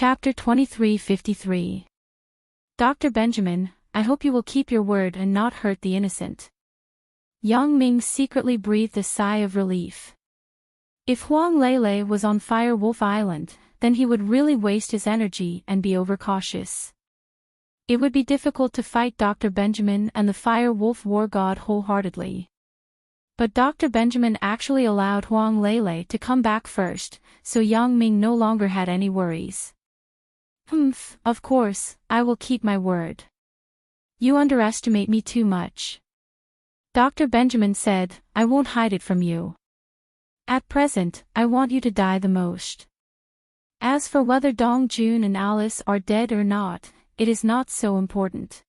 Chapter 2353. Dr. Benjamin, I hope you will keep your word and not hurt the innocent. Yang Ming secretly breathed a sigh of relief. If Huang Lele was on Fire Wolf Island, then he would really waste his energy and be overcautious. It would be difficult to fight Dr. Benjamin and the Fire Wolf War God wholeheartedly. But Dr. Benjamin actually allowed Huang Lele to come back first, so Yang Ming no longer had any worries. Of course, I will keep my word. You underestimate me too much. Dr. Benjamin said, I won't hide it from you. At present, I want you to die the most. As for whether Dong Jun and Alice are dead or not, it is not so important.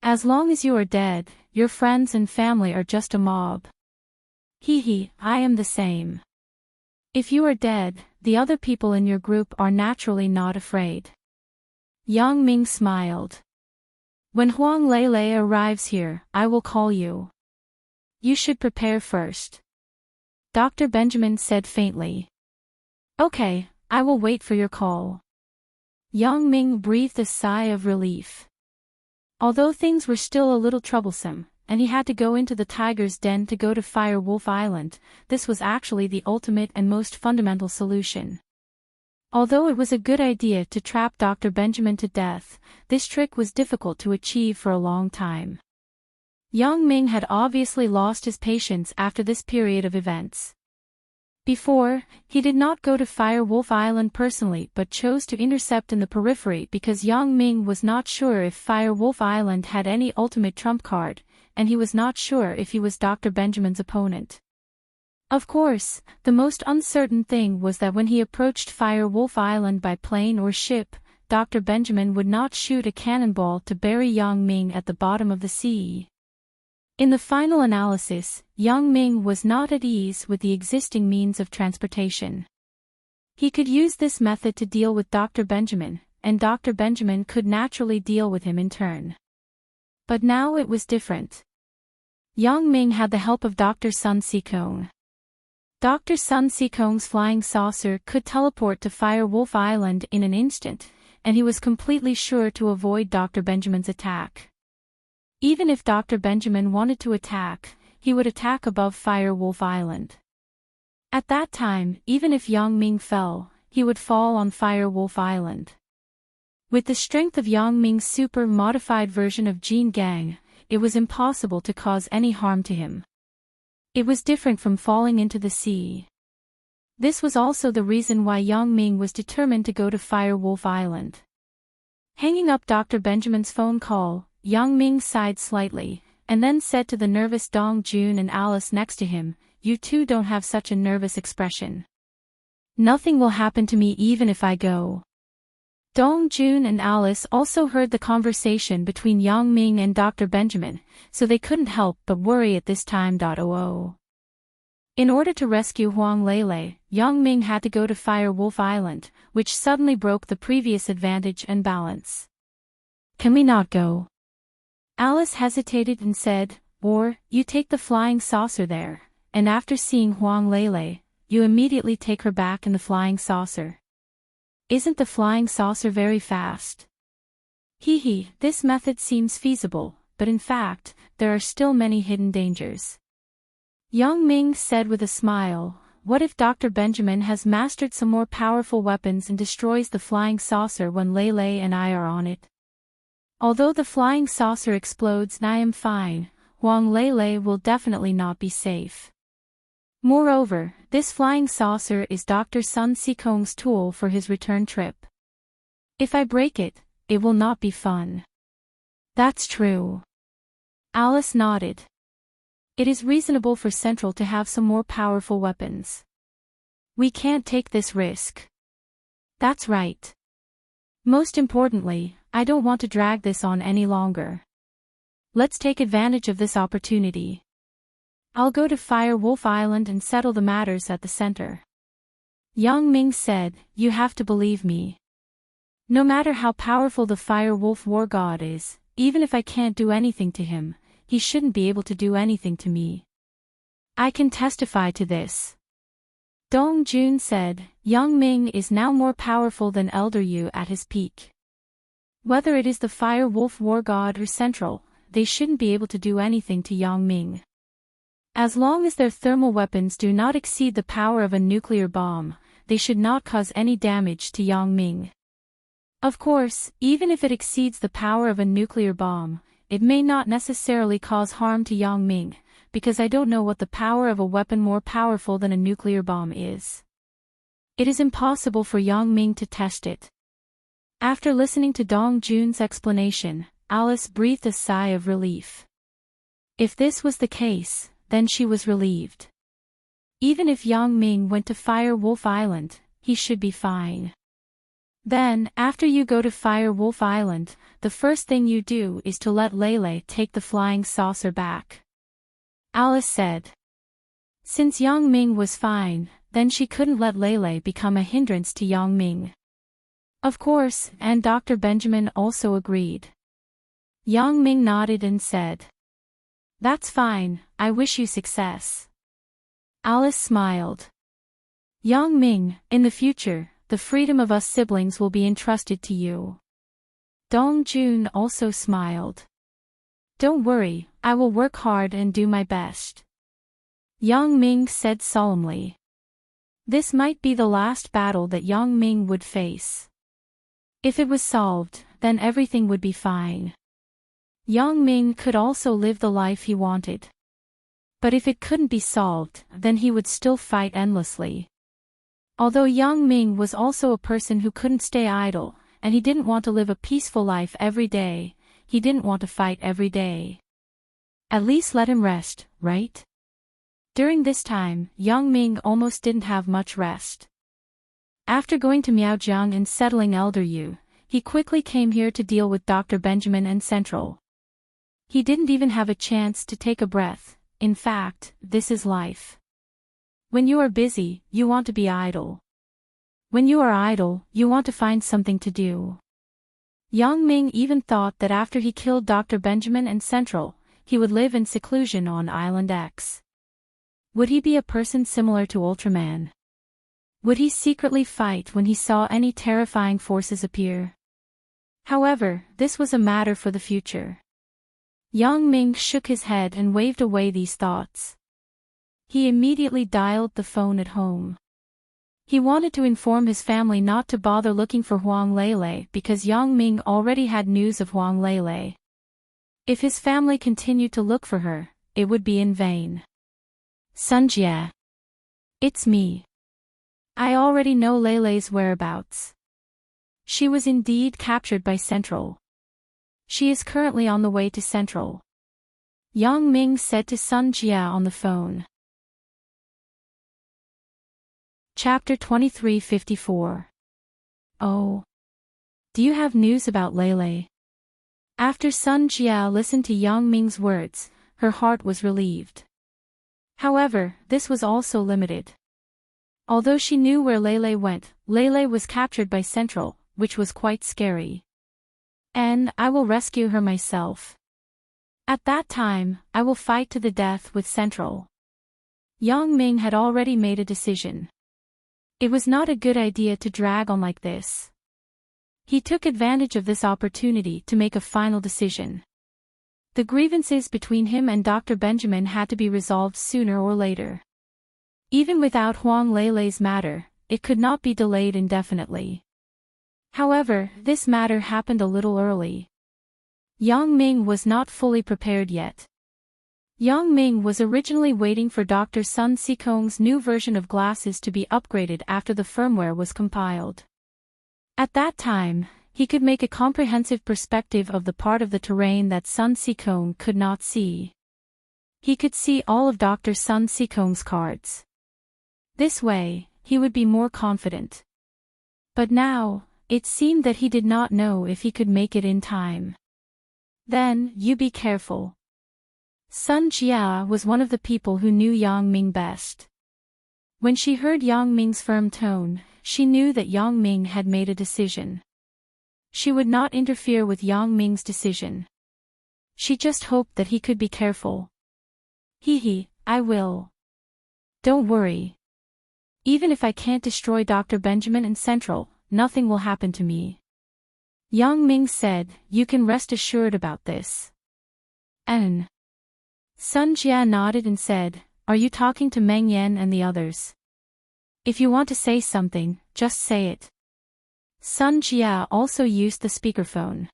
As long as you are dead, your friends and family are just a mob. I am the same. If you are dead, the other people in your group are naturally not afraid. Yang Ming smiled. When Huang Lele arrives here, I will call you. You should prepare first. Dr. Benjamin said faintly. Okay, I will wait for your call. Yang Ming breathed a sigh of relief. Although things were still a little troublesome, and he had to go into the tiger's den to go to Fire Wolf Island, this was actually the ultimate and most fundamental solution. Although it was a good idea to trap Dr. Benjamin to death, this trick was difficult to achieve for a long time. Yang Ming had obviously lost his patience after this period of events. Before, he did not go to Fire Wolf Island personally but chose to intercept in the periphery because Yang Ming was not sure if Fire Wolf Island had any ultimate trump card, and he was not sure if he was Dr. Benjamin's opponent. Of course, the most uncertain thing was that when he approached Fire Wolf Island by plane or ship, Dr. Benjamin would not shoot a cannonball to bury Yang Ming at the bottom of the sea. In the final analysis, Yang Ming was not at ease with the existing means of transportation. He could use this method to deal with Dr. Benjamin, and Dr. Benjamin could naturally deal with him in turn. But now it was different. Yang Ming had the help of Dr. Sun Sikong. Dr. Sun Sikong's flying saucer could teleport to Fire Wolf Island in an instant, and he was completely sure to avoid Dr. Benjamin's attack. Even if Dr. Benjamin wanted to attack, he would attack above Fire Wolf Island. At that time, even if Yang Ming fell, he would fall on Fire Wolf Island. With the strength of Yang Ming's super-modified version of Jin Gang, it was impossible to cause any harm to him. It was different from falling into the sea. This was also the reason why Yang Ming was determined to go to Fire Wolf Island. Hanging up Dr. Benjamin's phone call, Yang Ming sighed slightly, and then said to the nervous Dong Jun and Alice next to him, You two don't have such a nervous expression. Nothing will happen to me even if I go. Dong Jun and Alice also heard the conversation between Yang Ming and Dr. Benjamin, so they couldn't help but worry at this time. In order to rescue Huang Lele, Yang Ming had to go to Fire Wolf Island, which suddenly broke the previous advantage and balance. Can we not go? Alice hesitated and said, Or, you take the flying saucer there, and after seeing Huang Lele, you immediately take her back in the flying saucer. Isn't the flying saucer very fast? This method seems feasible, but in fact, there are still many hidden dangers. Yang Ming said with a smile, What if Dr. Benjamin has mastered some more powerful weapons and destroys the flying saucer when Lele and I are on it? Although the flying saucer explodes and I am fine, Huang Lele will definitely not be safe. Moreover, this flying saucer is Dr. Sun Sikong's tool for his return trip. If I break it, it will not be fun. That's true. Alice nodded. It is reasonable for Central to have some more powerful weapons. We can't take this risk. That's right. Most importantly, I don't want to drag this on any longer. Let's take advantage of this opportunity. I'll go to Fire Wolf Island and settle the matters at the center. Yang Ming said, You have to believe me. No matter how powerful the Fire Wolf War God is, even if I can't do anything to him, he shouldn't be able to do anything to me. I can testify to this. Dong Jun said, Young Ming is now more powerful than Elder Yu at his peak. Whether it is the Fire Wolf War God or Central, they shouldn't be able to do anything to Yang Ming. As long as their thermal weapons do not exceed the power of a nuclear bomb, they should not cause any damage to Yang Ming. Of course, even if it exceeds the power of a nuclear bomb, it may not necessarily cause harm to Yang Ming, because I don't know what the power of a weapon more powerful than a nuclear bomb is. It is impossible for Yang Ming to test it. After listening to Dong Jun's explanation, Alice breathed a sigh of relief. If this was the case, then she was relieved. Even if Yang Ming went to Fire Wolf Island, he should be fine. Then, after you go to Fire Wolf Island, the first thing you do is to let Lele take the flying saucer back. Alice said. Since Yang Ming was fine, then she couldn't let Lele become a hindrance to Yang Ming. Of course, and Dr. Benjamin also agreed. Yang Ming nodded and said, That's fine, I wish you success. Alice smiled. Yang Ming, in the future, the freedom of us siblings will be entrusted to you. Dong Jun also smiled. Don't worry, I will work hard and do my best. Yang Ming said solemnly. This might be the last battle that Yang Ming would face. If it was solved, then everything would be fine. Yang Ming could also live the life he wanted. But if it couldn't be solved, then he would still fight endlessly. Although Yang Ming was also a person who couldn't stay idle, and he didn't want to live a peaceful life every day, he didn't want to fight every day. At least let him rest, right? During this time, Yang Ming almost didn't have much rest. After going to Miaojiang and settling Elder Yu, he quickly came here to deal with Dr. Benjamin and Central. He didn't even have a chance to take a breath. In fact, this is life. When you are busy, you want to be idle. When you are idle, you want to find something to do. Yang Ming even thought that after he killed Dr. Benjamin and Central, he would live in seclusion on Island X. Would he be a person similar to Ultraman? Would he secretly fight when he saw any terrifying forces appear? However, this was a matter for the future. Yang Ming shook his head and waved away these thoughts. He immediately dialed the phone at home. He wanted to inform his family not to bother looking for Huang Lele because Yang Ming already had news of Huang Lele. If his family continued to look for her, it would be in vain. Sun Jie. It's me. I already know Lele's whereabouts. She was indeed captured by Central. She is currently on the way to Central. Yang Ming said to Sun Jia on the phone. Chapter 2354. Oh. Do you have news about Lele? After Sun Jia listened to Yang Ming's words, her heart was relieved. However, this was also limited. Although she knew where Lele went, Lele was captured by Central, which was quite scary. And I will rescue her myself. At that time, I will fight to the death with Central. Yang Ming had already made a decision. It was not a good idea to drag on like this. He took advantage of this opportunity to make a final decision. The grievances between him and Dr. Benjamin had to be resolved sooner or later. Even without Huang Lele's matter, it could not be delayed indefinitely. However, this matter happened a little early. Yang Ming was not fully prepared yet. Yang Ming was originally waiting for Dr. Sun Sikong's new version of glasses to be upgraded after the firmware was compiled. At that time, he could make a comprehensive perspective of the part of the terrain that Sun Sikong could not see. He could see all of Dr. Sun Sikong's cards. This way, he would be more confident. But now, it seemed that he did not know if he could make it in time. Then, you be careful. Sun Jia was one of the people who knew Yang Ming best. When she heard Yang Ming's firm tone, she knew that Yang Ming had made a decision. She would not interfere with Yang Ming's decision. She just hoped that he could be careful. I will. Don't worry. Even if I can't destroy Dr. Benjamin and Central, nothing will happen to me. Yang Ming said, you can rest assured about this. N. Sun Jia nodded and said, are you talking to Meng Yan and the others? If you want to say something, just say it. Sun Jia also used the speakerphone.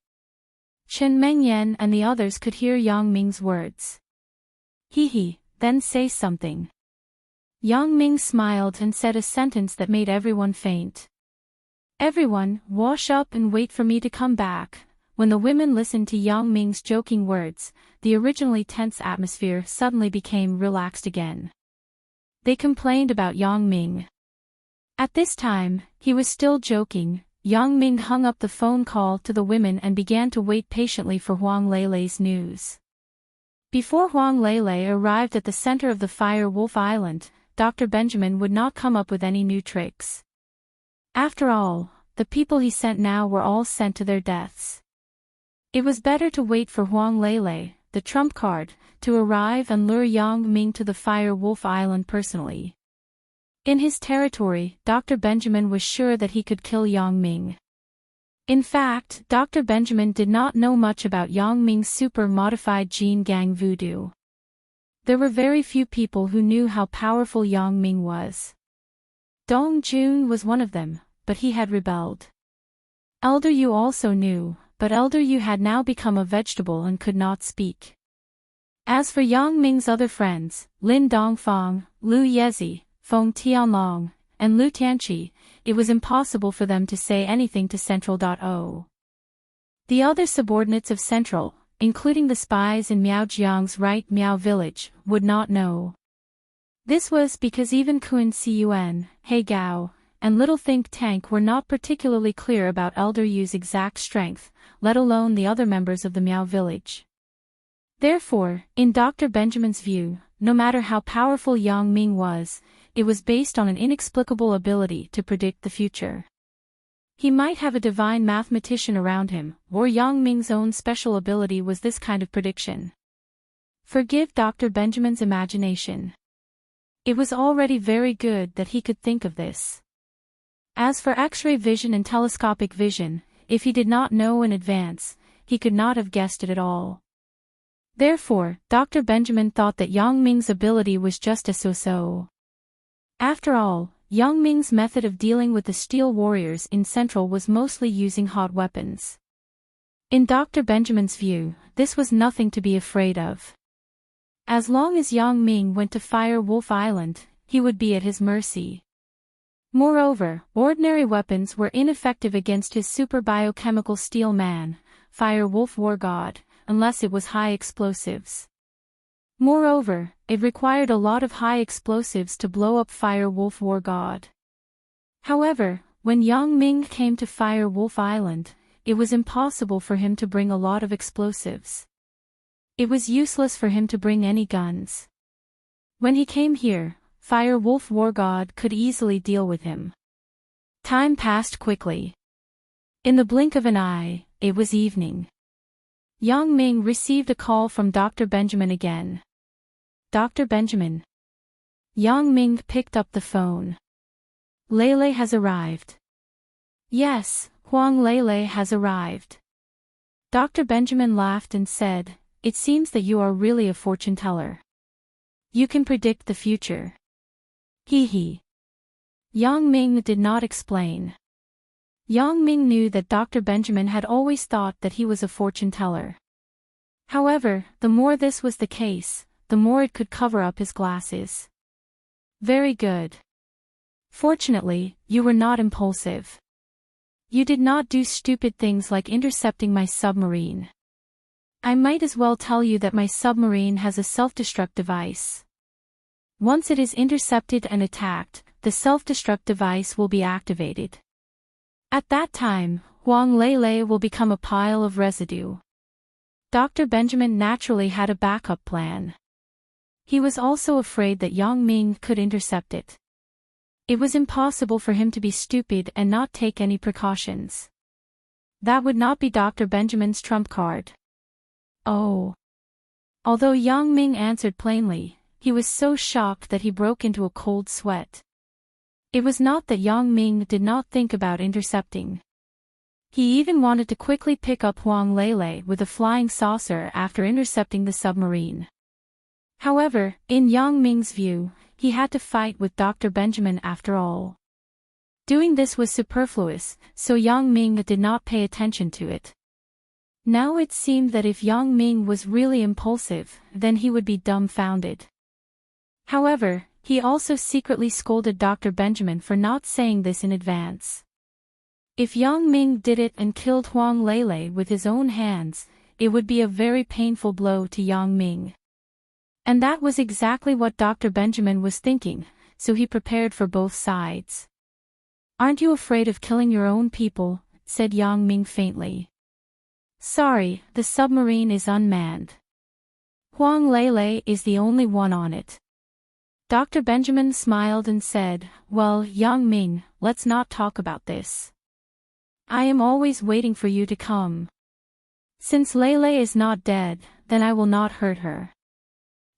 Chen Meng Yan and the others could hear Yang Ming's words. He, then say something. Yang Ming smiled and said a sentence that made everyone faint. Everyone, wash up and wait for me to come back. When the women listened to Yang Ming's joking words, the originally tense atmosphere suddenly became relaxed again. They complained about Yang Ming. At this time, he was still joking. Yang Ming hung up the phone call to the women and began to wait patiently for Huang Leilei's news. Before Huang Leilei arrived at the center of the Fire Wolf Island, Dr. Benjamin would not come up with any new tricks. After all, the people he sent now were all sent to their deaths. It was better to wait for Huang Leilei, the trump card, to arrive and lure Yang Ming to the Fire Wolf Island personally. In his territory, Dr. Benjamin was sure that he could kill Yang Ming. In fact, Dr. Benjamin did not know much about Yang Ming's super-modified gene gang voodoo. There were very few people who knew how powerful Yang Ming was. Dong Jun was one of them, but he had rebelled. Elder Yu also knew, but Elder Yu had now become a vegetable and could not speak. As for Yang Ming's other friends, Lin Dongfang, Lu Yezi, Feng Tianlong, and Lu Tianqi, it was impossible for them to say anything to Central. The other subordinates of Central, including the spies in Miao Jiang's right Miao village, would not know. This was because even Kun Cun, He Gao, and Little Think Tank were not particularly clear about Elder Yu's exact strength, let alone the other members of the Miao village. Therefore, in Dr. Benjamin's view, no matter how powerful Yang Ming was, it was based on an inexplicable ability to predict the future. He might have a divine mathematician around him, or Yang Ming's own special ability was this kind of prediction. Forgive Dr. Benjamin's imagination. It was already very good that he could think of this. As for X-ray vision and telescopic vision, if he did not know in advance, he could not have guessed it at all. Therefore, Dr. Benjamin thought that Yang Ming's ability was just a so-so. After all, Yang Ming's method of dealing with the Steel Warriors in Central was mostly using hot weapons. In Dr. Benjamin's view, this was nothing to be afraid of. As long as Yang Ming went to Fire Wolf Island, he would be at his mercy. Moreover, ordinary weapons were ineffective against his super biochemical steel man, Fire Wolf War God, unless it was high explosives. Moreover, it required a lot of high explosives to blow up Fire Wolf War God. However, when Yang Ming came to Fire Wolf Island, it was impossible for him to bring a lot of explosives. It was useless for him to bring any guns. When he came here, Fire Wolf War God could easily deal with him. Time passed quickly. In the blink of an eye, it was evening. Yang Ming received a call from Dr. Benjamin again. Dr. Benjamin. Yang Ming picked up the phone. Leilei has arrived. Yes, Huang Leilei has arrived. Dr. Benjamin laughed and said, it seems that you are really a fortune teller. You can predict the future. He. Yang Ming did not explain. Yang Ming knew that Dr. Benjamin had always thought that he was a fortune teller. However, the more this was the case, the more it could cover up his glasses. Very good. Fortunately, you were not impulsive. You did not do stupid things like intercepting my submarine. I might as well tell you that my submarine has a self-destruct device. Once it is intercepted and attacked, the self-destruct device will be activated. At that time, Huang Leilei will become a pile of residue. Dr. Benjamin naturally had a backup plan. He was also afraid that Yang Ming could intercept it. It was impossible for him to be stupid and not take any precautions. That would not be Dr. Benjamin's trump card. Oh. Although Yang Ming answered plainly, he was so shocked that he broke into a cold sweat. It was not that Yang Ming did not think about intercepting. He even wanted to quickly pick up Huang Lele with a flying saucer after intercepting the submarine. However, in Yang Ming's view, he had to fight with Dr. Benjamin after all. Doing this was superfluous, so Yang Ming did not pay attention to it. Now it seemed that if Yang Ming was really impulsive, then he would be dumbfounded. However, he also secretly scolded Dr. Benjamin for not saying this in advance. If Yang Ming did it and killed Huang Lele with his own hands, it would be a very painful blow to Yang Ming. And that was exactly what Dr. Benjamin was thinking, so he prepared for both sides. "Aren't you afraid of killing your own people?" said Yang Ming faintly. "Sorry, the submarine is unmanned. Huang Lele is the only one on it." Dr. Benjamin smiled and said, "Well, Yang Ming, let's not talk about this. I am always waiting for you to come. Since Lele is not dead, then I will not hurt her.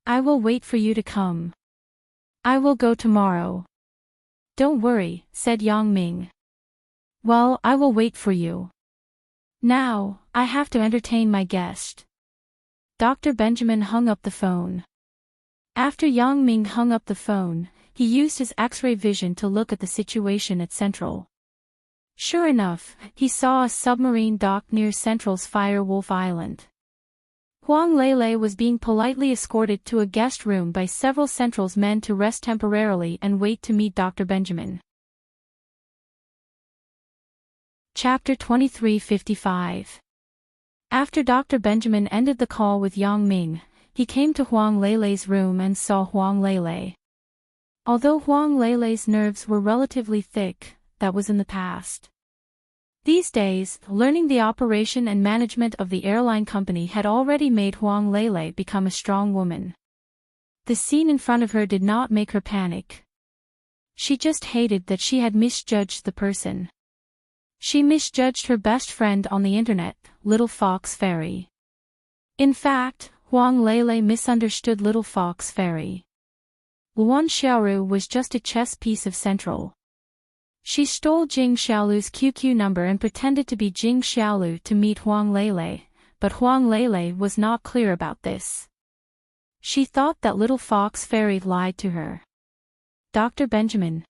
I will wait for you to come. I will go tomorrow." "Don't worry," said Yang Ming. "Well, I will wait for you. Now, I have to entertain my guest." Dr. Benjamin hung up the phone. After Yang Ming hung up the phone, he used his X-ray vision to look at the situation at Central. Sure enough, he saw a submarine docked near Central's Firewolf Island. Huang Lele was being politely escorted to a guest room by several Central's men to rest temporarily and wait to meet Dr. Benjamin. Chapter 2355. After Dr. Benjamin ended the call with Yang Ming, he came to Huang Lele's room and saw Huang Lele. Although Huang Lele's nerves were relatively thick, that was in the past. These days, learning the operation and management of the airline company had already made Huang Lele become a strong woman. The scene in front of her did not make her panic. She just hated that she had misjudged the person. She misjudged her best friend on the internet, Little Fox Fairy. In fact, Huang Lele misunderstood Little Fox Fairy. Luan Xiaoru was just a chess piece of Central. She stole Jing Xiaolu's QQ number and pretended to be Jing Xiaolu to meet Huang Lele, but Huang Lele was not clear about this. She thought that Little Fox Fairy lied to her. Dr. Benjamin.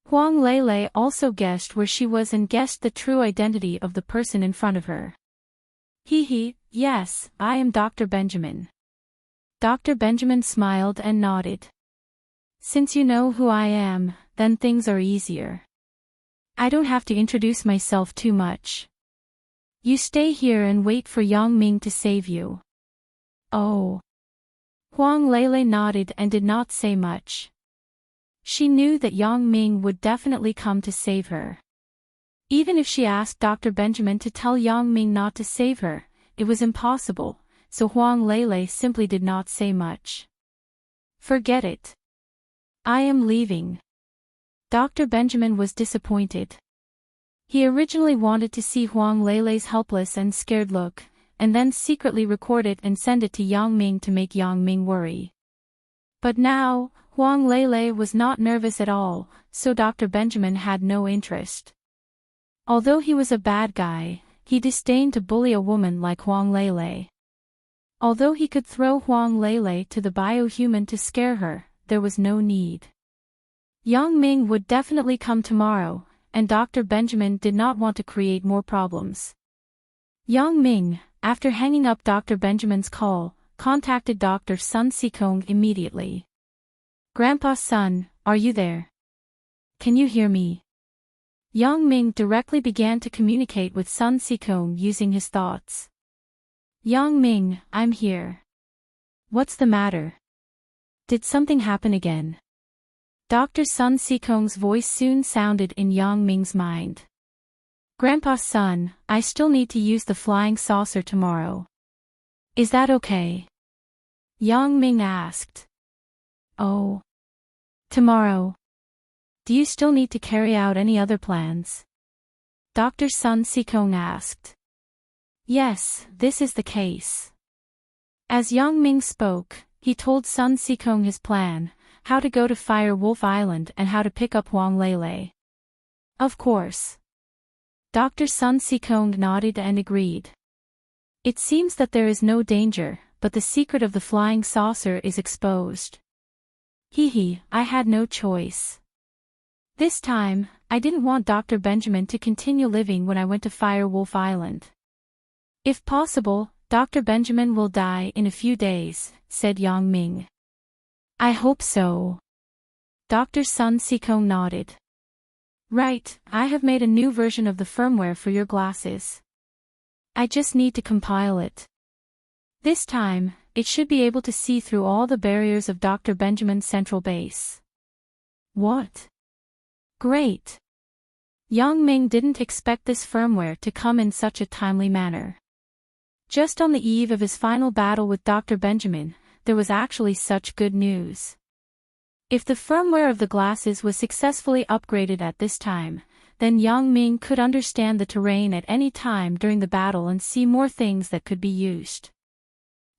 Huang Lele also guessed where she was and guessed the true identity of the person in front of her. Yes, I am Dr. Benjamin." Dr. Benjamin smiled and nodded. "Since you know who I am, then things are easier. I don't have to introduce myself too much. You stay here and wait for Yang Ming to save you." "Oh." Huang Lele nodded and did not say much. She knew that Yang Ming would definitely come to save her. Even if she asked Dr. Benjamin to tell Yang Ming not to save her, it was impossible, so Huang Lele simply did not say much. "Forget it. I am leaving." Dr. Benjamin was disappointed. He originally wanted to see Huang Lele's helpless and scared look, and then secretly record it and send it to Yang Ming to make Yang Ming worry. But now, Huang Lele was not nervous at all, so Dr. Benjamin had no interest. Although he was a bad guy, he disdained to bully a woman like Huang Lele. Although he could throw Huang Lele to the biohuman to scare her, there was no need. Yang Ming would definitely come tomorrow, and Dr. Benjamin did not want to create more problems. Yang Ming, after hanging up Dr. Benjamin's call, contacted Dr. Sun Sikong immediately. "Grandpa's son, are you there? Can you hear me?" Yang Ming directly began to communicate with Sun Sikong using his thoughts. "Yang Ming, I'm here. What's the matter? Did something happen again?" Dr. Sun Sikong's voice soon sounded in Yang Ming's mind. "Grandpa's son, I still need to use the flying saucer tomorrow. Is that okay?" Yang Ming asked. "Oh. Tomorrow. Do you still need to carry out any other plans?" Dr. Sun Sikong asked. "Yes, this is the case." As Yang Ming spoke, he told Sun Sikong his plan. how to go to Fire Wolf Island and how to pick up Huang Lele. Of course. Dr. Sun Sikong nodded and agreed. It seems that there is no danger, but the secret of the flying saucer is exposed. I had no choice. This time, I didn't want Dr. Benjamin to continue living when I went to Fire Wolf Island. If possible, Dr. Benjamin will die in a few days, said Yang Ming. I hope so. Dr. Sun Sikong nodded. Right, I have made a new version of the firmware for your glasses. I just need to compile it. This time, it should be able to see through all the barriers of Dr. Benjamin's central base. What? Great. Yang Ming didn't expect this firmware to come in such a timely manner. Just on the eve of his final battle with Dr. Benjamin, there was actually such good news. If the firmware of the glasses was successfully upgraded at this time, then Yang Ming could understand the terrain at any time during the battle and see more things that could be used.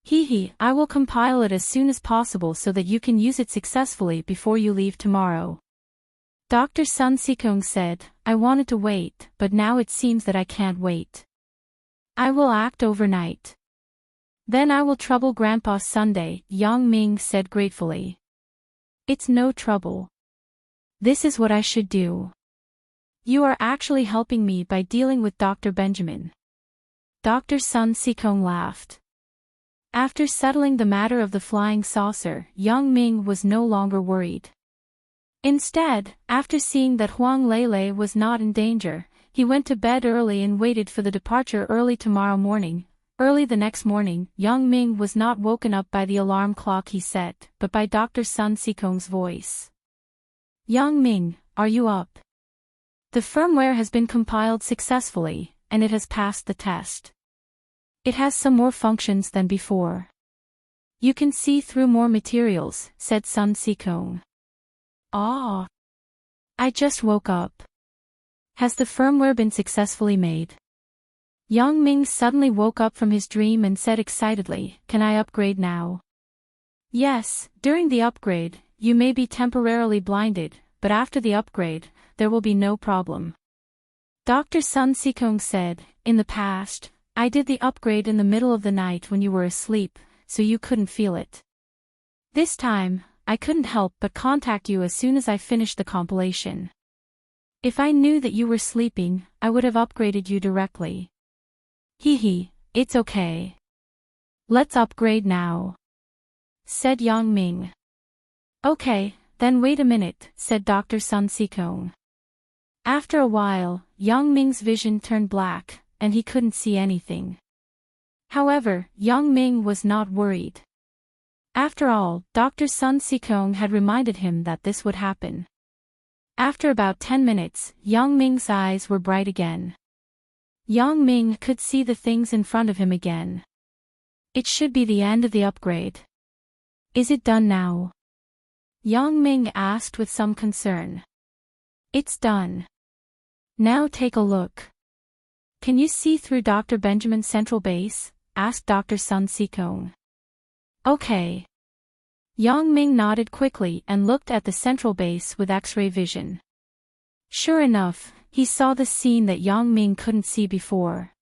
I will compile it as soon as possible so that you can use it successfully before you leave tomorrow. Dr. Sun Sikong said, I wanted to wait, but now it seems that I can't wait. I will act overnight. Then I will trouble Grandpa Sunday, Yang Ming said gratefully. It's no trouble. This is what I should do. You are actually helping me by dealing with Dr. Benjamin. Dr. Sun Sikong laughed. After settling the matter of the flying saucer, Yang Ming was no longer worried. Instead, after seeing that Huang Lele was not in danger, he went to bed early and waited for the departure early tomorrow morning. Early the next morning, Yang Ming was not woken up by the alarm clock he set, but by Dr. Sun Sikong's voice. Yang Ming, are you up? The firmware has been compiled successfully, and it has passed the test. It has some more functions than before. You can see through more materials, said Sun Sikong. Ah. I just woke up. Has the firmware been successfully made? Yang Ming suddenly woke up from his dream and said excitedly, Can I upgrade now? Yes, during the upgrade, you may be temporarily blinded, but after the upgrade, there will be no problem. Dr. Sun Sikong said, In the past, I did the upgrade in the middle of the night when you were asleep, so you couldn't feel it. This time, I couldn't help but contact you as soon as I finished the compilation. If I knew that you were sleeping, I would have upgraded you directly. It's okay. Let's upgrade now, said Yang Ming. Okay, then wait a minute, said Dr. Sun Sikong. After a while, Yang Ming's vision turned black, and he couldn't see anything. However, Yang Ming was not worried. After all, Dr. Sun Sikong had reminded him that this would happen. After about 10 minutes, Yang Ming's eyes were bright again. Yang Ming could see the things in front of him again. It should be the end of the upgrade. Is it done now? Yang Ming asked with some concern. It's done. Now take a look. Can you see through Dr. Benjamin's central base? Asked Dr. Sun Sikong. Okay. Yang Ming nodded quickly and looked at the central base with X-ray vision. Sure enough, he saw the scene that Yang Ming couldn't see before.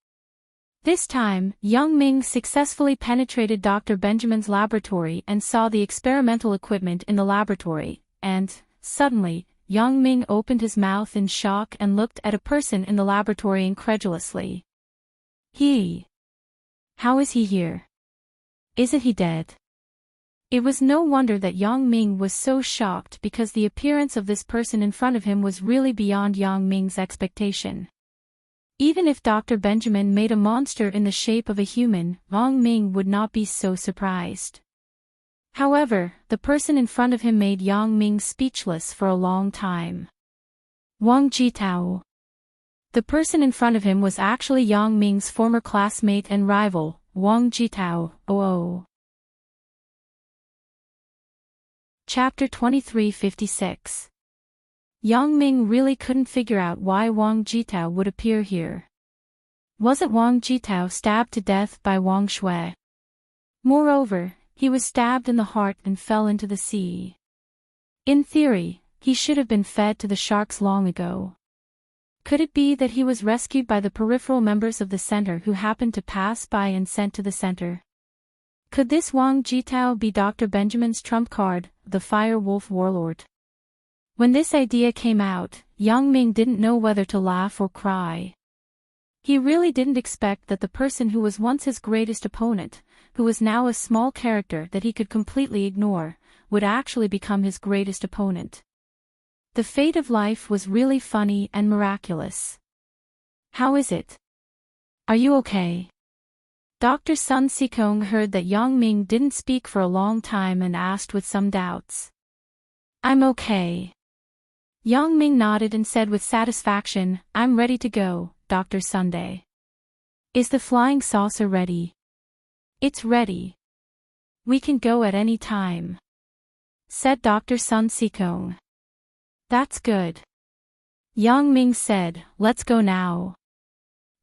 This time, Yang Ming successfully penetrated Dr. Benjamin's laboratory and saw the experimental equipment in the laboratory, and, suddenly, Yang Ming opened his mouth in shock and looked at a person in the laboratory incredulously. How is he here? Isn't he dead? It was no wonder that Yang Ming was so shocked because the appearance of this person in front of him was really beyond Yang Ming's expectation. Even if Dr. Benjamin made a monster in the shape of a human, Yang Ming would not be so surprised. However, the person in front of him made Yang Ming speechless for a long time. Wang Jitao. The person in front of him was actually Yang Ming's former classmate and rival, Wang Jitao. Chapter 2356. Yang Ming really couldn't figure out why Wang Jitao would appear here. Wasn't Wang Jitao stabbed to death by Wang Shui? Moreover, he was stabbed in the heart and fell into the sea. In theory, he should have been fed to the sharks long ago. Could it be that he was rescued by the peripheral members of the center who happened to pass by and sent to the center? Could this Wang Jitao be Dr. Benjamin's trump card, the Fire Wolf Warlord? When this idea came out, Yang Ming didn't know whether to laugh or cry. He really didn't expect that the person who was once his greatest opponent, who was now a small character that he could completely ignore, would actually become his greatest opponent. The fate of life was really funny and miraculous. How is it? Are you okay? Dr. Sun Sikong heard that Yang Ming didn't speak for a long time and asked with some doubts. I'm okay. Yang Ming nodded and said with satisfaction, I'm ready to go, Dr. Sunday. Is the flying saucer ready? It's ready. We can go at any time, said Dr. Sun Sikong. That's good. Yang Ming said, let's go now.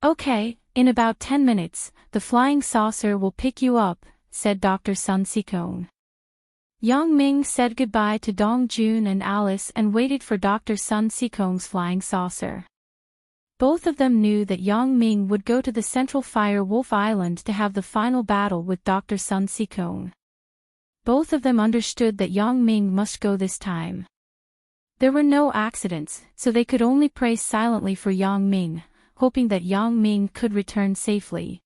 Okay, in about 10 minutes, the flying saucer will pick you up, said Dr. Sun Sikong. Yang Ming said goodbye to Dong Jun and Alice and waited for Dr. Sun Sikong's flying saucer. Both of them knew that Yang Ming would go to the Central Fire Wolf Island to have the final battle with Dr. Sun Sikong. Both of them understood that Yang Ming must go this time. There were no accidents, so they could only pray silently for Yang Ming, hoping that Yang Ming could return safely.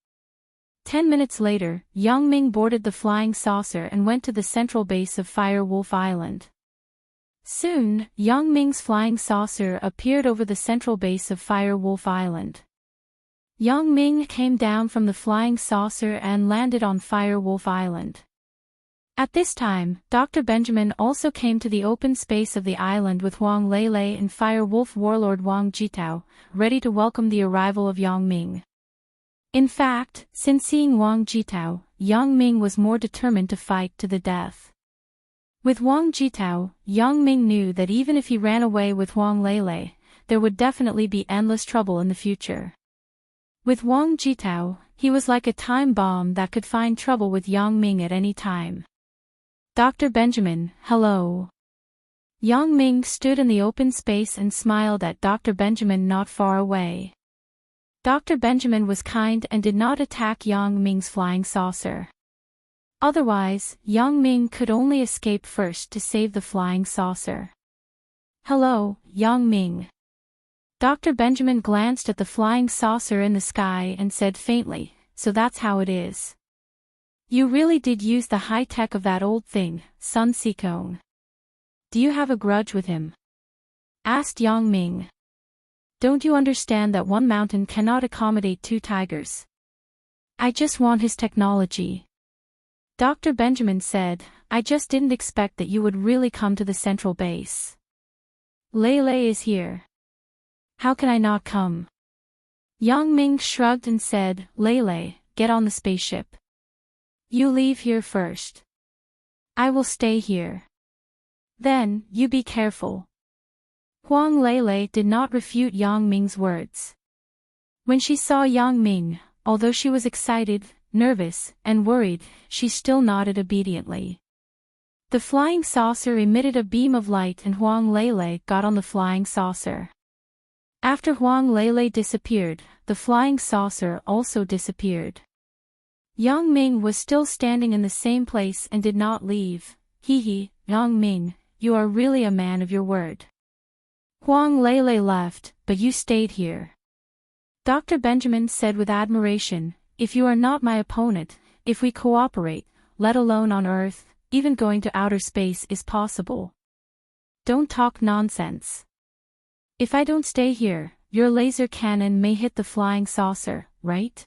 10 minutes later, Yang Ming boarded the flying saucer and went to the central base of Fire Wolf Island. Soon, Yang Ming's flying saucer appeared over the central base of Fire Wolf Island. Yang Ming came down from the flying saucer and landed on Fire Wolf Island. At this time, Dr. Benjamin also came to the open space of the island with Huang Lele and Fire Wolf Warlord Wang Jitao, ready to welcome the arrival of Yang Ming. In fact, since seeing Wang Jitao, Yang Ming was more determined to fight to the death. With Wang Jitao, Yang Ming knew that even if he ran away with Huang Lele, there would definitely be endless trouble in the future. With Wang Jitao, he was like a time bomb that could find trouble with Yang Ming at any time. Dr. Benjamin, hello. Yang Ming stood in the open space and smiled at Dr. Benjamin not far away. Dr. Benjamin was kind and did not attack Yang Ming's flying saucer. Otherwise, Yang Ming could only escape first to save the flying saucer. Hello, Yang Ming. Dr. Benjamin glanced at the flying saucer in the sky and said faintly, so that's how it is. You really did use the high tech of that old thing, Sun Sikong. Do you have a grudge with him? Asked Yang Ming. Don't you understand that one mountain cannot accommodate two tigers? I just want his technology. Dr. Benjamin said, I just didn't expect that you would really come to the central base. Lele is here. How can I not come? Yang Ming shrugged and said, Lele, get on the spaceship. You leave here first. I will stay here. Then, you be careful. Huang Lele did not refute Yang Ming's words. When she saw Yang Ming, although she was excited, nervous, and worried, she still nodded obediently. The flying saucer emitted a beam of light and Huang Lele got on the flying saucer. After Huang Lele disappeared, the flying saucer also disappeared. Yang Ming was still standing in the same place and did not leave. Hee, Yang Ming, you are really a man of your word. Huang Lele left, but you stayed here. Dr. Benjamin said with admiration, if you are not my opponent, if we cooperate, let alone on Earth, even going to outer space is possible. Don't talk nonsense. If I don't stay here, your laser cannon may hit the flying saucer, right?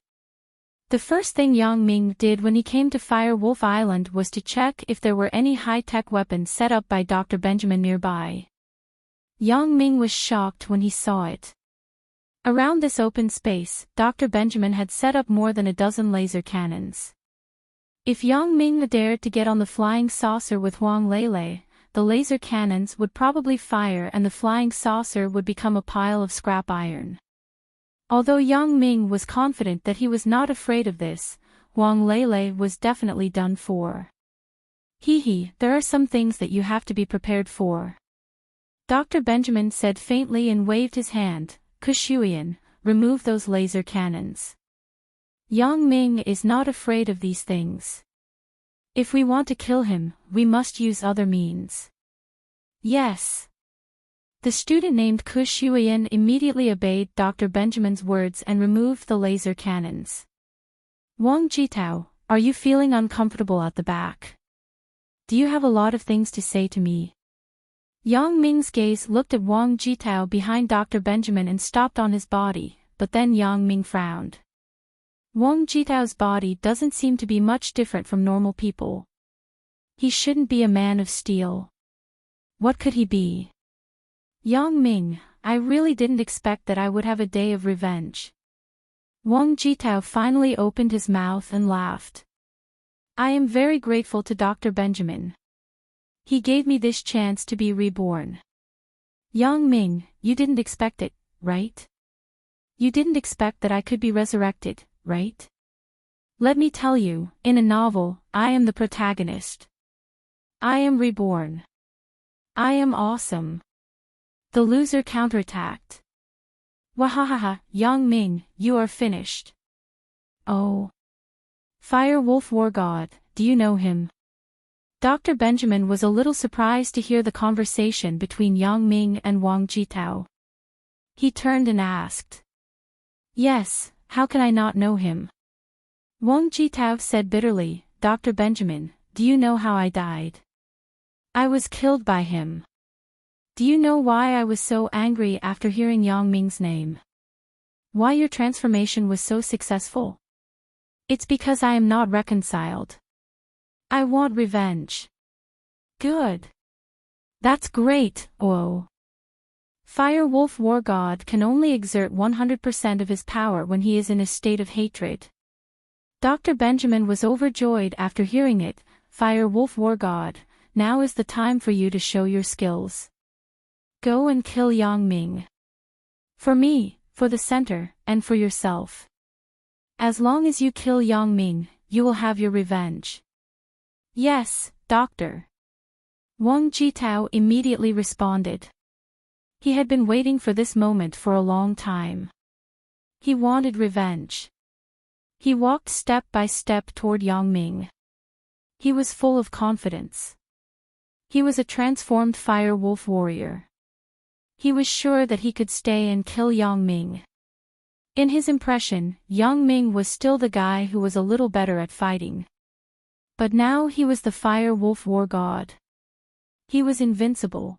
The first thing Yang Ming did when he came to Fire Wolf Island was to check if there were any high-tech weapons set up by Dr. Benjamin nearby. Yang Ming was shocked when he saw it. Around this open space, Dr. Benjamin had set up more than a dozen laser cannons. If Yang Ming dared to get on the flying saucer with Huang Lele, the laser cannons would probably fire and the flying saucer would become a pile of scrap iron. Although Yang Ming was confident that he was not afraid of this, Huang Lele was definitely done for. Hee, there are some things that you have to be prepared for. Dr. Benjamin said faintly and waved his hand. Kushuian, remove those laser cannons. Yang Ming is not afraid of these things. If we want to kill him, we must use other means. Yes. The student named Kushuian immediately obeyed Dr. Benjamin's words and removed the laser cannons. Wang Jitao, are you feeling uncomfortable at the back? Do you have a lot of things to say to me? Yang Ming's gaze looked at Wang Jitao behind Dr. Benjamin and stopped on his body, but then Yang Ming frowned. Wang Jitao's body doesn't seem to be much different from normal people. He shouldn't be a man of steel. What could he be? Yang Ming, I really didn't expect that I would have a day of revenge. Wang Jitao finally opened his mouth and laughed. I am very grateful to Dr. Benjamin. He gave me this chance to be reborn. Yang Ming, you didn't expect it, right? You didn't expect that I could be resurrected, right? Let me tell you, in a novel, I am the protagonist. I am reborn. I am awesome. The loser counterattacked. Wahahaha, Yang Ming, you are finished. Oh. Fire Wolf War God, do you know him? Dr. Benjamin was a little surprised to hear the conversation between Yang Ming and Wang Jitao. He turned and asked. Yes, how can I not know him? Wang Jitao said bitterly, Dr. Benjamin, do you know how I died? I was killed by him. Do you know why I was so angry after hearing Yang Ming's name? Why your transformation was so successful? It's because I am not reconciled. I want revenge. Good. That's great, oh. Fire Wolf War God can only exert 100% of his power when he is in a state of hatred. Dr. Benjamin was overjoyed after hearing it. Fire Wolf War God, now is the time for you to show your skills. Go and kill Yang Ming. For me, for the center, and for yourself. As long as you kill Yang Ming, you will have your revenge. Yes, Doctor. Wang Jitao immediately responded. He had been waiting for this moment for a long time. He wanted revenge. He walked step by step toward Yang Ming. He was full of confidence. He was a transformed fire wolf warrior. He was sure that he could stay and kill Yang Ming. In his impression, Yang Ming was still the guy who was a little better at fighting. But now he was the Fire Wolf War God. He was invincible.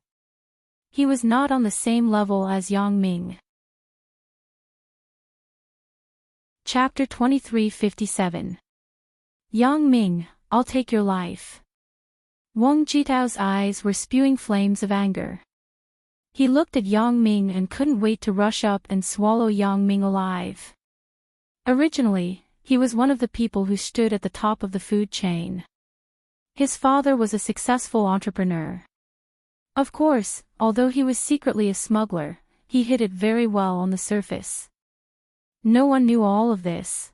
He was not on the same level as Yang Ming. Chapter 2357. Yang Ming, I'll take your life. Wang Jitao's eyes were spewing flames of anger. He looked at Yang Ming and couldn't wait to rush up and swallow Yang Ming alive. Originally, he was one of the people who stood at the top of the food chain. His father was a successful entrepreneur. Of course, although he was secretly a smuggler, he hid it very well on the surface. No one knew all of this.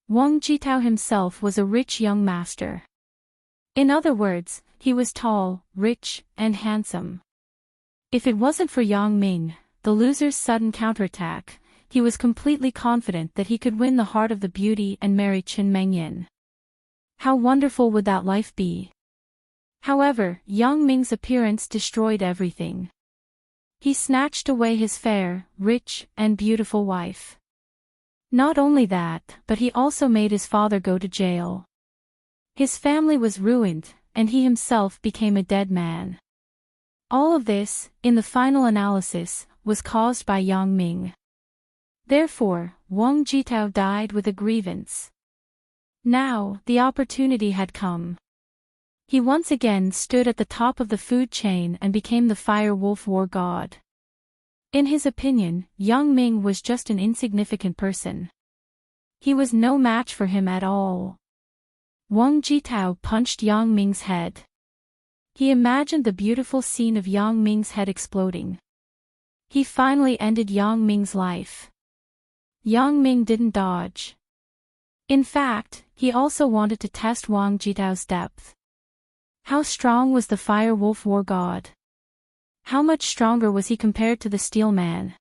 Wang Jitao himself was a rich young master. In other words, he was tall, rich, and handsome. If it wasn't for Yang Ming, the loser's sudden counterattack, he was completely confident that he could win the heart of the beauty and marry Qin Mengyan. How wonderful would that life be? However, Yang Ming's appearance destroyed everything. He snatched away his fair, rich, and beautiful wife. Not only that, but he also made his father go to jail. His family was ruined, and he himself became a dead man. All of this, in the final analysis, was caused by Yang Ming. Therefore, Wang Jitao died with a grievance. Now, the opportunity had come. He once again stood at the top of the food chain and became the Fire Wolf War God. In his opinion, Yang Ming was just an insignificant person. He was no match for him at all. Wang Jitao punched Yang Ming's head. He imagined the beautiful scene of Yang Ming's head exploding. He finally ended Yang Ming's life. Yang Ming didn't dodge. In fact, he also wanted to test Wang Jitao's depth. How strong was the Fire Wolf War God? How much stronger was he compared to the Steel Man?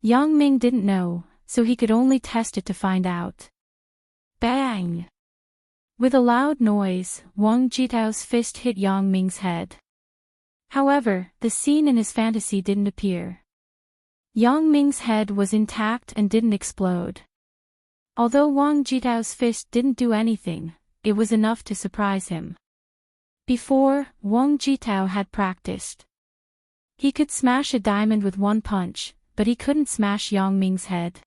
Yang Ming didn't know, so he could only test it to find out. Bang! With a loud noise, Wang Jitao's fist hit Yang Ming's head. However, the scene in his fantasy didn't appear. Yang Ming's head was intact and didn't explode. Although Wang Jitao's fist didn't do anything, it was enough to surprise him. Before, Wang Jitao had practiced. He could smash a diamond with one punch, but he couldn't smash Yang Ming's head.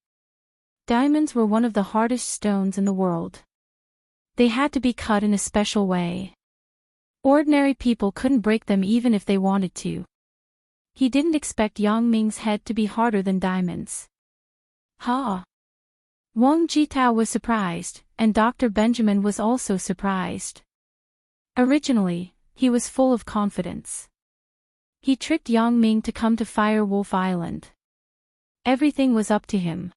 Diamonds were one of the hardest stones in the world. They had to be cut in a special way. Ordinary people couldn't break them even if they wanted to. He didn't expect Yang Ming's head to be harder than diamonds. Ha! Wang Jitao was surprised, and Dr. Benjamin was also surprised. Originally, he was full of confidence. He tricked Yang Ming to come to Fire Wolf Island. Everything was up to him.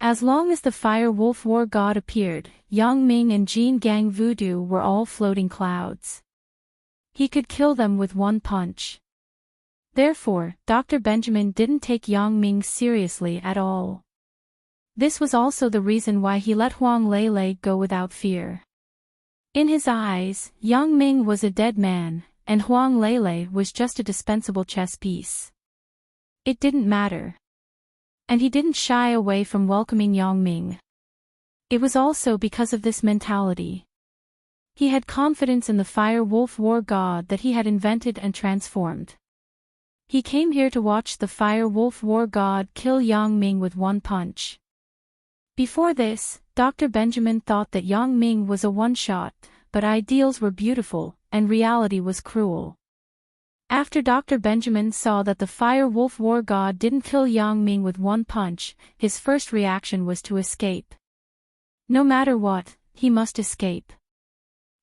As long as the Fire Wolf War God appeared, Yang Ming and Jin Gang Voodoo were all floating clouds. He could kill them with one punch. Therefore, Dr. Benjamin didn't take Yang Ming seriously at all. This was also the reason why he let Huang Lele go without fear. In his eyes, Yang Ming was a dead man, and Huang Lele was just a dispensable chess piece. It didn't matter. And he didn't shy away from welcoming Yang Ming. It was also because of this mentality. He had confidence in the Fire Wolf War God that he had invented and transformed. He came here to watch the Fire Wolf War God kill Yang Ming with one punch. Before this, Dr. Benjamin thought that Yang Ming was a one-shot, but ideals were beautiful, and reality was cruel. After Dr. Benjamin saw that the Fire Wolf War God didn't kill Yang Ming with one punch, his first reaction was to escape. No matter what, he must escape.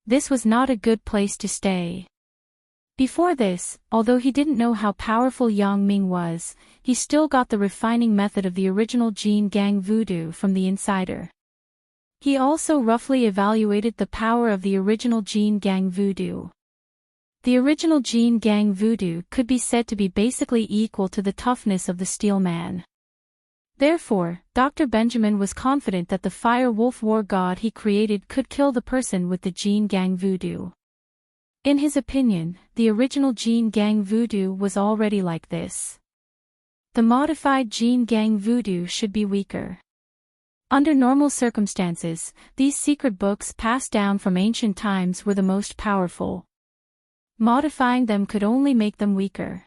This was not a good place to stay. Before this, although he didn't know how powerful Yang Ming was, he still got the refining method of the original Jin Gang Voodoo from the insider. He also roughly evaluated the power of the original Jin Gang Voodoo. The original Jin Gang Voodoo could be said to be basically equal to the toughness of the Steel Man. Therefore, Dr. Benjamin was confident that the Fire Wolf War God he created could kill the person with the Jin Gang Voodoo. In his opinion, the original Jin Gang Voodoo was already like this. The modified Jin Gang Voodoo should be weaker. Under normal circumstances, these secret books passed down from ancient times were the most powerful. Modifying them could only make them weaker.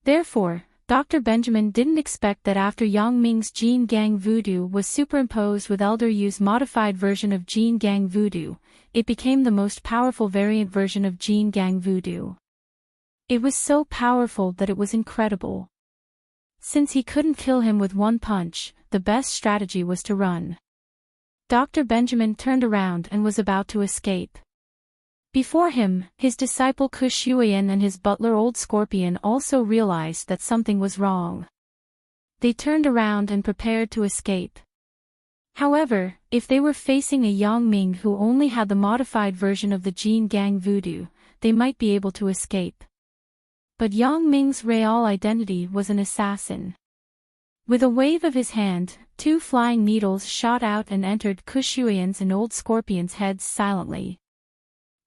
Therefore, Dr. Benjamin didn't expect that after Yang Ming's Jin Gang Voodoo was superimposed with Elder Yu's modified version of Jin Gang Voodoo, it became the most powerful variant version of Jin Gang Voodoo. It was so powerful that it was incredible. Since he couldn't kill him with one punch, the best strategy was to run. Dr. Benjamin turned around and was about to escape. Before him, his disciple Kushuian and his butler Old Scorpion also realized that something was wrong. They turned around and prepared to escape. However, if they were facing a Yang Ming who only had the modified version of the Jin Gang Voodoo, they might be able to escape. But Yang Ming's real identity was an assassin. With a wave of his hand, two flying needles shot out and entered Kushuian's and Old Scorpion's heads silently.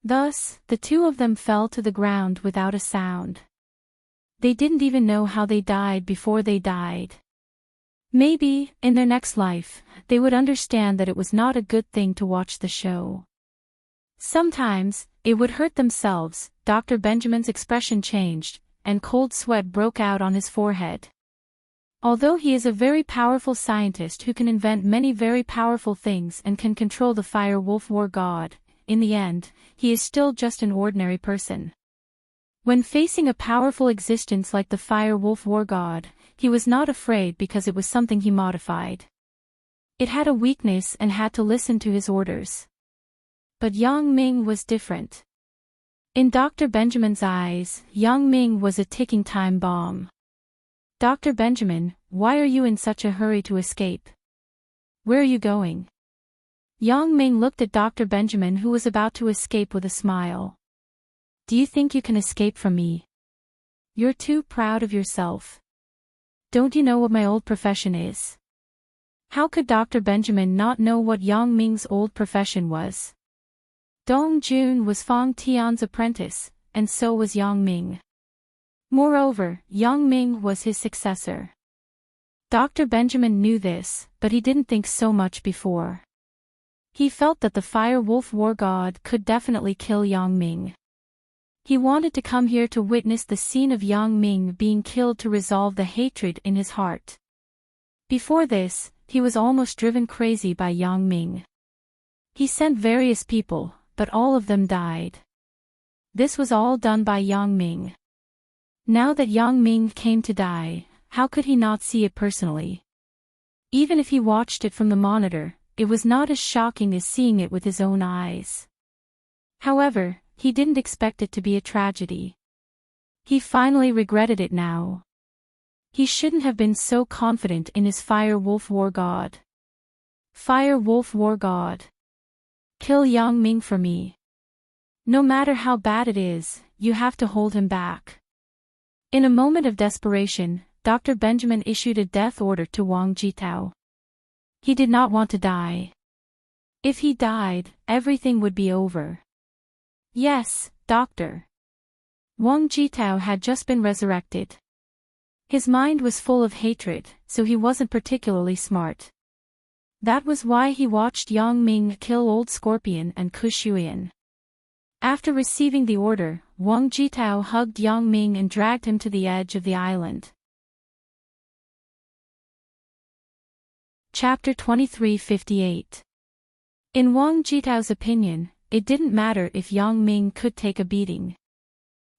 Thus, the two of them fell to the ground without a sound. They didn't even know how they died before they died. Maybe, in their next life, they would understand that it was not a good thing to watch the show. Sometimes, it would hurt themselves. Dr. Benjamin's expression changed, and cold sweat broke out on his forehead. Although he is a very powerful scientist who can invent many very powerful things and can control the Fire Wolf War God, in the end, he is still just an ordinary person. When facing a powerful existence like the Fire Wolf War God, he was not afraid because it was something he modified. It had a weakness and had to listen to his orders. But Yang Ming was different. In Dr. Benjamin's eyes, Yang Ming was a ticking time bomb. Dr. Benjamin, why are you in such a hurry to escape? Where are you going? Yang Ming looked at Dr. Benjamin who was about to escape with a smile. Do you think you can escape from me? You're too proud of yourself. Don't you know what my old profession is? How could Dr. Benjamin not know what Yang Ming's old profession was? Dong Jun was Fang Tian's apprentice, and so was Yang Ming. Moreover, Yang Ming was his successor. Dr. Benjamin knew this, but he didn't think so much before. He felt that the Fire Wolf War God could definitely kill Yang Ming. He wanted to come here to witness the scene of Yang Ming being killed to resolve the hatred in his heart. Before this, he was almost driven crazy by Yang Ming. He sent various people, but all of them died. This was all done by Yang Ming. Now that Yang Ming came to die, how could he not see it personally? Even if he watched it from the monitor, it was not as shocking as seeing it with his own eyes. However, he didn't expect it to be a tragedy. He finally regretted it now. He shouldn't have been so confident in his Fire Wolf War God. Fire Wolf War God. Kill Yang Ming for me. No matter how bad it is, you have to hold him back. In a moment of desperation, Dr. Benjamin issued a death order to Wang Jitao. He did not want to die. If he died, everything would be over. Yes, doctor. Wang Jitao had just been resurrected. His mind was full of hatred, so he wasn't particularly smart. That was why he watched Yang Ming kill Old Scorpion and Ku Shuyan. After receiving the order, Wang Jitao hugged Yang Ming and dragged him to the edge of the island. Chapter 2358. In Wang Jitao's opinion, it didn't matter if Yang Ming could take a beating.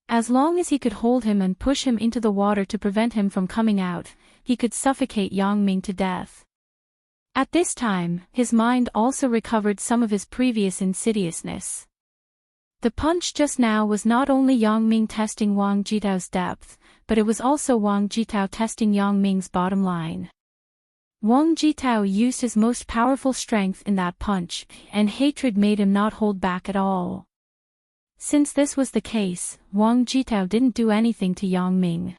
As long as he could hold him and push him into the water to prevent him from coming out, he could suffocate Yang Ming to death. At this time, his mind also recovered some of his previous insidiousness. The punch just now was not only Yang Ming testing Wang Jitao's depth, but it was also Wang Jitao testing Yang Ming's bottom line. Wang Jitao used his most powerful strength in that punch, and hatred made him not hold back at all. Since this was the case, Wang Jitao didn't do anything to Yang Ming.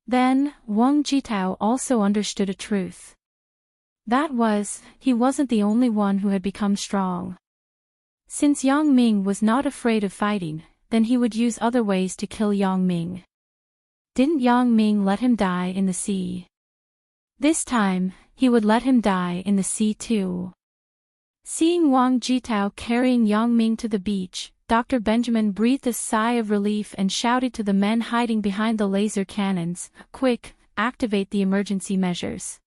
Then, Wang Jitao also understood a truth. That was, he wasn't the only one who had become strong. Since Yang Ming was not afraid of fighting, then he would use other ways to kill Yang Ming. Didn't Yang Ming let him die in the sea? This time, he would let him die in the sea too. Seeing Wang Jitao carrying Yang Ming to the beach, Dr. Benjamin breathed a sigh of relief and shouted to the men hiding behind the laser cannons, "Quick, activate the emergency measures."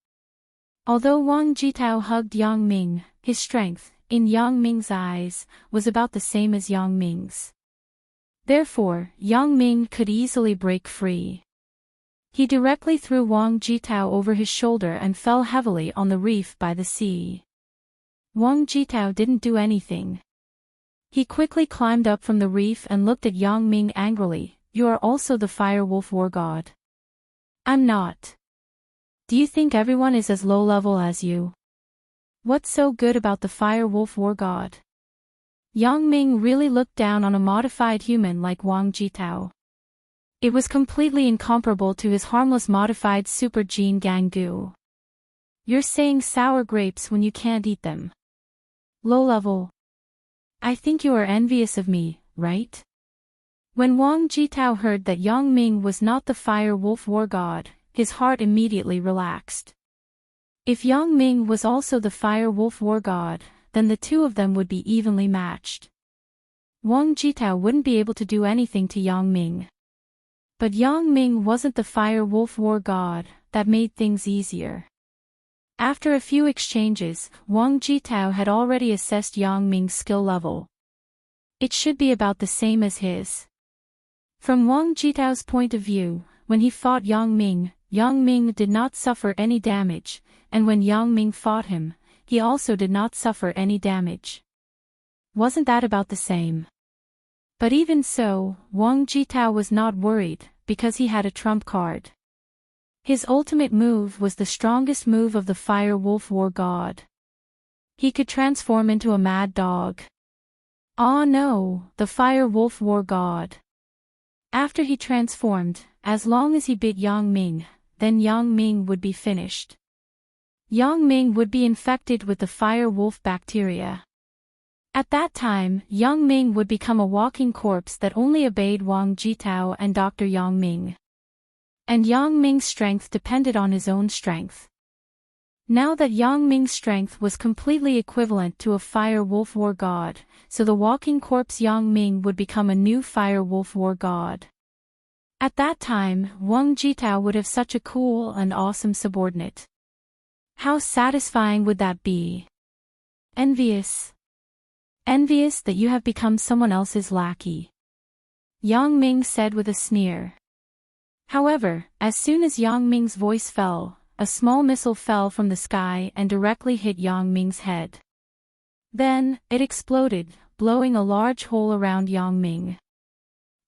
Although Wang Jitao hugged Yang Ming, his strength, in Yang Ming's eyes, was about the same as Yang Ming's. Therefore, Yang Ming could easily break free. He directly threw Wang Jitao over his shoulder and fell heavily on the reef by the sea. Wang Jitao didn't do anything. He quickly climbed up from the reef and looked at Yang Ming angrily. "You are also the Fire Wolf War God." "I'm not. Do you think everyone is as low level as you? What's so good about the Fire Wolf War God?" Yang Ming really looked down on a modified human like Wang Jitao. It was completely incomparable to his harmless modified super gene Gangu. "You're saying sour grapes when you can't eat them. Low level. I think you are envious of me, right?" When Wang Jitao heard that Yang Ming was not the Fire Wolf War God, his heart immediately relaxed. If Yang Ming was also the Fire Wolf War God, then the two of them would be evenly matched. Wang Jitao wouldn't be able to do anything to Yang Ming. But Yang Ming wasn't the Fire Wolf War God, that made things easier. After a few exchanges, Wang Jitao had already assessed Yang Ming's skill level. It should be about the same as his. From Wang Jitao's point of view, when he fought Yang Ming did not suffer any damage, and when Yang Ming fought him, he also did not suffer any damage. Wasn't that about the same? But even so, Wang Jitao was not worried, because he had a trump card. His ultimate move was the strongest move of the Fire Wolf War God. He could transform into a mad dog. Ah no, the fire wolf war god. After he transformed, as long as he bit Yang Ming, then Yang Ming would be finished. Yang Ming would be infected with the fire wolf bacteria. At that time, Yang Ming would become a walking corpse that only obeyed Wang Jitao and Dr. Yang Ming. And Yang Ming's strength depended on his own strength. Now that Yang Ming's strength was completely equivalent to a fire wolf war god, so the walking corpse Yang Ming would become a new fire wolf war god. At that time, Wang Jitao would have such a cool and awesome subordinate. How satisfying would that be? Envious. Envious that you have become someone else's lackey. Yang Ming said with a sneer. However, as soon as Yang Ming's voice fell, a small missile fell from the sky and directly hit Yang Ming's head. Then, it exploded, blowing a large hole around Yang Ming.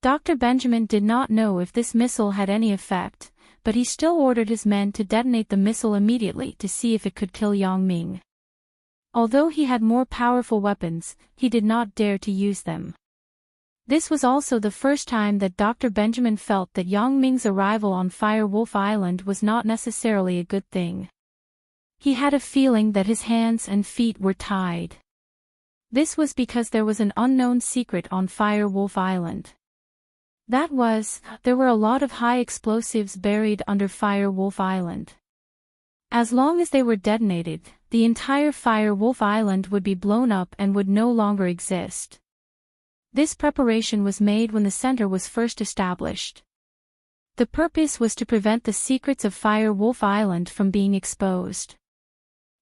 Dr. Benjamin did not know if this missile had any effect, but he still ordered his men to detonate the missile immediately to see if it could kill Yang Ming. Although he had more powerful weapons, he did not dare to use them. This was also the first time that Dr. Benjamin felt that Yang Ming's arrival on Fire Wolf Island was not necessarily a good thing. He had a feeling that his hands and feet were tied. This was because there was an unknown secret on Fire Wolf Island. That was, there were a lot of high explosives buried under Fire Wolf Island. As long as they were detonated, the entire Fire Wolf Island would be blown up and would no longer exist. This preparation was made when the center was first established. The purpose was to prevent the secrets of Fire Wolf Island from being exposed.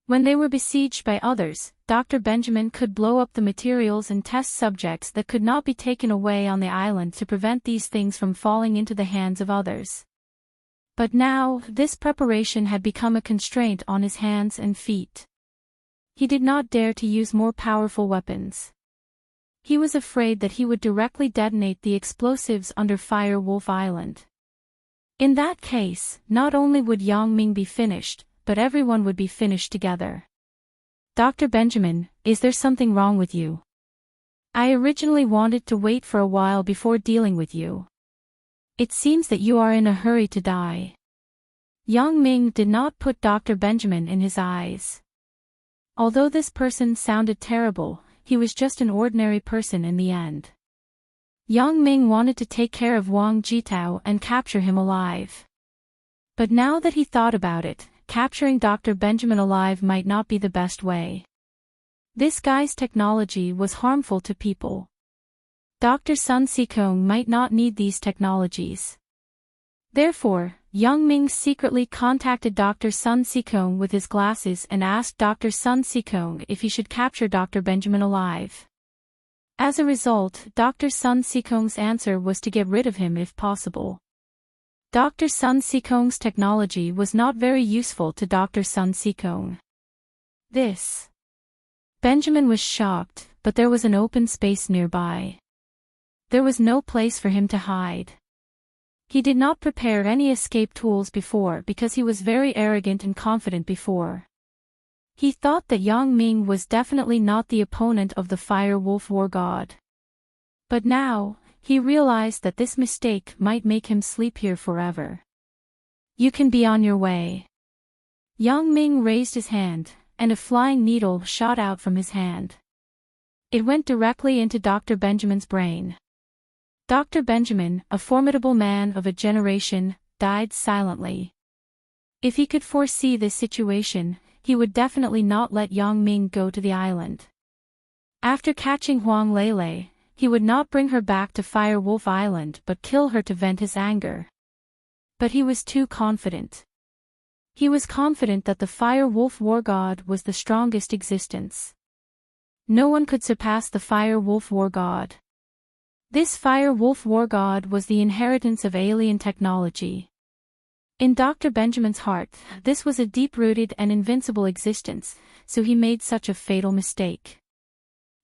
When they were besieged by others, Dr. Benjamin could blow up the materials and test subjects that could not be taken away on the island to prevent these things from falling into the hands of others. But now, this preparation had become a constraint on his hands and feet. He did not dare to use more powerful weapons. He was afraid that he would directly detonate the explosives under Fire Wolf Island. In that case, not only would Yang Ming be finished, but everyone would be finished together. Dr. Benjamin, is there something wrong with you? I originally wanted to wait for a while before dealing with you. It seems that you are in a hurry to die. Yang Ming did not put Dr. Benjamin in his eyes. Although this person sounded terrible, he was just an ordinary person in the end. Yang Ming wanted to take care of Wang Jitao and capture him alive. But now that he thought about it, capturing Dr. Benjamin alive might not be the best way. This guy's technology was harmful to people. Dr. Sun Sikong might not need these technologies. Therefore, Yang Ming secretly contacted Dr. Sun Sikong with his glasses and asked Dr. Sun Sikong if he should capture Dr. Benjamin alive. As a result, Dr. Sun Sikong's answer was to get rid of him if possible. Dr. Sun Sikong's technology was not very useful to Dr. Sun Sikong. Benjamin was shocked, but there was an open space nearby. There was no place for him to hide. He did not prepare any escape tools before because he was very arrogant and confident before. He thought that Yang Ming was definitely not the opponent of the Fire Wolf War God. But now, he realized that this mistake might make him sleep here forever. You can be on your way. Yang Ming raised his hand, and a flying needle shot out from his hand. It went directly into Dr. Benjamin's brain. Dr. Benjamin, a formidable man of a generation, died silently. If he could foresee this situation, he would definitely not let Yang Ming go to the island. After catching Huang Lele, he would not bring her back to Fire Wolf Island but kill her to vent his anger. But he was too confident. He was confident that the Fire Wolf War God was the strongest existence. No one could surpass the Fire Wolf War God. This Fire Wolf War God was the inheritance of alien technology. In Dr. Benjamin's heart, this was a deep-rooted and invincible existence, so he made such a fatal mistake.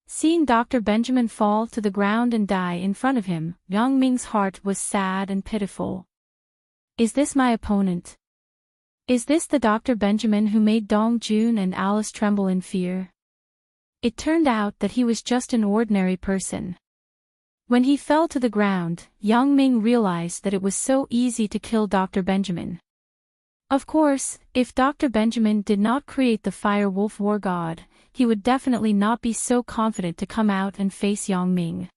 Seeing Dr. Benjamin fall to the ground and die in front of him, Yang Ming's heart was sad and pitiful. Is this my opponent? Is this the Dr. Benjamin who made Dong Jun and Alice tremble in fear? It turned out that he was just an ordinary person. When he fell to the ground, Yang Ming realized that it was so easy to kill Dr. Benjamin. Of course, if Dr. Benjamin did not create the Fire Wolf War God, he would definitely not be so confident to come out and face Yang Ming.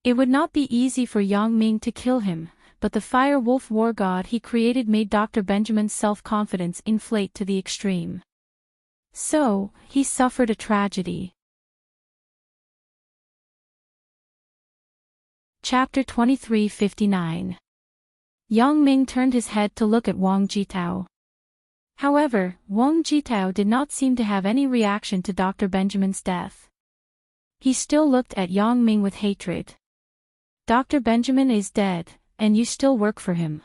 It would not be easy for Yang Ming to kill him, but the Fire Wolf War God he created made Dr. Benjamin's self-confidence inflate to the extreme. So, he suffered a tragedy. Chapter 23:59. Yang Ming turned his head to look at Wang Jitao. However, Wang Jitao did not seem to have any reaction to Dr. Benjamin's death. He still looked at Yang Ming with hatred. Dr. Benjamin is dead, and you still work for him.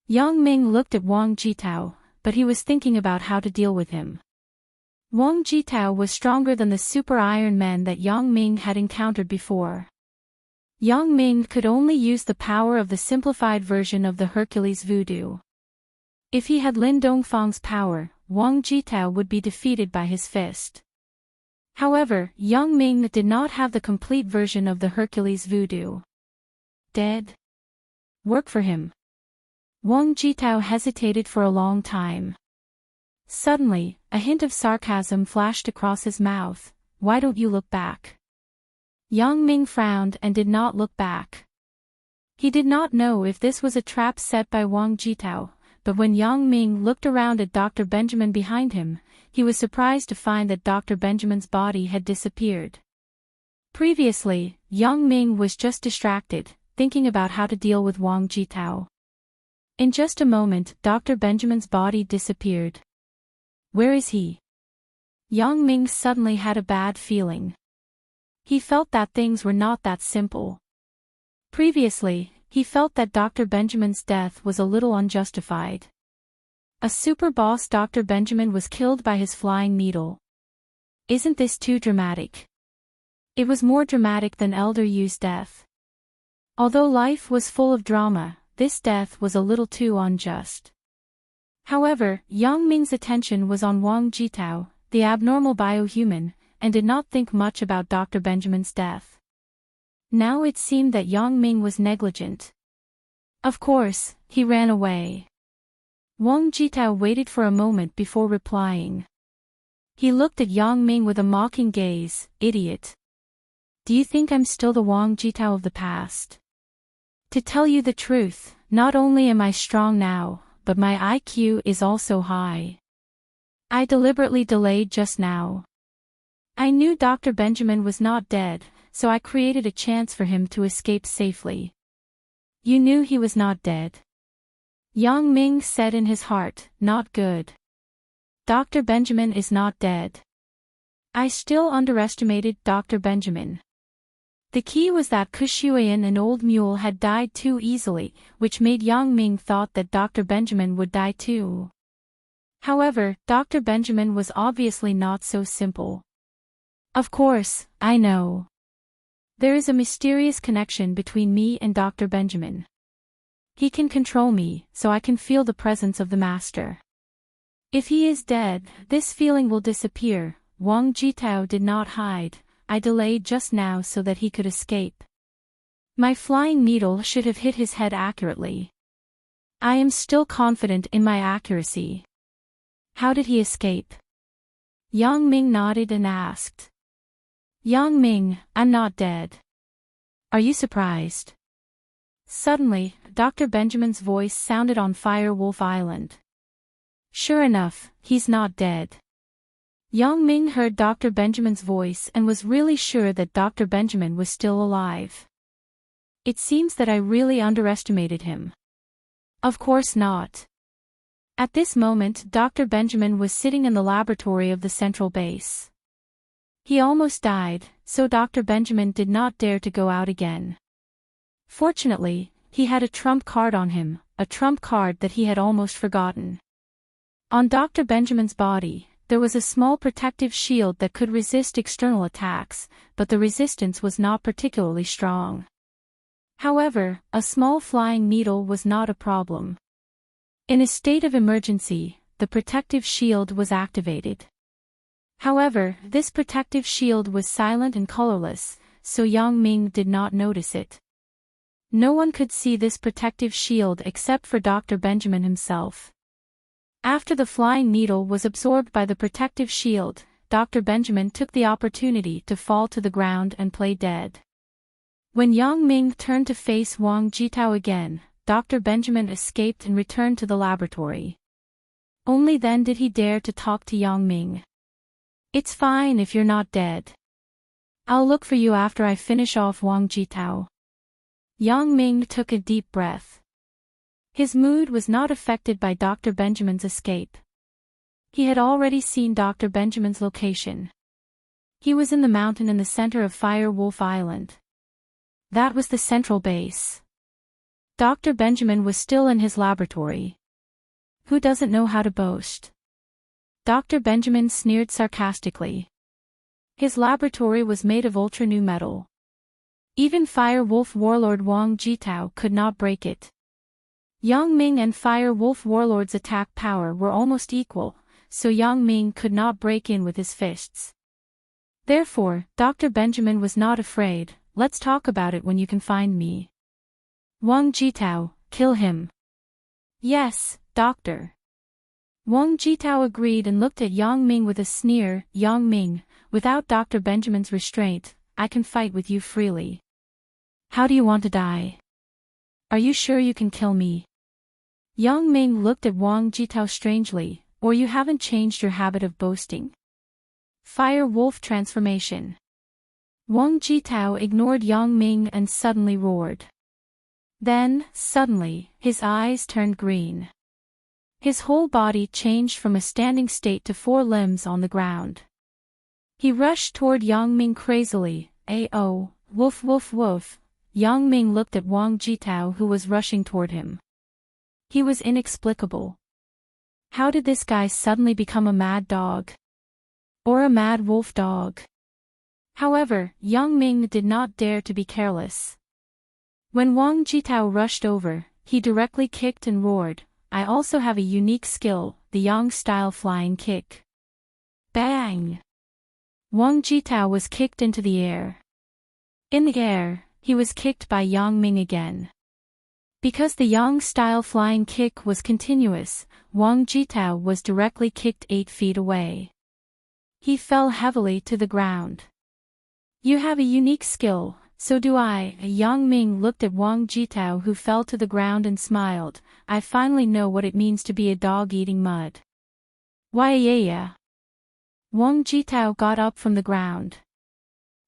Yang Ming looked at Wang Jitao, but he was thinking about how to deal with him. Wang Jitao was stronger than the super Iron Man that Yang Ming had encountered before. Yang Ming could only use the power of the simplified version of the Hercules voodoo. If he had Lin Dongfang's power, Wang Jitao would be defeated by his fist. However, Yang Ming did not have the complete version of the Hercules voodoo. Dead? Work for him. Wang Jitao hesitated for a long time. Suddenly, a hint of sarcasm flashed across his mouth. Why don't you look back? Yang Ming frowned and did not look back. He did not know if this was a trap set by Wang Jitao, but when Yang Ming looked around at Dr. Benjamin behind him, he was surprised to find that Dr. Benjamin's body had disappeared. Previously, Yang Ming was just distracted, thinking about how to deal with Wang Jitao. In just a moment, Dr. Benjamin's body disappeared. Where is he? Yang Ming suddenly had a bad feeling. He felt that things were not that simple. Previously, he felt that Dr. Benjamin's death was a little unjustified. A super boss Dr. Benjamin was killed by his flying needle. Isn't this too dramatic? It was more dramatic than Elder Yu's death. Although life was full of drama, this death was a little too unjust. However, Yang Ming's attention was on Wang Jitao, the abnormal biohuman, and did not think much about Dr. Benjamin's death. Now it seemed that Yang Ming was negligent. Of course, he ran away. Wang Jitao waited for a moment before replying. He looked at Yang Ming with a mocking gaze. Idiot. Do you think I'm still the Wang Jitao of the past? To tell you the truth, not only am I strong now, but my IQ is also high. I deliberately delayed just now. I knew Dr. Benjamin was not dead, so I created a chance for him to escape safely. You knew he was not dead. Yang Ming said in his heart, not good. Dr. Benjamin is not dead. I still underestimated Dr. Benjamin. The key was that Kushuian and Old Mule had died too easily, which made Yang Ming thought that Dr. Benjamin would die too. However, Dr. Benjamin was obviously not so simple. Of course, I know. There is a mysterious connection between me and Dr. Benjamin. He can control me, so I can feel the presence of the Master. If he is dead, this feeling will disappear. Wang Jitao did not hide. I delayed just now so that he could escape. My flying needle should have hit his head accurately. I am still confident in my accuracy. How did he escape? Yang Ming nodded and asked. Yang Ming, I'm not dead. Are you surprised? Suddenly, Dr. Benjamin's voice sounded on Fire Wolf Island. Sure enough, he's not dead. Yang Ming heard Dr. Benjamin's voice and was really sure that Dr. Benjamin was still alive. It seems that I really underestimated him. Of course not. At this moment, Dr. Benjamin was sitting in the laboratory of the central base. He almost died, so Dr. Benjamin did not dare to go out again. Fortunately, he had a trump card on him, a trump card that he had almost forgotten. On Dr. Benjamin's body, there was a small protective shield that could resist external attacks, but the resistance was not particularly strong. However, a small flying needle was not a problem. In a state of emergency, the protective shield was activated. However, this protective shield was silent and colorless, so Yang Ming did not notice it. No one could see this protective shield except for Dr. Benjamin himself. After the flying needle was absorbed by the protective shield, Dr. Benjamin took the opportunity to fall to the ground and play dead. When Yang Ming turned to face Wang Jitao again, Dr. Benjamin escaped and returned to the laboratory. Only then did he dare to talk to Yang Ming. "It's fine if you're not dead. I'll look for you after I finish off Wang Jitao." Yang Ming took a deep breath. His mood was not affected by Dr. Benjamin's escape. He had already seen Dr. Benjamin's location. He was in the mountain in the center of Fire Wolf Island. That was the central base. Dr. Benjamin was still in his laboratory. Who doesn't know how to boast? Dr. Benjamin sneered sarcastically. His laboratory was made of ultra-new metal. Even Fire Wolf Warlord Wang Jitao could not break it. Yang Ming and Fire Wolf Warlord's attack power were almost equal, so Yang Ming could not break in with his fists. Therefore, Dr. Benjamin was not afraid. "Let's talk about it when you can find me." "Wang Jitao, kill him." "Yes, Doctor." Wang Jitao agreed and looked at Yang Ming with a sneer. "Yang Ming, without Dr. Benjamin's restraint, I can fight with you freely. How do you want to die? Are you sure you can kill me?" Yang Ming looked at Wang Jitao strangely. "Or you haven't changed your habit of boasting?" Fire Wolf Transformation. Wang Jitao ignored Yang Ming and suddenly roared. Then, suddenly, his eyes turned green. His whole body changed from a standing state to 4 limbs on the ground. He rushed toward Yang Ming crazily. "Ao, woof woof woof." Yang Ming looked at Wang Jitao who was rushing toward him. He was inexplicable. How did this guy suddenly become a mad dog? Or a mad wolf dog? However, Yang Ming did not dare to be careless. When Wang Jitao rushed over, he directly kicked and roared, "I also have a unique skill, the Yang-style flying kick." Bang! Wang Jitao was kicked into the air. In the air, he was kicked by Yang Ming again. Because the Yang-style flying kick was continuous, Wang Jitao was directly kicked 8 feet away. He fell heavily to the ground. "You have a unique skill, so do I." Yang Ming looked at Wang Jitao who fell to the ground and smiled. "I finally know what it means to be a dog eating mud." "Why yeah. Wang Jitao got up from the ground.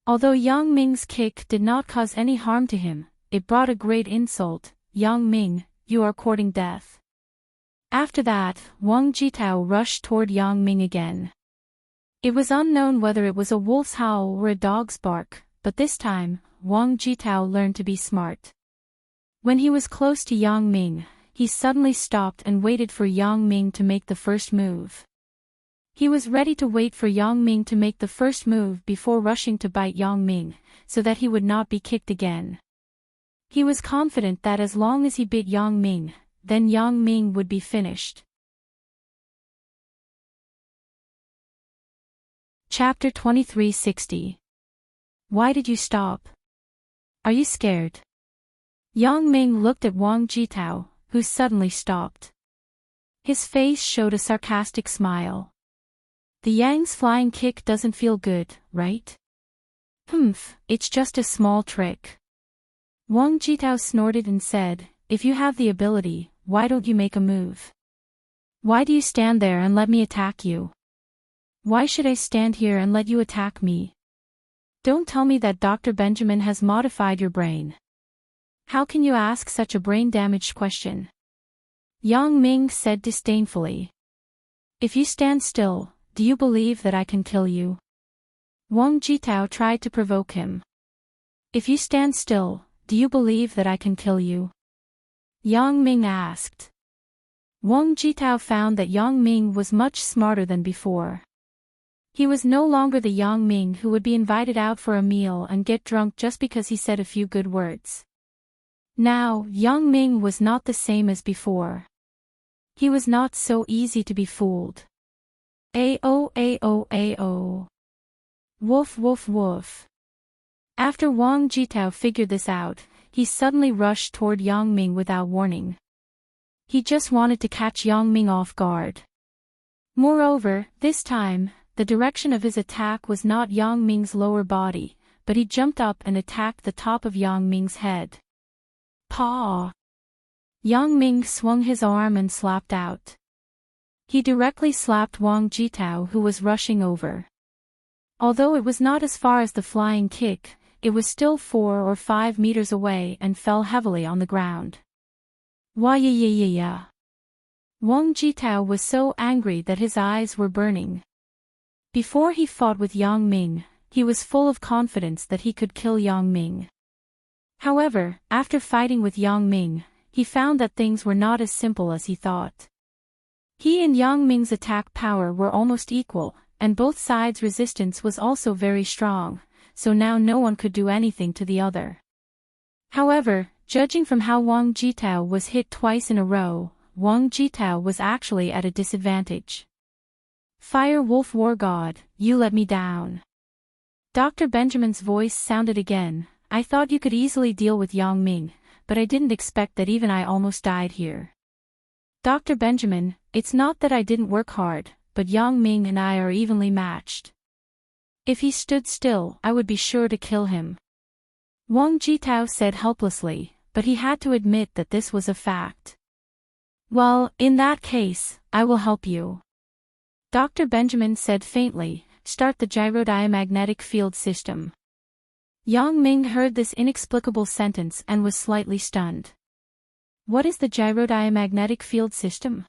Although Yang Ming's kick did not cause any harm to him, it brought a great insult. "Yang Ming, you are courting death." After that, Wang Jitao rushed toward Yang Ming again. It was unknown whether it was a wolf's howl or a dog's bark, but this time, Wang Jitao learned to be smart. When he was close to Yang Ming, he suddenly stopped and waited for Yang Ming to make the first move. He was ready to wait for Yang Ming to make the first move before rushing to bite Yang Ming, so that he would not be kicked again. He was confident that as long as he bit Yang Ming, then Yang Ming would be finished. Chapter 2360. Why did you stop? Are you scared? Yang Ming looked at Wang Jitao, who suddenly stopped. His face showed a sarcastic smile. "The Yang's flying kick doesn't feel good, right?" "Humph, it's just a small trick." Wang Jitao snorted and said, "If you have the ability, why don't you make a move? Why do you stand there and let me attack you? Why should I stand here and let you attack me? Don't tell me that Dr. Benjamin has modified your brain. How can you ask such a brain-damaged question?" Yang Ming said disdainfully. "If you stand still, do you believe that I can kill you?" Wang Jitao tried to provoke him. "If you stand still, do you believe that I can kill you?" Yang Ming asked. Wang Jitao found that Yang Ming was much smarter than before. He was no longer the Yang Ming who would be invited out for a meal and get drunk just because he said a few good words. Now, Yang Ming was not the same as before. He was not so easy to be fooled. Ao ao ao. Woof woof woof. After Wang Jitao figured this out, he suddenly rushed toward Yang Ming without warning. He just wanted to catch Yang Ming off guard. Moreover, this time, the direction of his attack was not Yang Ming's lower body, but he jumped up and attacked the top of Yang Ming's head. Paw! Yang Ming swung his arm and slapped out. He directly slapped Wang Jitao, who was rushing over. Although it was not as far as the flying kick, it was still 4 or 5 meters away and fell heavily on the ground. Wah-ya-ya-ya-ya. Wang Jitao was so angry that his eyes were burning. Before he fought with Yang Ming, he was full of confidence that he could kill Yang Ming. However, after fighting with Yang Ming, he found that things were not as simple as he thought. He and Yang Ming's attack power were almost equal, and both sides' resistance was also very strong, so now no one could do anything to the other. However, judging from how Wang Jitao was hit twice in a row, Wang Jitao was actually at a disadvantage. Fire Wolf War God, you let me down. Dr. Benjamin's voice sounded again. I thought you could easily deal with Yang Ming, but I didn't expect that even I almost died here. Dr. Benjamin, it's not that I didn't work hard, but Yang Ming and I are evenly matched. If he stood still, I would be sure to kill him. Wang Jitao said helplessly, but he had to admit that this was a fact. Well, in that case, I will help you. Dr. Benjamin said faintly, start the gyrodiamagnetic field system. Yang Ming heard this inexplicable sentence and was slightly stunned. What is the gyrodiamagnetic field system?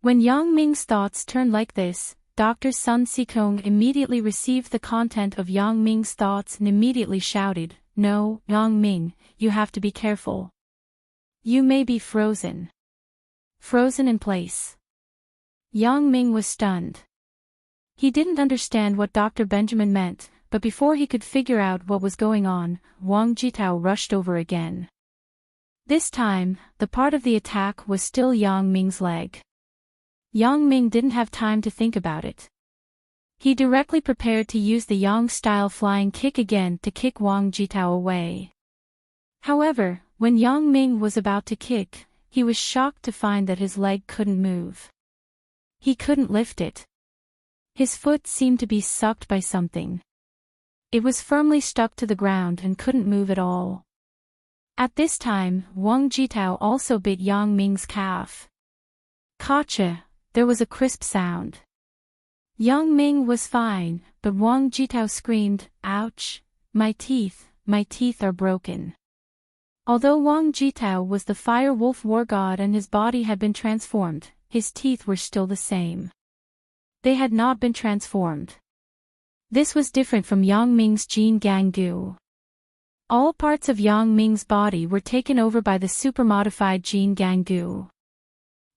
When Yang Ming's thoughts turned like this, Dr. Sun Sikong immediately received the content of Yang Ming's thoughts and immediately shouted, No, Yang Ming, you have to be careful. You may be frozen. Frozen in place. Yang Ming was stunned. He didn't understand what Dr. Benjamin meant, but before he could figure out what was going on, Wang Jitao rushed over again. This time, the part of the attack was still Yang Ming's leg. Yang Ming didn't have time to think about it. He directly prepared to use the Yang-style flying kick again to kick Wang Jitao away. However, when Yang Ming was about to kick, he was shocked to find that his leg couldn't move. He couldn't lift it. His foot seemed to be sucked by something. It was firmly stuck to the ground and couldn't move at all. At this time, Wang Jitao also bit Yang Ming's calf. Gotcha! There was a crisp sound. Yang Ming was fine, but Wang Jitao screamed, Ouch! My teeth are broken. Although Wang Jitao was the Fire Wolf War God and his body had been transformed, his teeth were still the same. They had not been transformed. This was different from Yang Ming's Jin Gang Gu. All parts of Yang Ming's body were taken over by the super-modified Jin Gang Gu.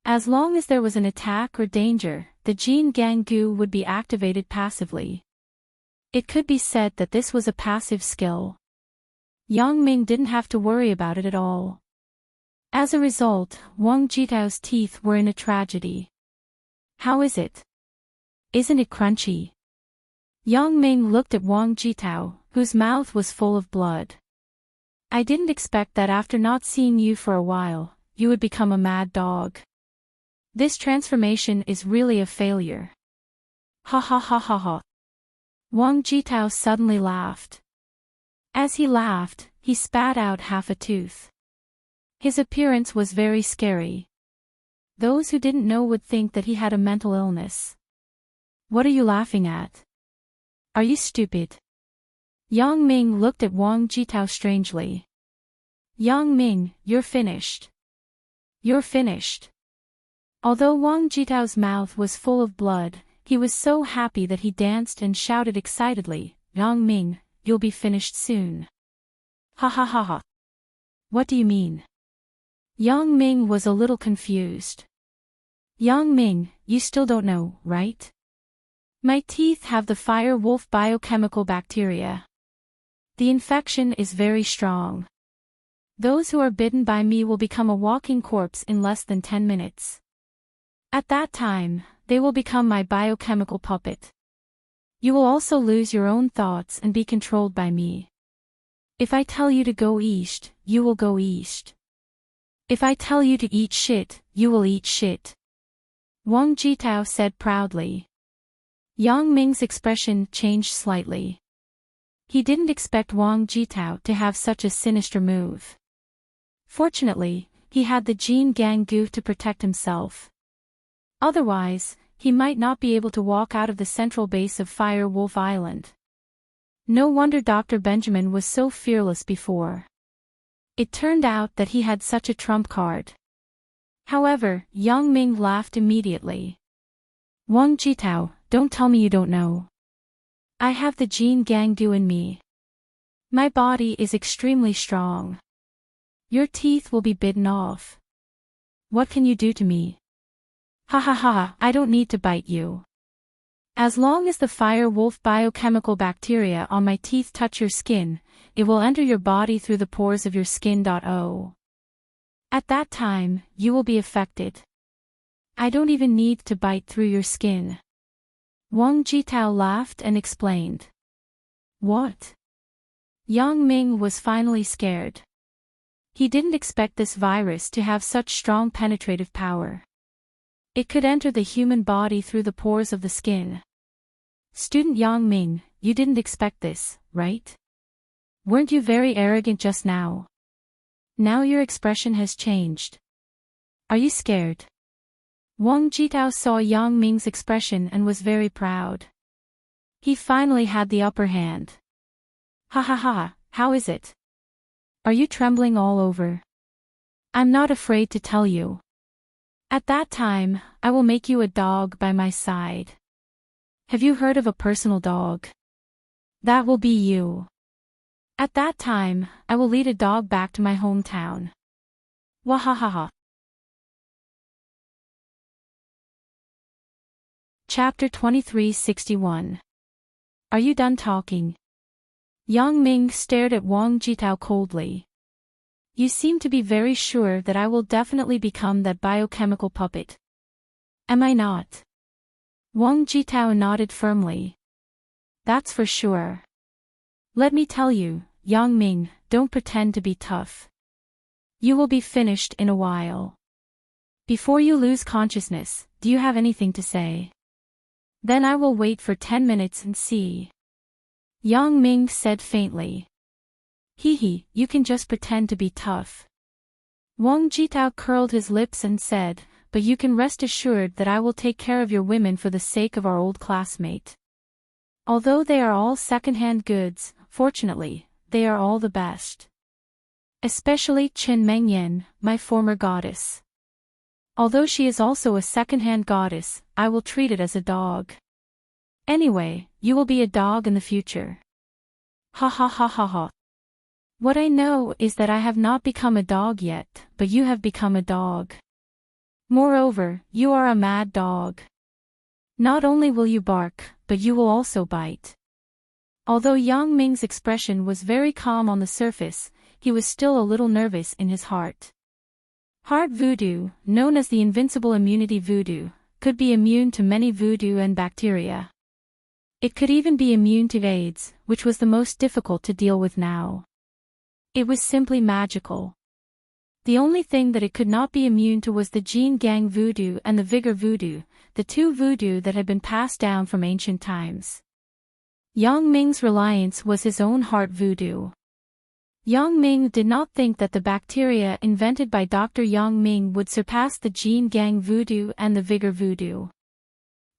As long as there was an attack or danger, the Jin Gang Gu would be activated passively. It could be said that this was a passive skill. Yang Ming didn't have to worry about it at all. As a result, Wang Jitao's teeth were in a tragedy. How is it? Isn't it crunchy? Yang Ming looked at Wang Jitao, whose mouth was full of blood. I didn't expect that after not seeing you for a while, you would become a mad dog. This transformation is really a failure. Ha ha ha ha ha. Wang Jitao suddenly laughed. As he laughed, he spat out half a tooth. His appearance was very scary. Those who didn't know would think that he had a mental illness. What are you laughing at? Are you stupid? Yang Ming looked at Wang Jitao strangely. Yang Ming, you're finished. You're finished. Although Wang Jitao's mouth was full of blood, he was so happy that he danced and shouted excitedly, Yang Ming, you'll be finished soon. Ha ha ha ha. What do you mean? Yang Ming was a little confused. Yang Ming, you still don't know, right? My teeth have the fire wolf biochemical bacteria. The infection is very strong. Those who are bitten by me will become a walking corpse in less than 10 minutes. At that time, they will become my biochemical puppet. You will also lose your own thoughts and be controlled by me. If I tell you to go east, you will go east. If I tell you to eat shit, you will eat shit. Wang Jitao said proudly. Yang Ming's expression changed slightly. He didn't expect Wang Jitao to have such a sinister move. Fortunately, he had the Jin Gang Gu to protect himself. Otherwise, he might not be able to walk out of the central base of Fire Wolf Island. No wonder Dr. Benjamin was so fearless before. It turned out that he had such a trump card. However, Yang Ming laughed immediately. Wang Jitao, don't tell me you don't know. I have the Jin Gang Gu in me. My body is extremely strong. Your teeth will be bitten off. What can you do to me? Ha ha ha, I don't need to bite you. As long as the fire wolf biochemical bacteria on my teeth touch your skin, it will enter your body through the pores of your skin. At that time, you will be affected. I don't even need to bite through your skin. Wang Jitao laughed and explained. What? Yang Ming was finally scared. He didn't expect this virus to have such strong penetrative power. It could enter the human body through the pores of the skin. Student Yang Ming, you didn't expect this, right? Weren't you very arrogant just now? Now your expression has changed. Are you scared? Wang Jitao saw Yang Ming's expression and was very proud. He finally had the upper hand. Ha ha ha, how is it? Are you trembling all over? I'm not afraid to tell you. At that time, I will make you a dog by my side. Have you heard of a personal dog? That will be you. At that time, I will lead a dog back to my hometown. Wahahaha. Chapter 2361. Are you done talking? Yang Ming stared at Wang Jitao coldly. You seem to be very sure that I will definitely become that biochemical puppet. Am I not? Wang Jitao nodded firmly. That's for sure. Let me tell you, Yang Ming, don't pretend to be tough. You will be finished in a while. Before you lose consciousness, do you have anything to say? Then I will wait for 10 minutes and see. Yang Ming said faintly. Hee, you can just pretend to be tough. Wang Jitao curled his lips and said, but you can rest assured that I will take care of your women for the sake of our old classmate. Although they are all second-hand goods, fortunately, they are all the best. Especially Chen Mengyan, my former goddess. Although she is also a second-hand goddess, I will treat it as a dog. Anyway, you will be a dog in the future. Ha ha ha ha ha. What I know is that I have not become a dog yet, but you have become a dog. Moreover, you are a mad dog. Not only will you bark, but you will also bite. Although Yang Ming's expression was very calm on the surface, he was still a little nervous in his heart. Heart voodoo, known as the invincible immunity voodoo, could be immune to many voodoo and bacteria. It could even be immune to AIDS, which was the most difficult to deal with now. It was simply magical. The only thing that it could not be immune to was the Jin Gang voodoo and the Vigor voodoo, the two voodoo that had been passed down from ancient times. Yang Ming's reliance was his own heart voodoo. Yang Ming did not think that the bacteria invented by Dr. Yang Ming would surpass the Jin Gang voodoo and the Vigor voodoo.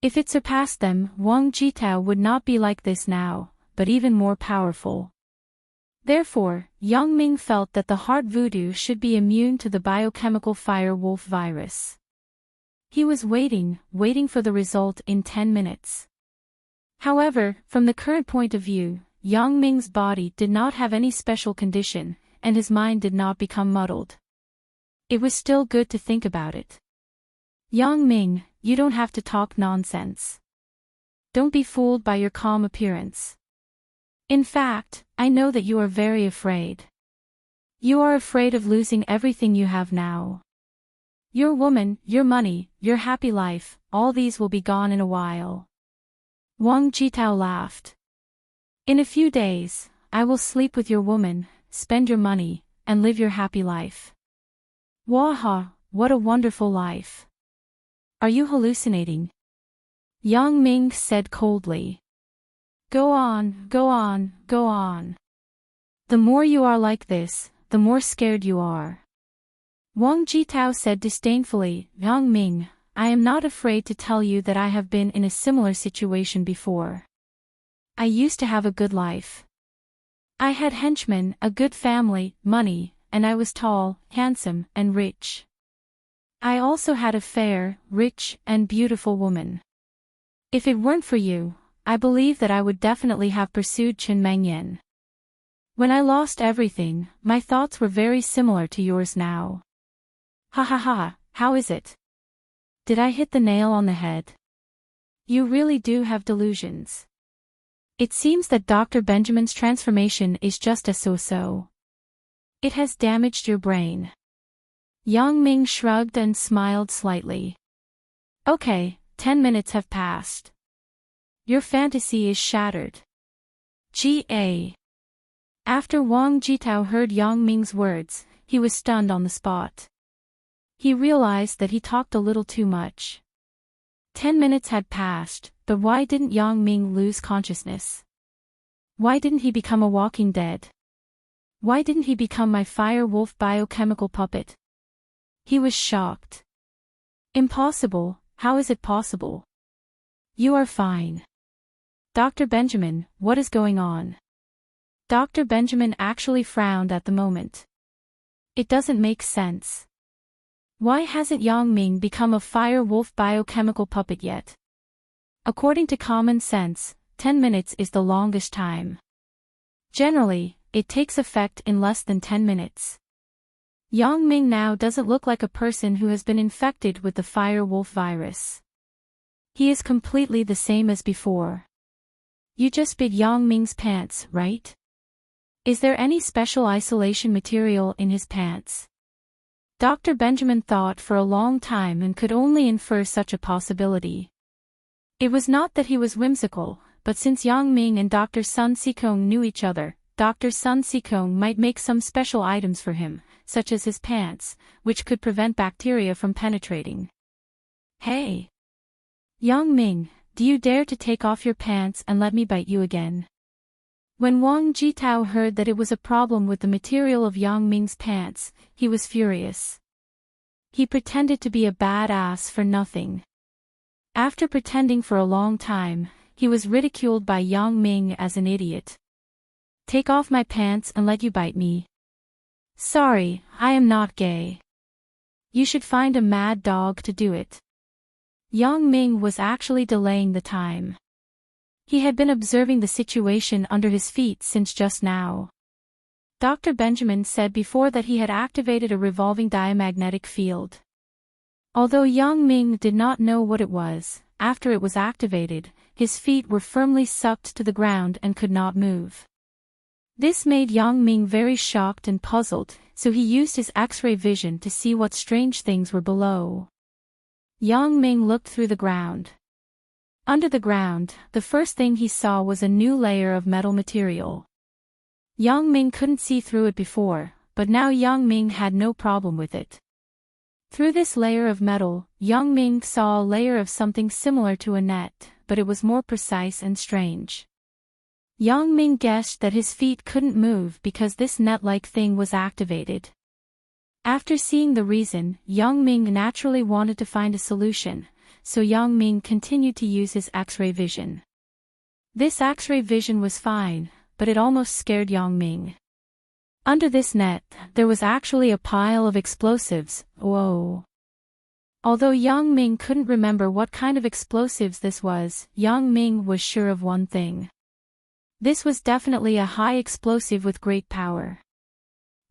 If it surpassed them, Wang Jitao would not be like this now, but even more powerful. Therefore, Yang Ming felt that the heart voodoo should be immune to the biochemical fire wolf virus. He was waiting for the result in 10 minutes. However, from the current point of view, Yang Ming's body did not have any special condition, and his mind did not become muddled. It was still good to think about it. Yang Ming, you don't have to talk nonsense. Don't be fooled by your calm appearance. In fact, I know that you are very afraid. You are afraid of losing everything you have now. Your woman, your money, your happy life, all these will be gone in a while. Wang Jitao laughed. In a few days, I will sleep with your woman, spend your money, and live your happy life. Waha, what a wonderful life. Are you hallucinating? Yang Ming said coldly. Go on, go on, go on. The more you are like this, the more scared you are. Wang Jitao said disdainfully, Yang Ming, I am not afraid to tell you that I have been in a similar situation before. I used to have a good life. I had henchmen, a good family, money, and I was tall, handsome, and rich. I also had a fair, rich, and beautiful woman. If it weren't for you, I believe that I would definitely have pursued Chen Mengyan. When I lost everything, my thoughts were very similar to yours now. Ha ha ha, how is it? Did I hit the nail on the head? You really do have delusions. It seems that Dr. Benjamin's transformation is just a so-so. It has damaged your brain. Yang Ming shrugged and smiled slightly. Okay, 10 minutes have passed. Your fantasy is shattered. G.A. After Wang Jitao heard Yang Ming's words, he was stunned on the spot. He realized that he talked a little too much. 10 minutes had passed, but why didn't Yang Ming lose consciousness? Why didn't he become a walking dead? Why didn't he become my fire wolf biochemical puppet? He was shocked. Impossible, how is it possible? You are fine. Dr. Benjamin, what is going on? Dr. Benjamin actually frowned at the moment. It doesn't make sense. Why hasn't Yang Ming become a fire wolf biochemical puppet yet? According to common sense, 10 minutes is the longest time. Generally, it takes effect in less than 10 minutes. Yang Ming now doesn't look like a person who has been infected with the fire wolf virus. He is completely the same as before. You just bit Yang Ming's pants, right? Is there any special isolation material in his pants? Dr. Benjamin thought for a long time and could only infer such a possibility. It was not that he was whimsical, but since Yang Ming and Dr. Sun Sikong knew each other, Dr. Sun Sikong might make some special items for him, such as his pants, which could prevent bacteria from penetrating. Hey! Yang Ming, do you dare to take off your pants and let me bite you again? When Wang Jitao heard that it was a problem with the material of Yang Ming's pants, he was furious. He pretended to be a badass for nothing. After pretending for a long time, he was ridiculed by Yang Ming as an idiot. Take off my pants and let you bite me. Sorry, I am not gay. You should find a mad dog to do it. Yang Ming was actually delaying the time. He had been observing the situation under his feet since just now. Dr. Benjamin said before that he had activated a revolving diamagnetic field. Although Yang Ming did not know what it was, after it was activated, his feet were firmly sucked to the ground and could not move. This made Yang Ming very shocked and puzzled, so he used his X-ray vision to see what strange things were below. Yang Ming looked through the ground. Under the ground, the first thing he saw was a new layer of metal material. Yang Ming couldn't see through it before, but now Yang Ming had no problem with it. Through this layer of metal, Yang Ming saw a layer of something similar to a net, but it was more precise and strange. Yang Ming guessed that his feet couldn't move because this net-like thing was activated. After seeing the reason, Yang Ming naturally wanted to find a solution, so Yang Ming continued to use his X-ray vision. This X-ray vision was fine, but it almost scared Yang Ming. Under this net, there was actually a pile of explosives. Whoa. Although Yang Ming couldn't remember what kind of explosives this was, Yang Ming was sure of one thing. This was definitely a high explosive with great power.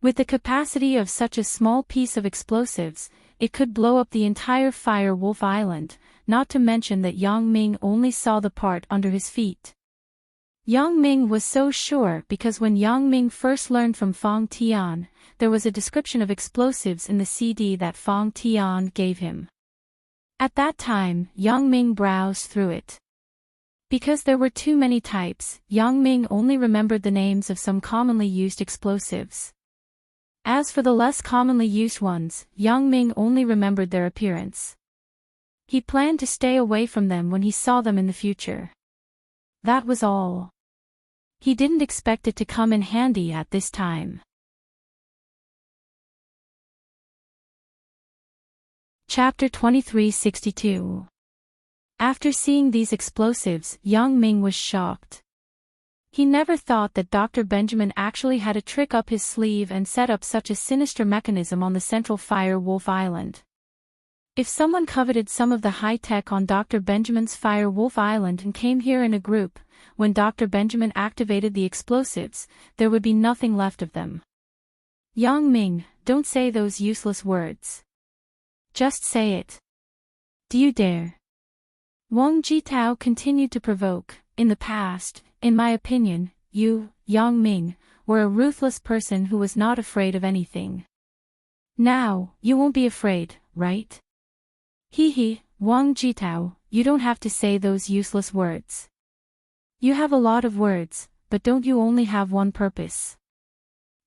With the capacity of such a small piece of explosives, it could blow up the entire Fire Wolf Island, not to mention that Yang Ming only saw the part under his feet. Yang Ming was so sure because when Yang Ming first learned from Fong Tian, there was a description of explosives in the CD that Fong Tian gave him. At that time, Yang Ming browsed through it. Because there were too many types, Yang Ming only remembered the names of some commonly used explosives. As for the less commonly used ones, Yang Ming only remembered their appearance. He planned to stay away from them when he saw them in the future. That was all. He didn't expect it to come in handy at this time. Chapter 2362. After seeing these explosives, Yang Ming was shocked. He never thought that Dr. Benjamin actually had a trick up his sleeve and set up such a sinister mechanism on the central Fire Wolf Island. If someone coveted some of the high-tech on Dr. Benjamin's Fire Wolf Island and came here in a group, when Dr. Benjamin activated the explosives, there would be nothing left of them. Yang Ming, don't say those useless words. Just say it. Do you dare? Wang Jitao continued to provoke. In the past, in my opinion, you, Yang Ming, were a ruthless person who was not afraid of anything. Now, you won't be afraid, right? Hee, Wang Jitao, you don't have to say those useless words. You have a lot of words, but don't you only have one purpose?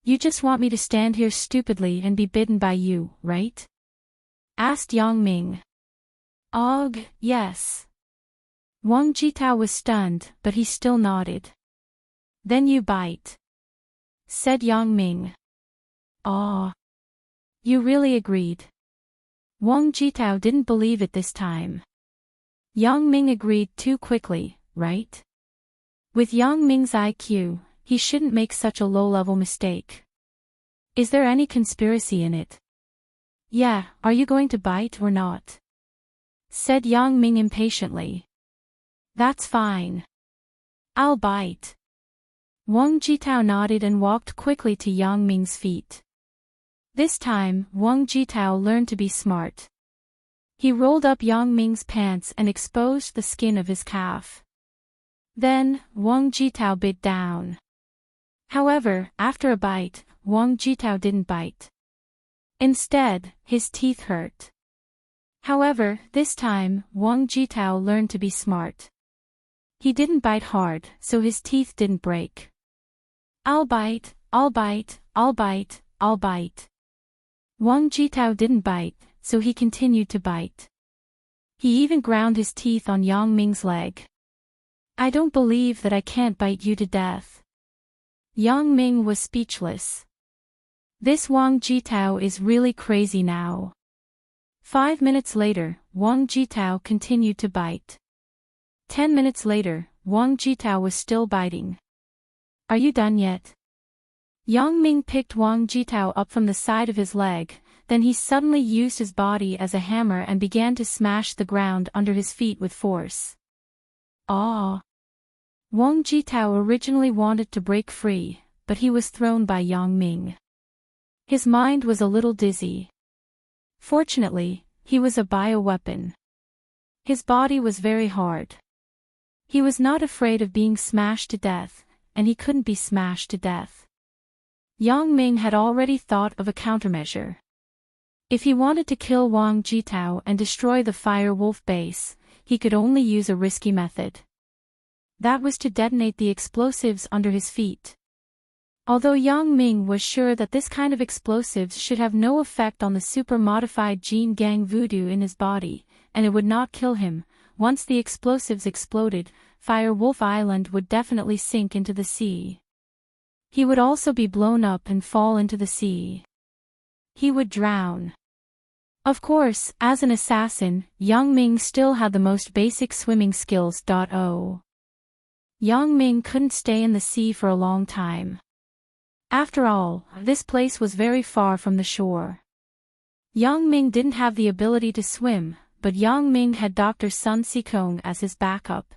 You just want me to stand here stupidly and be bitten by you, right? Asked Yang Ming. Ugh, yes. Wang Jitao was stunned, but he still nodded. Then you bite. Said Yang Ming. Ah. You really agreed. Wang Jitao didn't believe it this time. Yang Ming agreed too quickly, right? With Yang Ming's IQ, he shouldn't make such a low-level mistake. Is there any conspiracy in it? Yeah, are you going to bite or not? Said Yang Ming impatiently. That's fine. I'll bite. Wang Jitao nodded and walked quickly to Yang Ming's feet. This time, Wang Jitao learned to be smart. He rolled up Yang Ming's pants and exposed the skin of his calf. Then, Wang Jitao bit down. However, after a bite, Wang Jitao didn't bite. Instead, his teeth hurt. However, this time, Wang Jitao learned to be smart. He didn't bite hard, so his teeth didn't break. I'll bite, I'll bite, I'll bite, I'll bite. Wang Jitao didn't bite, so he continued to bite. He even ground his teeth on Yang Ming's leg. I don't believe that I can't bite you to death. Yang Ming was speechless. This Wang Jitao is really crazy now. 5 minutes later, Wang Jitao continued to bite. 10 minutes later, Wang Jitao was still biting. Are you done yet? Yang Ming picked Wang Jitao up from the side of his leg, then he suddenly used his body as a hammer and began to smash the ground under his feet with force. Ah! Wang Jitao originally wanted to break free, but he was thrown by Yang Ming. His mind was a little dizzy. Fortunately, he was a bioweapon. His body was very hard. He was not afraid of being smashed to death, and he couldn't be smashed to death. Yang Ming had already thought of a countermeasure. If he wanted to kill Wang Jitao and destroy the Fire Wolf base, he could only use a risky method. That was to detonate the explosives under his feet. Although Yang Ming was sure that this kind of explosives should have no effect on the super-modified Jin Gang voodoo in his body, and it would not kill him, once the explosives exploded, Fire Wolf Island would definitely sink into the sea. He would also be blown up and fall into the sea. He would drown. Of course, as an assassin, Yang Ming still had the most basic swimming skills. Yang Ming couldn't stay in the sea for a long time. After all, this place was very far from the shore. Yang Ming didn't have the ability to swim, but Yang Ming had Dr. Sun Sikong as his backup.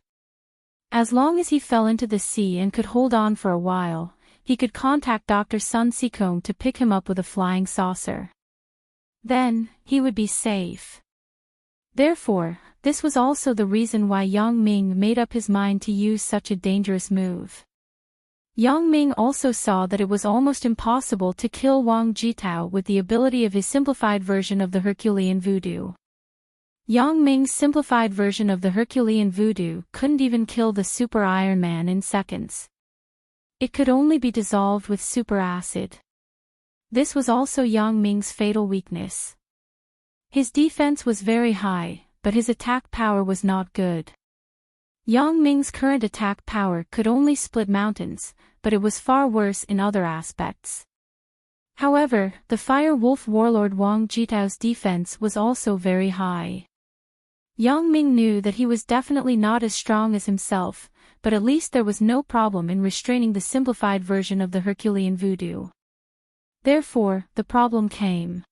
As long as he fell into the sea and could hold on for a while, he could contact Dr. Sun Sikong to pick him up with a flying saucer. Then, he would be safe. Therefore, This was also the reason why Yang Ming made up his mind to use such a dangerous move. Yang Ming also saw that it was almost impossible to kill Wang Jitao with the ability of his simplified version of the Herculean voodoo. Yang Ming's simplified version of the Herculean voodoo couldn't even kill the Super Iron Man in seconds. It could only be dissolved with super acid. This was also Yang Ming's fatal weakness. His defense was very high, but his attack power was not good. Yang Ming's current attack power could only split mountains, but it was far worse in other aspects. However, the Fire Wolf Warlord Wang Jitao's defense was also very high. Yang Ming knew that he was definitely not as strong as himself, but at least there was no problem in restraining the simplified version of the Herculean voodoo. Therefore, the problem came.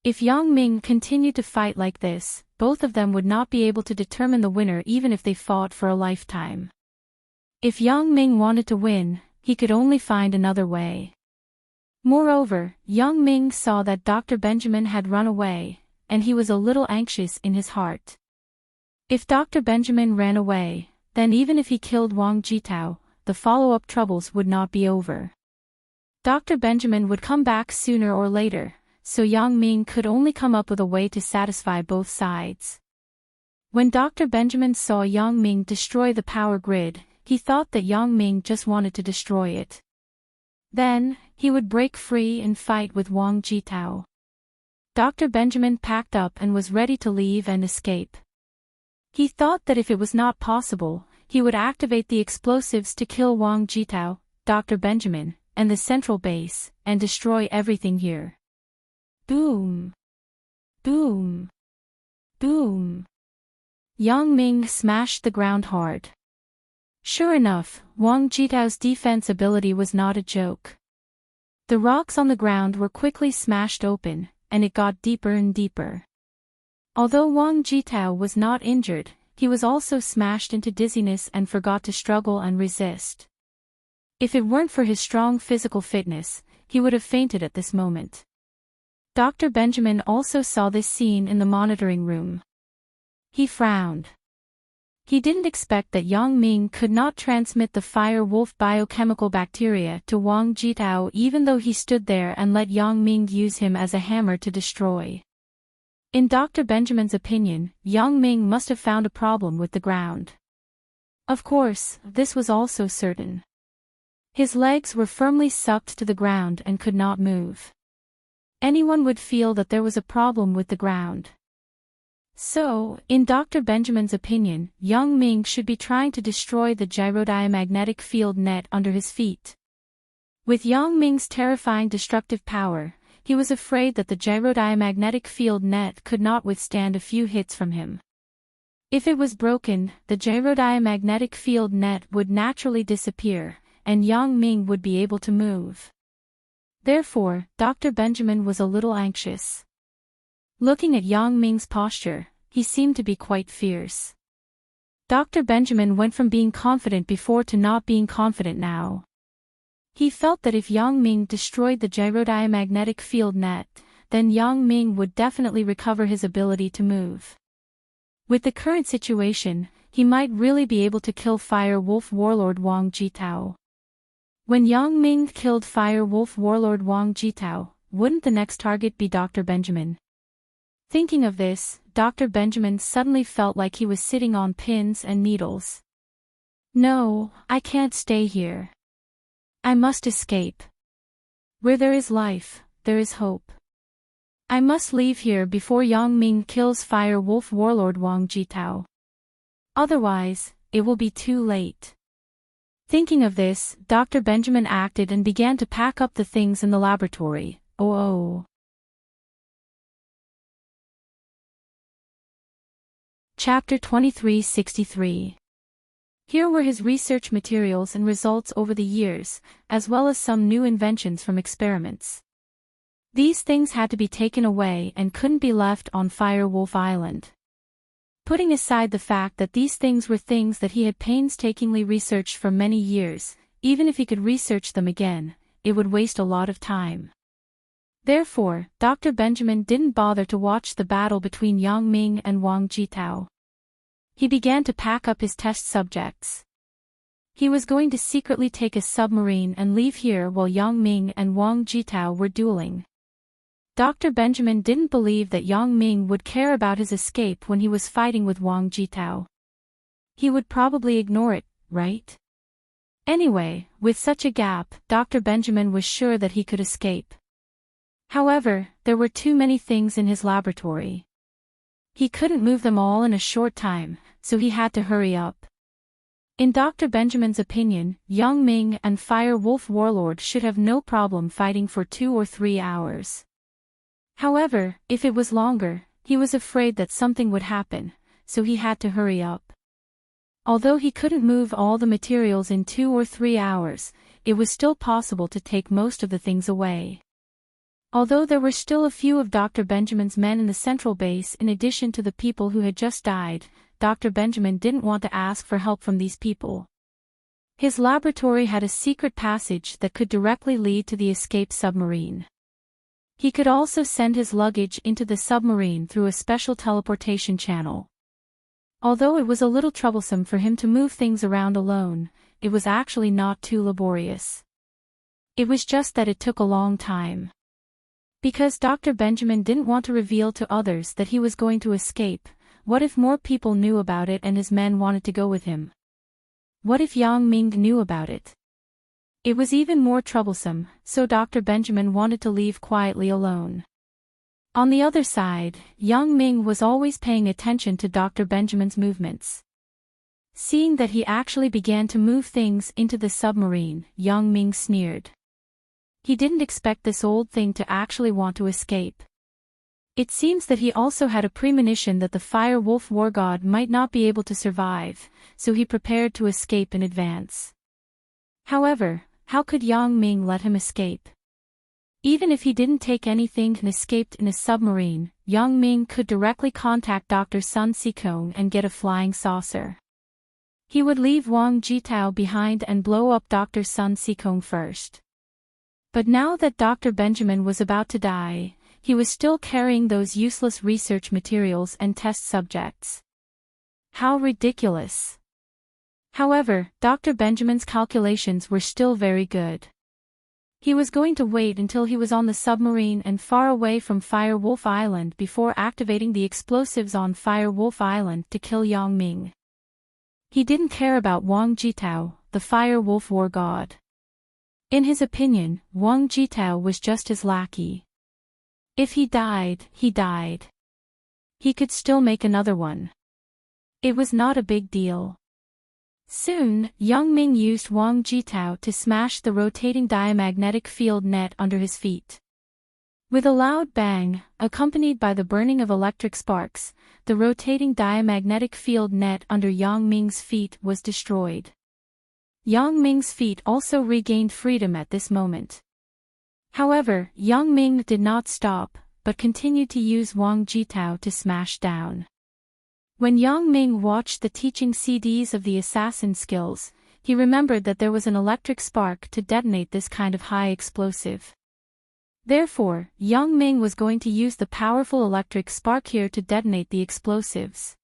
If Yang Ming continued to fight like this, both of them would not be able to determine the winner even if they fought for a lifetime. If Yang Ming wanted to win, he could only find another way. Moreover, Yang Ming saw that Dr. Benjamin had run away, and he was a little anxious in his heart. If Dr. Benjamin ran away, then even if he killed Wang Jitao, the follow-up troubles would not be over. Dr. Benjamin would come back sooner or later, so Yang Ming could only come up with a way to satisfy both sides. When Dr. Benjamin saw Yang Ming destroy the power grid, he thought that Yang Ming just wanted to destroy it. Then, he would break free and fight with Wang Jitao. Dr. Benjamin packed up and was ready to leave and escape. He thought that if it was not possible, he would activate the explosives to kill Wang Jitao, Dr. Benjamin, and the central base, and destroy everything here. Boom! Boom! Boom! Yang Ming smashed the ground hard. Sure enough, Wang Jitao's defense ability was not a joke. The rocks on the ground were quickly smashed open, and it got deeper and deeper. Although Wang Jitao was not injured, he was also smashed into dizziness and forgot to struggle and resist. If it weren't for his strong physical fitness, he would have fainted at this moment. Dr. Benjamin also saw this scene in the monitoring room. He frowned. He didn't expect that Yang Ming could not transmit the Fire Wolf biochemical bacteria to Wang Jitao even though he stood there and let Yang Ming use him as a hammer to destroy. In Dr. Benjamin's opinion, Yang Ming must have found a problem with the ground. Of course, this was also certain. His legs were firmly sucked to the ground and could not move. Anyone would feel that there was a problem with the ground. So, in Dr. Benjamin's opinion, Yang Ming should be trying to destroy the gyrodiamagnetic field net under his feet. With Yang Ming's terrifying destructive power, he was afraid that the gyrodiamagnetic field net could not withstand a few hits from him. If it was broken, the gyrodiamagnetic field net would naturally disappear, and Yang Ming would be able to move. Therefore, Dr. Benjamin was a little anxious. Looking at Yang Ming's posture, he seemed to be quite fierce. Dr. Benjamin went from being confident before to not being confident now. He felt that if Yang Ming destroyed the gyrodiamagnetic field net, then Yang Ming would definitely recover his ability to move. With the current situation, he might really be able to kill Fire Wolf Warlord Wang Jitao. When Yang Ming killed Fire Wolf Warlord Wang Jitao, wouldn't the next target be Dr. Benjamin? Thinking of this, Dr. Benjamin suddenly felt like he was sitting on pins and needles. No, I can't stay here. I must escape. Where there is life, there is hope. I must leave here before Yang Ming kills Fire Wolf Warlord Wang Jitao. Otherwise, it will be too late. Thinking of this, Dr. Benjamin acted and began to pack up the things in the laboratory. Oh. Chapter 2363. Here were his research materials and results over the years, as well as some new inventions from experiments. These things had to be taken away and couldn't be left on Fire Wolf Island. Putting aside the fact that these things were things that he had painstakingly researched for many years, even if he could research them again, it would waste a lot of time. Therefore, Dr. Benjamin didn't bother to watch the battle between Yang Ming and Wang Jitao. He began to pack up his test subjects. He was going to secretly take a submarine and leave here while Yang Ming and Wang Jitao were dueling. Dr. Benjamin didn't believe that Yang Ming would care about his escape when he was fighting with Wang Jitao. He would probably ignore it, right? Anyway, with such a gap, Dr. Benjamin was sure that he could escape. However, there were too many things in his laboratory. He couldn't move them all in a short time, so he had to hurry up. In Dr. Benjamin's opinion, Yang Ming and Fire Wolf Warlord should have no problem fighting for 2 or 3 hours. However, if it was longer, he was afraid that something would happen, so he had to hurry up. Although he couldn't move all the materials in 2 or 3 hours, it was still possible to take most of the things away. Although there were still a few of Dr. Benjamin's men in the central base in addition to the people who had just died, Dr. Benjamin didn't want to ask for help from these people. His laboratory had a secret passage that could directly lead to the escape submarine. He could also send his luggage into the submarine through a special teleportation channel. Although it was a little troublesome for him to move things around alone, it was actually not too laborious. It was just that it took a long time. Because Dr. Benjamin didn't want to reveal to others that he was going to escape, what if more people knew about it and his men wanted to go with him? What if Yang Ming knew about it? It was even more troublesome, so Dr. Benjamin wanted to leave quietly alone. On the other side, Yang Ming was always paying attention to Dr. Benjamin's movements. Seeing that he actually began to move things into the submarine, Yang Ming sneered. He didn't expect this old thing to actually want to escape. It seems that he also had a premonition that the Fire Wolf War God might not be able to survive, so he prepared to escape in advance. However, how could Yang Ming let him escape? Even if he didn't take anything and escaped in a submarine, Yang Ming could directly contact Dr. Sun Sikong and get a flying saucer. He would leave Wang Jitao behind and blow up Dr. Sun Sikong first. But now that Dr. Benjamin was about to die, he was still carrying those useless research materials and test subjects. How ridiculous! However, Dr. Benjamin's calculations were still very good. He was going to wait until he was on the submarine and far away from Fire Wolf Island before activating the explosives on Fire Wolf Island to kill Yang Ming. He didn't care about Wang Jitao, the Fire Wolf War God. In his opinion, Wang Jitao was just his lackey. If he died, he died. He could still make another one. It was not a big deal. Soon, Yang Ming used Wang Jitao to smash the rotating diamagnetic field net under his feet. With a loud bang, accompanied by the burning of electric sparks, the rotating diamagnetic field net under Yang Ming's feet was destroyed. Yang Ming's feet also regained freedom at this moment. However, Yang Ming did not stop, but continued to use Wang Jitao to smash down. When Yang Ming watched the teaching CDs of the assassin skills, he remembered that there was an electric spark to detonate this kind of high explosive. Therefore, Yang Ming was going to use the powerful electric spark here to detonate the explosives.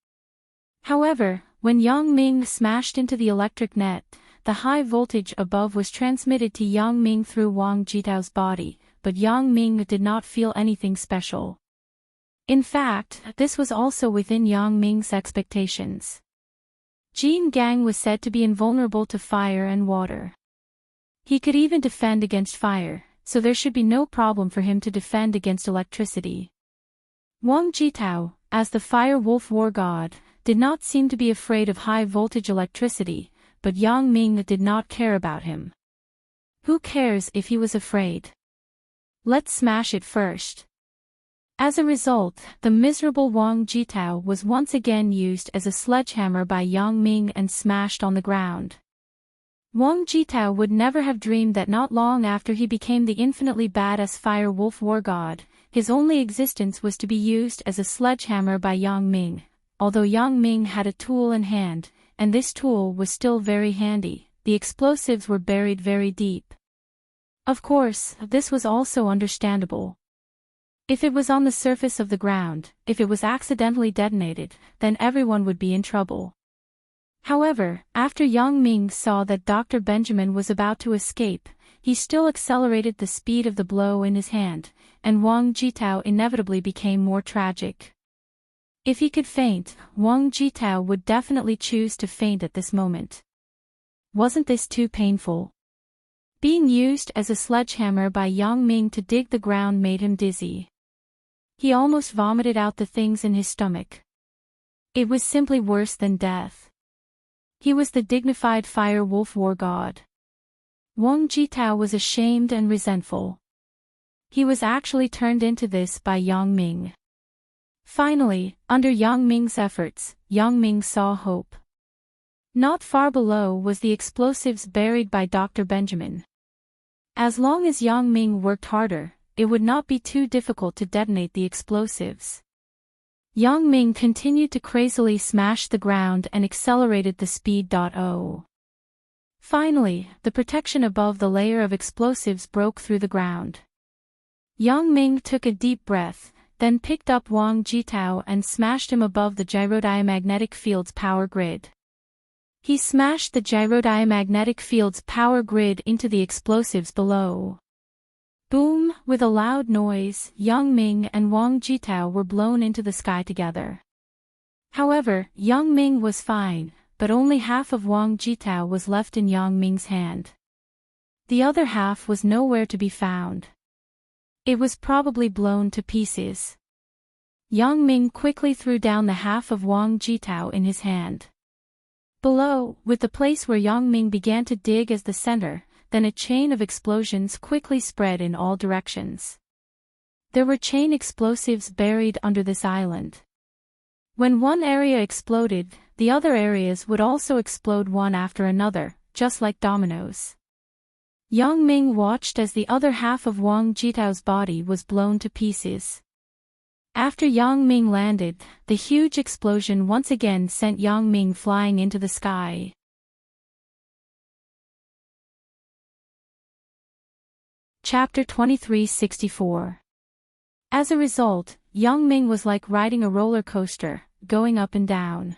However, when Yang Ming smashed into the electric net, the high voltage above was transmitted to Yang Ming through Wang Jitao's body, but Yang Ming did not feel anything special. In fact, this was also within Yang Ming's expectations. Jin Gang was said to be invulnerable to fire and water. He could even defend against fire, so there should be no problem for him to defend against electricity. Wang Jitao, as the Fire Wolf War God, did not seem to be afraid of high-voltage electricity, but Yang Ming did not care about him. Who cares if he was afraid? Let's smash it first. As a result, the miserable Wang Jitao was once again used as a sledgehammer by Yang Ming and smashed on the ground. Wang Jitao would never have dreamed that not long after he became the infinitely badass Fire Wolf War God, his only existence was to be used as a sledgehammer by Yang Ming, although Yang Ming had a tool in hand, and this tool was still very handy, the explosives were buried very deep. Of course, this was also understandable. If it was on the surface of the ground, if it was accidentally detonated, then everyone would be in trouble. However, after Yang Ming saw that Dr. Benjamin was about to escape, he still accelerated the speed of the blow in his hand, and Wang Jitao inevitably became more tragic. If he could faint, Wang Jitao would definitely choose to faint at this moment. Wasn't this too painful? Being used as a sledgehammer by Yang Ming to dig the ground made him dizzy. He almost vomited out the things in his stomach. It was simply worse than death. He was the dignified fire wolf war god. Wang Jitao was ashamed and resentful. He was actually turned into this by Yang Ming. Finally, under Yang Ming's efforts, Yang Ming saw hope. Not far below was the explosives buried by Dr. Benjamin. As long as Yang Ming worked harder, it would not be too difficult to detonate the explosives. Yang Ming continued to crazily smash the ground and accelerated the speed. Finally, the protection above the layer of explosives broke through the ground. Yang Ming took a deep breath, then picked up Wang Jitao and smashed him above the gyrodiamagnetic field's power grid. He smashed the gyrodiamagnetic field's power grid into the explosives below. Boom! With a loud noise, Yang Ming and Wang Jitao were blown into the sky together. However, Yang Ming was fine, but only half of Wang Jitao was left in Yang Ming's hand. The other half was nowhere to be found. It was probably blown to pieces. Yang Ming quickly threw down the half of Wang Jitao in his hand. Below, with the place where Yang Ming began to dig as the center, then a chain of explosions quickly spread in all directions. There were chain explosives buried under this island. When one area exploded, the other areas would also explode one after another, just like dominoes. Yang Ming watched as the other half of Wang Jitao's body was blown to pieces. After Yang Ming landed, the huge explosion once again sent Yang Ming flying into the sky. Chapter 2364. As a result, Yang Ming was like riding a roller coaster, going up and down.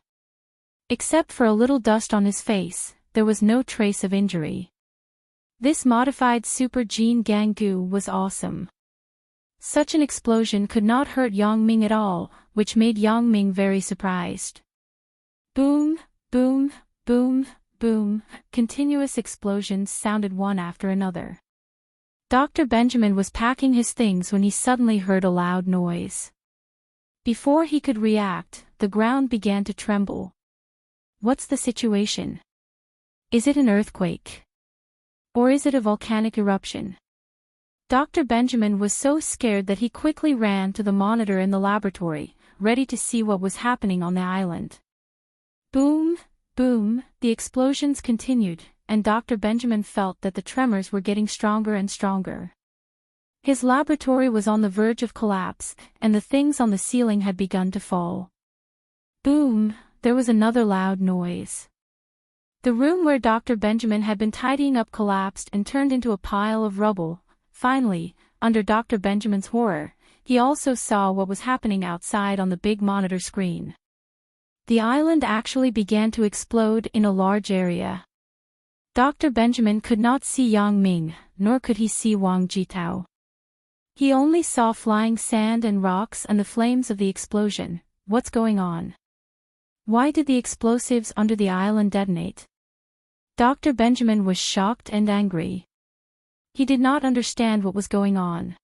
Except for a little dust on his face, there was no trace of injury. This modified Super Gene Gangu was awesome. Such an explosion could not hurt Yang Ming at all, which made Yang Ming very surprised. Boom, boom, boom, boom, continuous explosions sounded one after another. Dr. Benjamin was packing his things when he suddenly heard a loud noise. Before he could react, the ground began to tremble. What's the situation? Is it an earthquake? Or is it a volcanic eruption? Dr. Benjamin was so scared that he quickly ran to the monitor in the laboratory, ready to see what was happening on the island. Boom, boom, the explosions continued, and Dr. Benjamin felt that the tremors were getting stronger and stronger. His laboratory was on the verge of collapse, and the things on the ceiling had begun to fall. Boom, there was another loud noise. The room where Dr. Benjamin had been tidying up collapsed and turned into a pile of rubble. Finally, under Dr. Benjamin's horror, he also saw what was happening outside on the big monitor screen. The island actually began to explode in a large area. Dr. Benjamin could not see Yang Ming, nor could he see Wang Jitao. He only saw flying sand and rocks and the flames of the explosion. What's going on? Why did the explosives under the island detonate? Dr. Benjamin was shocked and angry. He did not understand what was going on.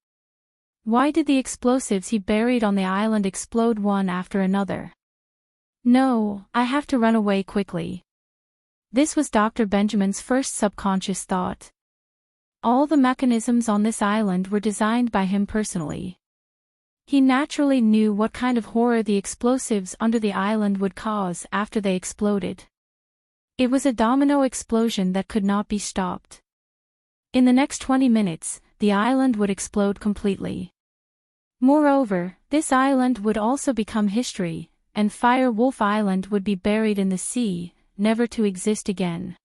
Why did the explosives he buried on the island explode one after another? No, I have to run away quickly. This was Dr. Benjamin's first subconscious thought. All the mechanisms on this island were designed by him personally. He naturally knew what kind of horror the explosives under the island would cause after they exploded. It was a domino explosion that could not be stopped. In the next 20 minutes, the island would explode completely. Moreover, this island would also become history, and Fire Wolf Island would be buried in the sea, never to exist again.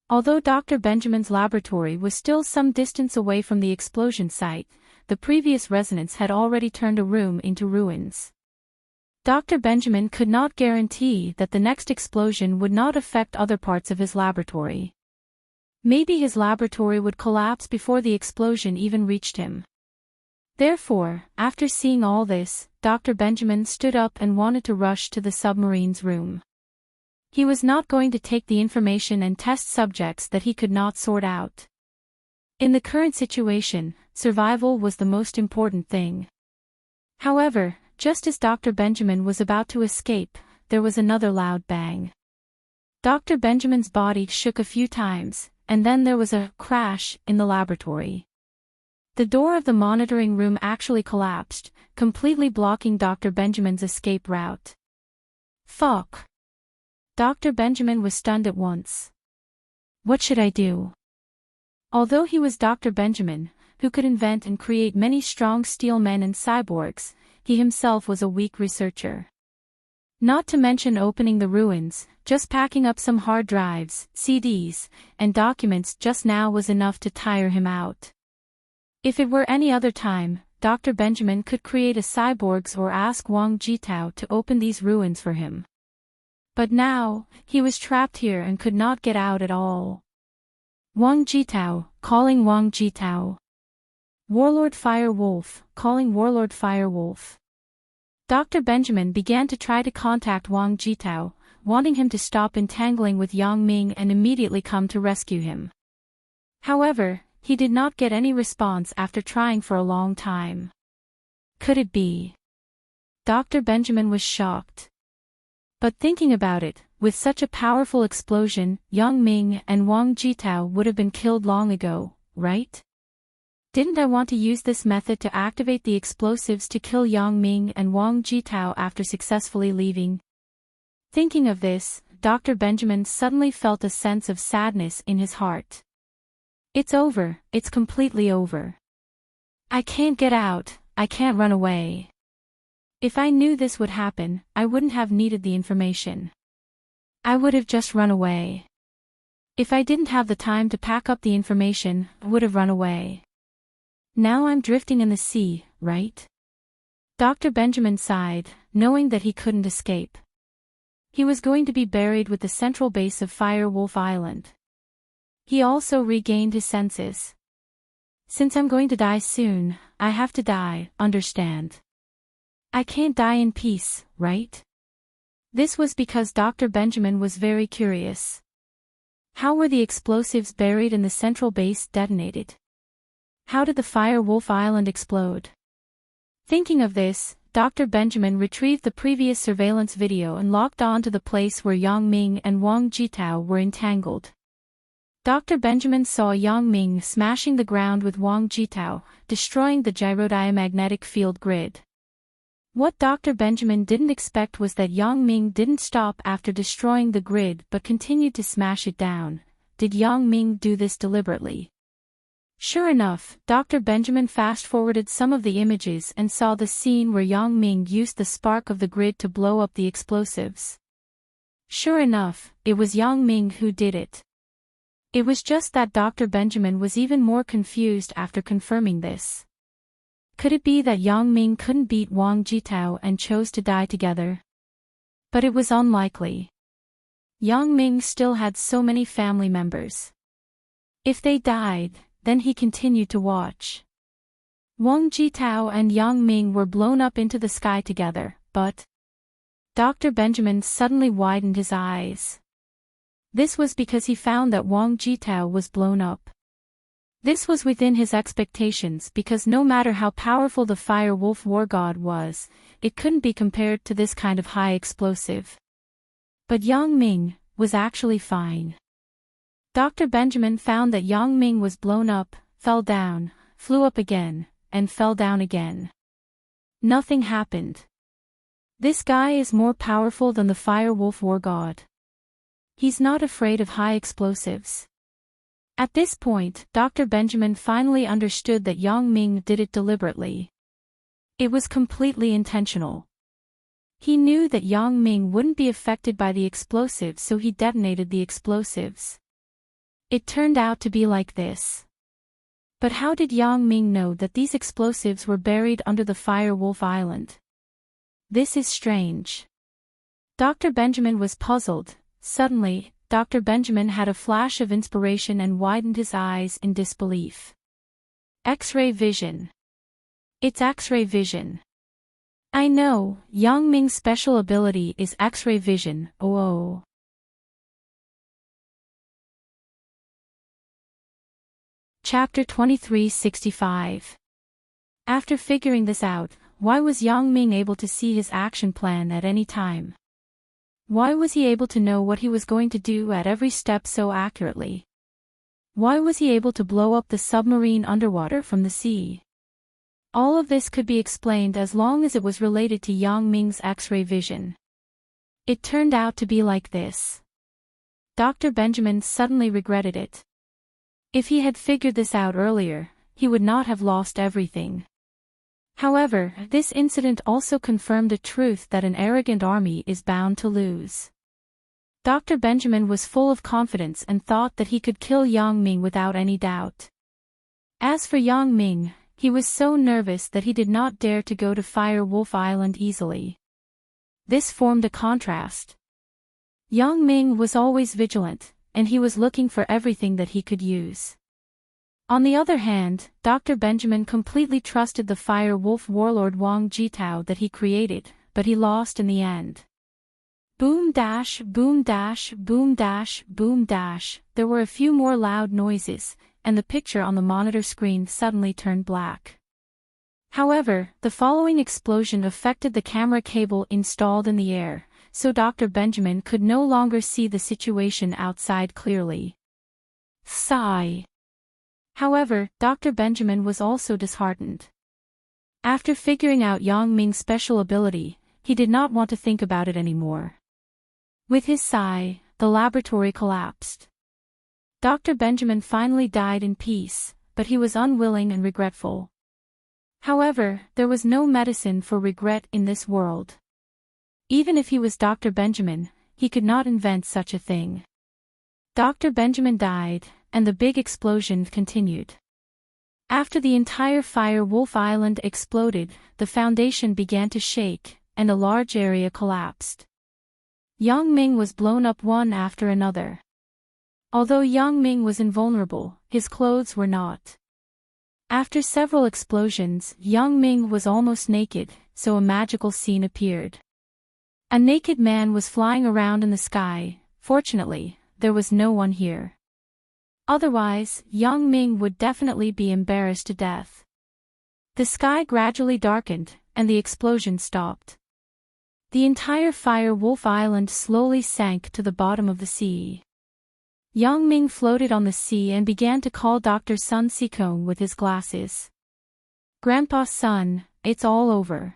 Although Dr. Benjamin's laboratory was still some distance away from the explosion site, the previous residents had already turned a room into ruins. Dr. Benjamin could not guarantee that the next explosion would not affect other parts of his laboratory. Maybe his laboratory would collapse before the explosion even reached him. Therefore, after seeing all this, Dr. Benjamin stood up and wanted to rush to the submarine's room. He was not going to take the information and test subjects that he could not sort out. In the current situation, survival was the most important thing. However, just as Dr. Benjamin was about to escape, there was another loud bang. Dr. Benjamin's body shook a few times, and then there was a crash in the laboratory. The door of the monitoring room actually collapsed, completely blocking Dr. Benjamin's escape route. Fuck. Dr. Benjamin was stunned at once. What should I do? Although he was Dr. Benjamin, who could invent and create many strong steel men and cyborgs, he himself was a weak researcher. Not to mention opening the ruins, just packing up some hard drives, CDs, and documents just now was enough to tire him out. If it were any other time, Dr. Benjamin could create a cyborgs or ask Wang Jitao to open these ruins for him. But now, he was trapped here and could not get out at all. Wang Jitao, calling Wang Jitao. Warlord Firewolf, calling Warlord Firewolf. Dr. Benjamin began to try to contact Wang Jitao, wanting him to stop entangling with Yang Ming and immediately come to rescue him. However, he did not get any response after trying for a long time. Could it be? Dr. Benjamin was shocked. But thinking about it, with such a powerful explosion, Yang Ming and Wang Jitao would have been killed long ago, right? Didn't I want to use this method to activate the explosives to kill Yang Ming and Wang Jitao after successfully leaving? Thinking of this, Dr. Benjamin suddenly felt a sense of sadness in his heart. It's over, it's completely over. I can't get out, I can't run away. If I knew this would happen, I wouldn't have needed the information. I would have just run away. If I didn't have the time to pack up the information, I would have run away. Now I'm drifting in the sea, right? Dr. Benjamin sighed, knowing that he couldn't escape. He was going to be buried with the central base of Firewolf Island. He also regained his senses. Since I'm going to die soon, I have to die, understand? I can't die in peace, right? This was because Dr. Benjamin was very curious. How were the explosives buried in the central base detonated? How did the Firewolf Island explode? Thinking of this, Dr. Benjamin retrieved the previous surveillance video and locked on to the place where Yang Ming and Wang Jitao were entangled. Dr. Benjamin saw Yang Ming smashing the ground with Wang Jitao, destroying the gyrodiamagnetic field grid. What Dr. Benjamin didn't expect was that Yang Ming didn't stop after destroying the grid but continued to smash it down. Did Yang Ming do this deliberately? Sure enough, Dr. Benjamin fast-forwarded some of the images and saw the scene where Yang Ming used the spark of the grid to blow up the explosives. Sure enough, it was Yang Ming who did it. It was just that Dr. Benjamin was even more confused after confirming this. Could it be that Yang Ming couldn't beat Wang Jitao and chose to die together? But it was unlikely. Yang Ming still had so many family members. If they died, then he continued to watch. Wang Jitao and Yang Ming were blown up into the sky together, but Dr. Benjamin suddenly widened his eyes. This was because he found that Wang Jitao was blown up. This was within his expectations because no matter how powerful the Firewolf War God was, it couldn't be compared to this kind of high explosive. But Yang Ming was actually fine. Dr. Benjamin found that Yang Ming was blown up, fell down, flew up again, and fell down again. Nothing happened. This guy is more powerful than the Firewolf War God. He's not afraid of high explosives. At this point, Dr. Benjamin finally understood that Yang Ming did it deliberately. It was completely intentional. He knew that Yang Ming wouldn't be affected by the explosives, so he detonated the explosives. It turned out to be like this. But how did Yang Ming know that these explosives were buried under the Fire Wolf Island? This is strange. Dr. Benjamin was puzzled. Suddenly, Dr. Benjamin had a flash of inspiration and widened his eyes in disbelief. X-ray vision. It's X-ray vision. I know, Yang Ming's special ability is X-ray vision. Oh. Chapter 2365. After figuring this out, why was Yang Ming able to see his action plan at any time? Why was he able to know what he was going to do at every step so accurately? Why was he able to blow up the submarine underwater from the sea? All of this could be explained as long as it was related to Yang Ming's X-ray vision. It turned out to be like this. Dr. Benjamin suddenly regretted it. If he had figured this out earlier, he would not have lost everything. However, this incident also confirmed the truth that an arrogant army is bound to lose. Dr. Benjamin was full of confidence and thought that he could kill Yang Ming without any doubt. As for Yang Ming, he was so nervous that he did not dare to go to Fire Wolf Island easily. This formed a contrast. Yang Ming was always vigilant, and he was looking for everything that he could use. On the other hand, Dr. Benjamin completely trusted the Fire Wolf warlord Wang Jitao that he created, but he lost in the end. Boom dash, boom dash, boom dash, boom dash. There were a few more loud noises, and the picture on the monitor screen suddenly turned black. However, the following explosion affected the camera cable installed in the air, so Dr. Benjamin could no longer see the situation outside clearly. Sigh. However, Dr. Benjamin was also disheartened. After figuring out Yang Ming's special ability, he did not want to think about it anymore. With his sigh, the laboratory collapsed. Dr. Benjamin finally died in peace, but he was unwilling and regretful. However, there was no medicine for regret in this world. Even if he was Dr. Benjamin, he could not invent such a thing. Dr. Benjamin died, and the big explosion continued. After the entire Fire Wolf Island exploded, the foundation began to shake, and a large area collapsed. Yang Ming was blown up one after another. Although Yang Ming was invulnerable, his clothes were not. After several explosions, Yang Ming was almost naked, so a magical scene appeared. A naked man was flying around in the sky. Fortunately, there was no one here. Otherwise, Yang Ming would definitely be embarrassed to death. The sky gradually darkened, and the explosion stopped. The entire Fire Wolf Island slowly sank to the bottom of the sea. Yang Ming floated on the sea and began to call Dr. Sun Sikong with his glasses. Grandpa Sun, it's all over.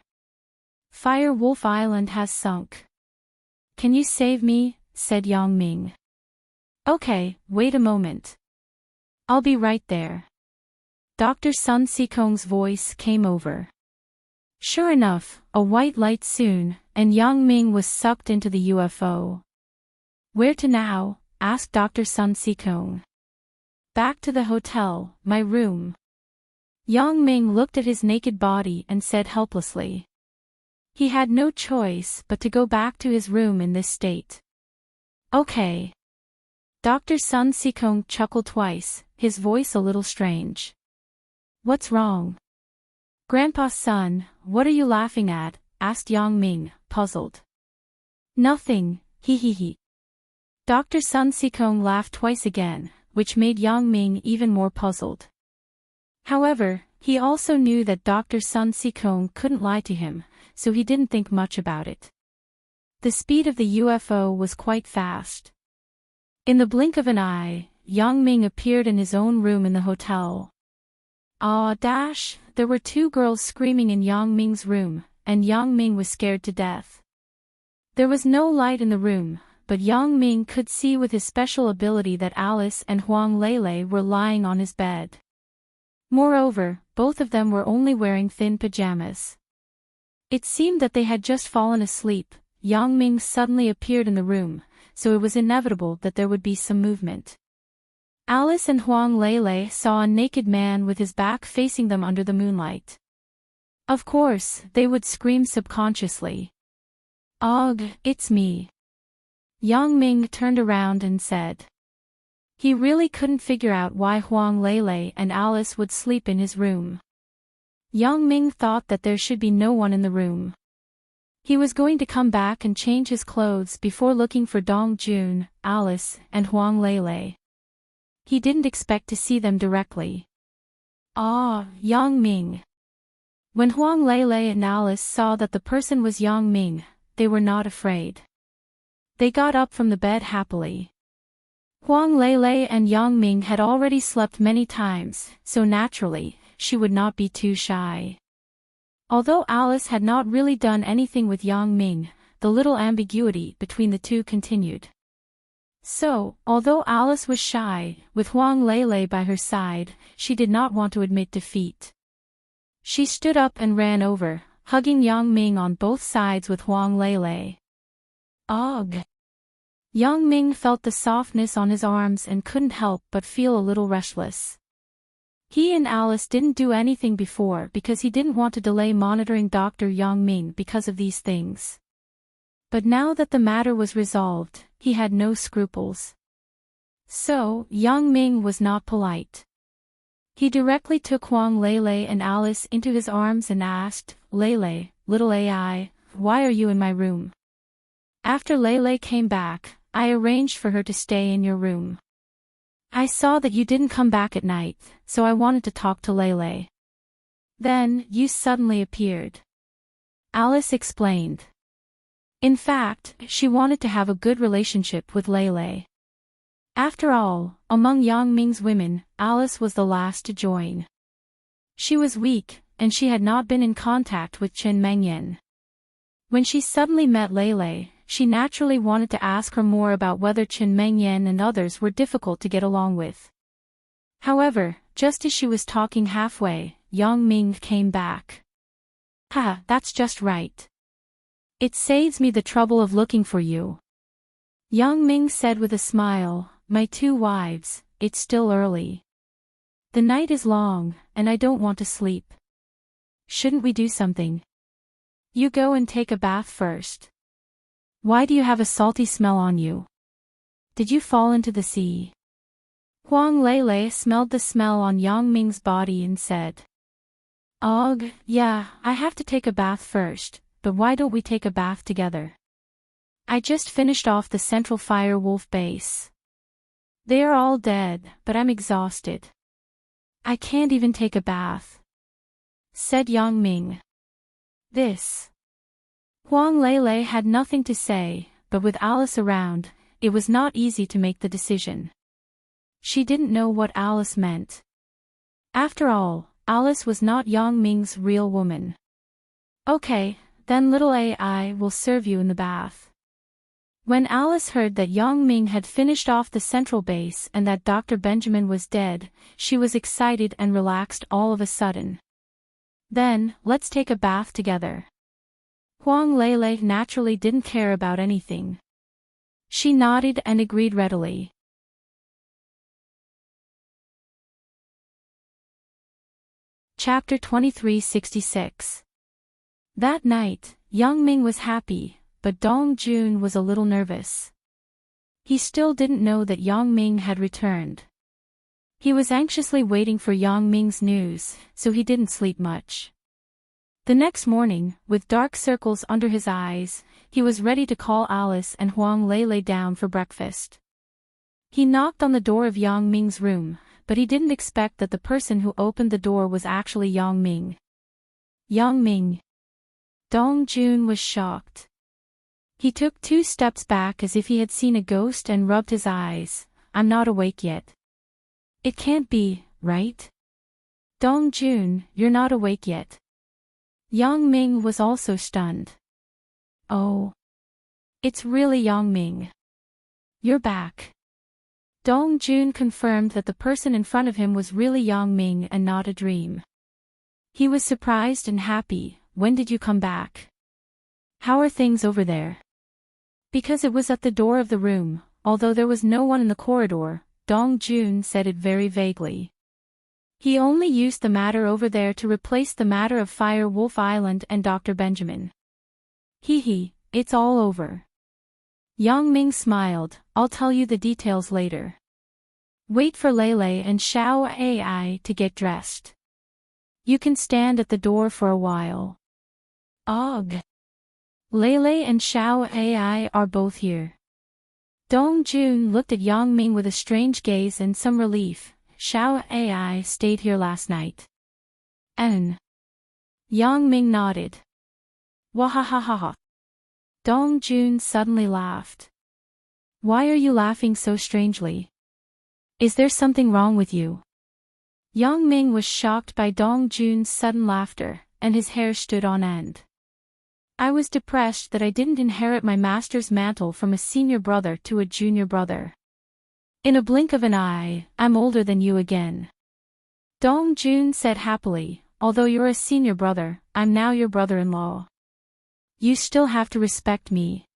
Fire Wolf Island has sunk. Can you save me? Said Yang Ming. Okay, wait a moment. I'll be right there. Dr. Sun Sikong's voice came over. Sure enough, a white light soon, and Yang Ming was sucked into the UFO. Where to now? Asked Dr. Sun Sikong. Back to the hotel, my room. Yang Ming looked at his naked body and said helplessly. He had no choice but to go back to his room in this state. Okay. Dr. Sun Sikong chuckled twice, his voice a little strange. What's wrong? Grandpa Sun, what are you laughing at? Asked Yang Ming, puzzled. Nothing, hee hee hee. Dr. Sun Sikong laughed twice again, which made Yang Ming even more puzzled. However, he also knew that Dr. Sun Sikong couldn't lie to him, so he didn't think much about it. The speed of the UFO was quite fast. In the blink of an eye, Yang Ming appeared in his own room in the hotel. There were two girls screaming in Yang Ming's room, and Yang Ming was scared to death. There was no light in the room, but Yang Ming could see with his special ability that Alice and Huang Lele were lying on his bed. Moreover, both of them were only wearing thin pajamas. It seemed that they had just fallen asleep. Yang Ming suddenly appeared in the room, so it was inevitable that there would be some movement. Alice and Huang Lele saw a naked man with his back facing them under the moonlight. Of course, they would scream subconsciously. "Ugh, it's me." Yang Ming turned around and said. He really couldn't figure out why Huang Lele and Alice would sleep in his room. Yang Ming thought that there should be no one in the room. He was going to come back and change his clothes before looking for Dong Jun, Alice, and Huang Lele. He didn't expect to see them directly. Ah, Yang Ming. When Huang Lele and Alice saw that the person was Yang Ming, they were not afraid. They got up from the bed happily. Huang Lele and Yang Ming had already slept many times, so naturally, she would not be too shy. Although Alice had not really done anything with Yang Ming, the little ambiguity between the two continued. So, although Alice was shy, with Huang Lele by her side, she did not want to admit defeat. She stood up and ran over, hugging Yang Ming on both sides with Huang Lele. Ugh! Yang Ming felt the softness on his arms and couldn't help but feel a little restless. He and Alice didn't do anything before because he didn't want to delay monitoring Dr. Yang Ming because of these things. But now that the matter was resolved, he had no scruples. So, Yang Ming was not polite. He directly took Huang Lele and Alice into his arms and asked, "Lele, little AI, why are you in my room?" After Lele came back, I arranged for her to stay in your room. I saw that you didn't come back at night, so I wanted to talk to Lele. Then, you suddenly appeared. Alice explained. In fact, she wanted to have a good relationship with Lele. After all, among Yang Ming's women, Alice was the last to join. She was weak, and she had not been in contact with Chen Mengyan. When she suddenly met Lele, she naturally wanted to ask her more about whether Chen Mengyan and others were difficult to get along with. However, just as she was talking halfway, Yang Ming came back. "Ha, that's just right. It saves me the trouble of looking for you." Yang Ming said with a smile, "My two wives, it's still early. The night is long, and I don't want to sleep. Shouldn't we do something? You go and take a bath first. Why do you have a salty smell on you? Did you fall into the sea?" Huang Lele smelled the smell on Yang Ming's body and said. "Ugh, yeah, I have to take a bath first, but why don't we take a bath together? I just finished off the Central Fire Wolf base. They are all dead, but I'm exhausted. I can't even take a bath," said Yang Ming. Huang Lele had nothing to say, but with Alice around, it was not easy to make the decision. She didn't know what Alice meant. After all, Alice was not Yang Ming's real woman. "Okay, then little AI will serve you in the bath." When Alice heard that Yang Ming had finished off the central base and that Dr. Benjamin was dead, she was excited and relaxed all of a sudden. "Then, let's take a bath together." Huang Lele naturally didn't care about anything. She nodded and agreed readily. Chapter 2366. That night, Yang Ming was happy, but Dong Jun was a little nervous. He still didn't know that Yang Ming had returned. He was anxiously waiting for Yang Ming's news, so he didn't sleep much. The next morning, with dark circles under his eyes, he was ready to call Alice and Huang Lele down for breakfast. He knocked on the door of Yang Ming's room, but he didn't expect that the person who opened the door was actually Yang Ming. "Yang Ming." Dong Jun was shocked. He took 2 steps back as if he had seen a ghost and rubbed his eyes. "I'm not awake yet." "It can't be, right? Dong Jun, you're not awake yet." Yang Ming was also stunned. "Oh. It's really Yang Ming. You're back." Dong Jun confirmed that the person in front of him was really Yang Ming and not a dream. He was surprised and happy. "When did you come back? How are things over there?" Because it was at the door of the room, although there was no one in the corridor, Dong Jun said it very vaguely. He only used the matter over there to replace the matter of Fire Wolf Island and Dr. Benjamin. Hee, it's all over. Yang Ming smiled, I'll tell you the details later. Wait for Lele and Xiao Ai to get dressed. You can stand at the door for a while. Ugh. Lele and Xiao Ai are both here. Dong Jun looked at Yang Ming with a strange gaze and some relief. Xiao Ai stayed here last night. Yang Ming nodded. Wahahaha. Dong Jun suddenly laughed. Why are you laughing so strangely? Is there something wrong with you? Yang Ming was shocked by Dong Jun's sudden laughter, and his hair stood on end. I was depressed that I didn't inherit my master's mantle from a senior brother to a junior brother. In a blink of an eye, I'm older than you again. Dong Jun said happily, although you're a senior brother, I'm now your brother-in-law. You still have to respect me.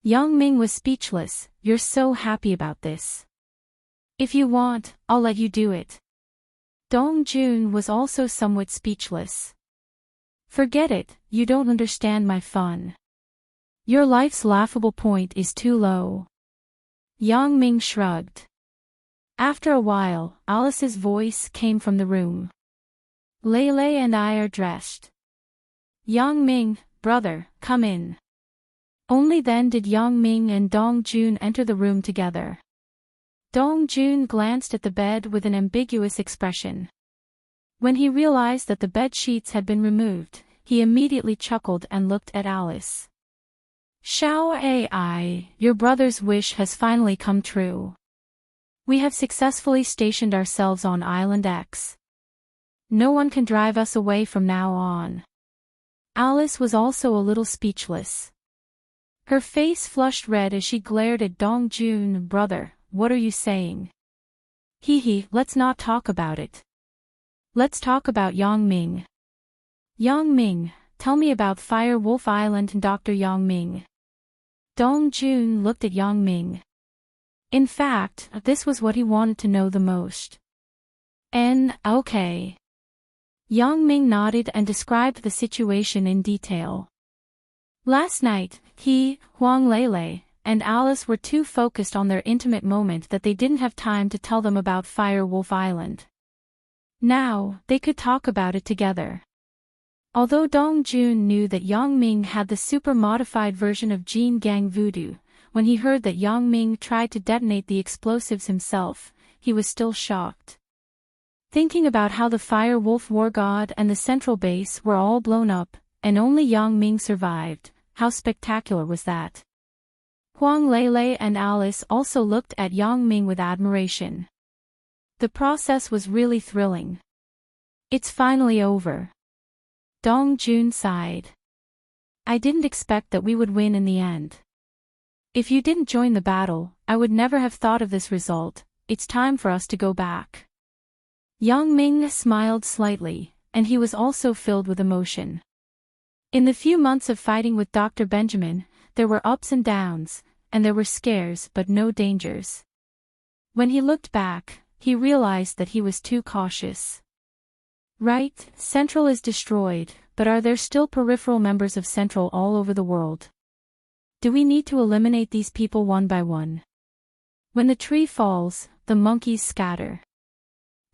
Yang Ming was speechless, you're so happy about this. If you want, I'll let you do it. Dong Jun was also somewhat speechless. Forget it, you don't understand my fun. Your life's laughable point is too low. Yang Ming shrugged. After a while, Alice's voice came from the room. Lele and I are dressed. Yang Ming, brother, come in. Only then did Yang Ming and Dong Jun enter the room together. Dong Jun glanced at the bed with an ambiguous expression. When he realized that the bed sheets had been removed, he immediately chuckled and looked at Alice. Xiao Ai, your brother's wish has finally come true. We have successfully stationed ourselves on Island X. No one can drive us away from now on. Alice was also a little speechless. Her face flushed red as she glared at Dong Jun. Brother, what are you saying? Let's not talk about it. Let's talk about Yang Ming. Yang Ming, tell me about Fire Wolf Island and Dr. Yang Ming. Dong Jun looked at Yang Ming. In fact, this was what he wanted to know the most. Okay. Yang Ming nodded and described the situation in detail. Last night, he, Huang Lele, and Alice were too focused on their intimate moment that they didn't have time to tell them about Fire Wolf Island. Now, they could talk about it together. Although Dong Jun knew that Yang Ming had the super-modified version of Jin Gang Voodoo, when he heard that Yang Ming tried to detonate the explosives himself, he was still shocked. Thinking about how the Fire Wolf War God and the central base were all blown up, and only Yang Ming survived, how spectacular was that? Huang Lele and Alice also looked at Yang Ming with admiration. The process was really thrilling. It's finally over. Dong Jun sighed. I didn't expect that we would win in the end. If you didn't join the battle, I would never have thought of this result. It's time for us to go back. Yang Ming smiled slightly, and he was also filled with emotion. In the few months of fighting with Dr. Benjamin, there were ups and downs, and there were scares but no dangers. When he looked back, he realized that he was too cautious. Right, Central is destroyed, but are there still peripheral members of Central all over the world? Do we need to eliminate these people one by one? When the tree falls, the monkeys scatter.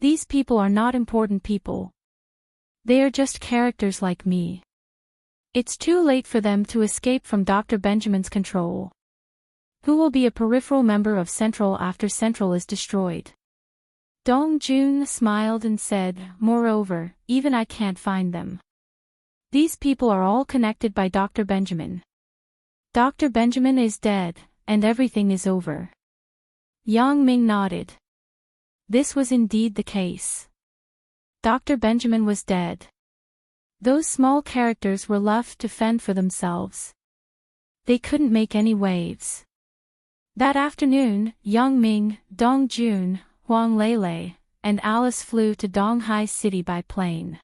These people are not important people. They are just characters like me. It's too late for them to escape from Dr. Benjamin's control. Who will be a peripheral member of Central after Central is destroyed? Dong Jun smiled and said, moreover, even I can't find them. These people are all connected by Dr. Benjamin. Dr. Benjamin is dead, and everything is over. Yang Ming nodded. This was indeed the case. Dr. Benjamin was dead. Those small characters were left to fend for themselves. They couldn't make any waves. That afternoon, Yang Ming, Dong Jun, Huang Lele, and Alice flew to Donghai City by plane.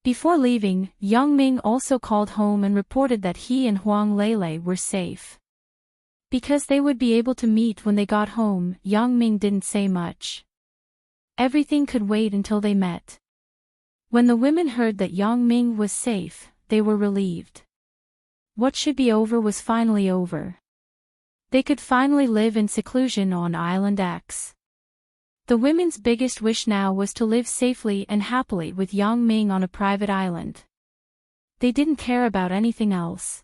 Before leaving, Yang Ming also called home and reported that he and Huang Lele were safe. Because they would be able to meet when they got home, Yang Ming didn't say much. Everything could wait until they met. When the women heard that Yang Ming was safe, they were relieved. What should be over was finally over. They could finally live in seclusion on Island X. The women's biggest wish now was to live safely and happily with Yang Ming on a private island. They didn't care about anything else.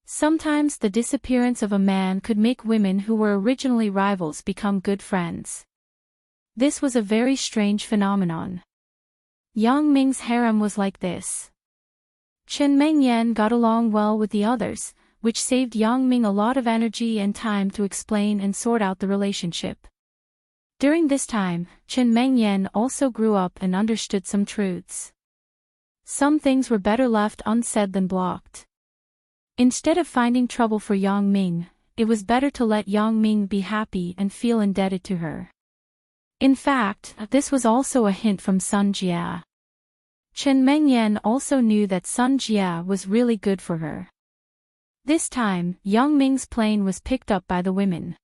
Sometimes the disappearance of a man could make women who were originally rivals become good friends. This was a very strange phenomenon. Yang Ming's harem was like this. Chen Mengyan got along well with the others, which saved Yang Ming a lot of energy and time to explain and sort out the relationship. During this time, Chen Mengyan also grew up and understood some truths. Some things were better left unsaid than blocked. Instead of finding trouble for Yang Ming, it was better to let Yang Ming be happy and feel indebted to her. In fact, this was also a hint from Sun Jia. Chen Mengyan also knew that Sun Jia was really good for her. This time, Yang Ming's plane was picked up by the women.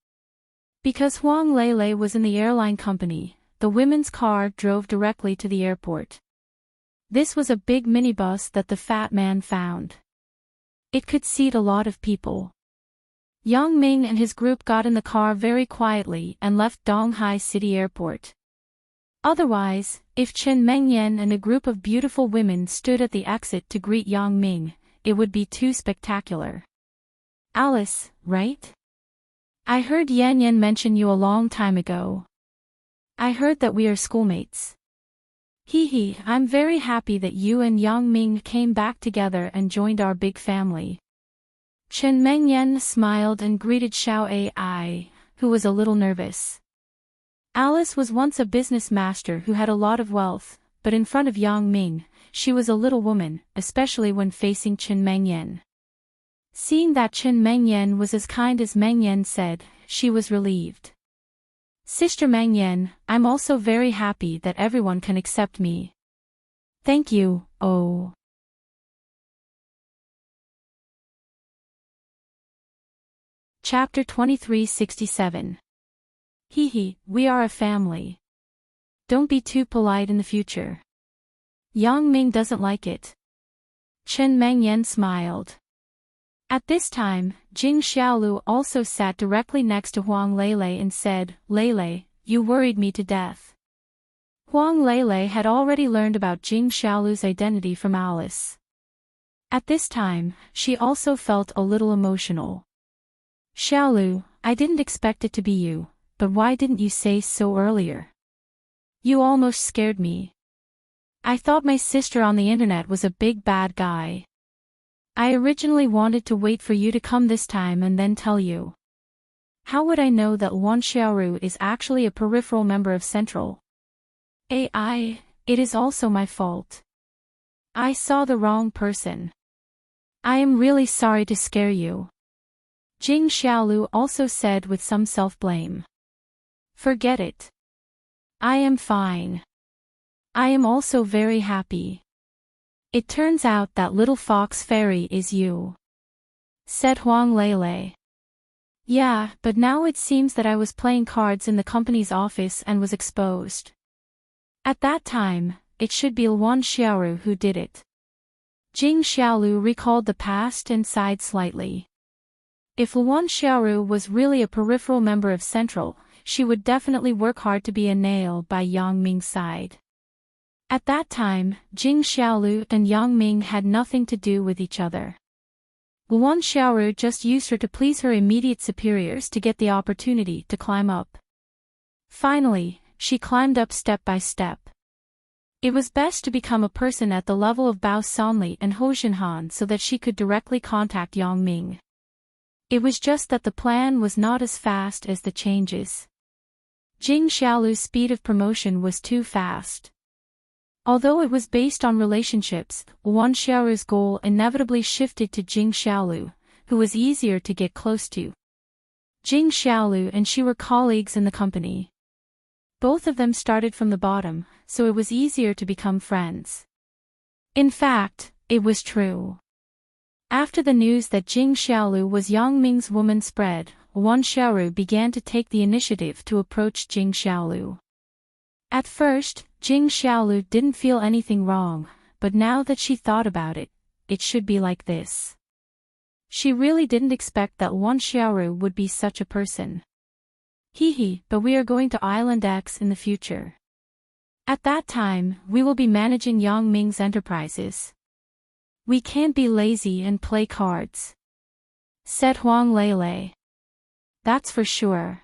Because Huang Lele was in the airline company, the women's car drove directly to the airport. This was a big minibus that the fat man found. It could seat a lot of people. Yang Ming and his group got in the car very quietly and left Donghai City Airport. Otherwise, if Chen Mengyan and a group of beautiful women stood at the exit to greet Yang Ming, it would be too spectacular. Alice, right? I heard Yan Yan mention you a long time ago. I heard that we are schoolmates. Hee, I'm very happy that you and Yang Ming came back together and joined our big family. Chen Mengyan smiled and greeted Xiao Ai, who was a little nervous. Alice was once a business master who had a lot of wealth, but in front of Yang Ming, she was a little woman, especially when facing Chen Mengyan. Seeing that Chen Mengyan was as kind as Mengyan said, she was relieved. Sister Mengyan, I'm also very happy that everyone can accept me. Thank you, oh. Chapter 2367. Hee, we are a family. Don't be too polite in the future. Yang Ming doesn't like it. Chen Mengyan smiled. At this time, Jing Xiaolu also sat directly next to Huang Lele and said, Lele, you worried me to death. Huang Lele had already learned about Jing Xiaolu's identity from Alice. At this time, she also felt a little emotional. Xiaolu, I didn't expect it to be you, but why didn't you say so earlier? You almost scared me. I thought my sister on the internet was a big bad guy. I originally wanted to wait for you to come this time and then tell you. How would I know that Wan Xiaoru is actually a peripheral member of Central? It is also my fault. I saw the wrong person. I am really sorry to scare you. Jing Xiaolu also said with some self-blame. Forget it. I am fine. I am also very happy. It turns out that little fox fairy is you. Said Huang Lele. Yeah, but now it seems that I was playing cards in the company's office and was exposed. At that time, it should be Luan Xiaoru who did it. Jing Xiaolu recalled the past and sighed slightly. If Luan Xiaoru was really a peripheral member of Central, she would definitely work hard to be a nail by Yang Ming's side. At that time, Jing Xiaolu and Yang Ming had nothing to do with each other. Luan Xiaoru just used her to please her immediate superiors to get the opportunity to climb up. Finally, she climbed up step by step. It was best to become a person at the level of Bao Sanli and Ho Jinhan so that she could directly contact Yang Ming. It was just that the plan was not as fast as the changes. Jing Xiaolu's speed of promotion was too fast. Although it was based on relationships, Luan Xiaoru's goal inevitably shifted to Jing Xiaolu, who was easier to get close to. Jing Xiaolu and she were colleagues in the company. Both of them started from the bottom, so it was easier to become friends. In fact, it was true. After the news that Jing Xiaolu was Yang Ming's woman spread, Wan Xiaoru began to take the initiative to approach Jing Xiaolu. At first, Jing Xiaolu didn't feel anything wrong, but now that she thought about it, it should be like this. She really didn't expect that Wan Xiaoru would be such a person. But we are going to Island X in the future. At that time, we will be managing Yang Ming's enterprises. We can't be lazy and play cards, said Huang Lele. That's for sure.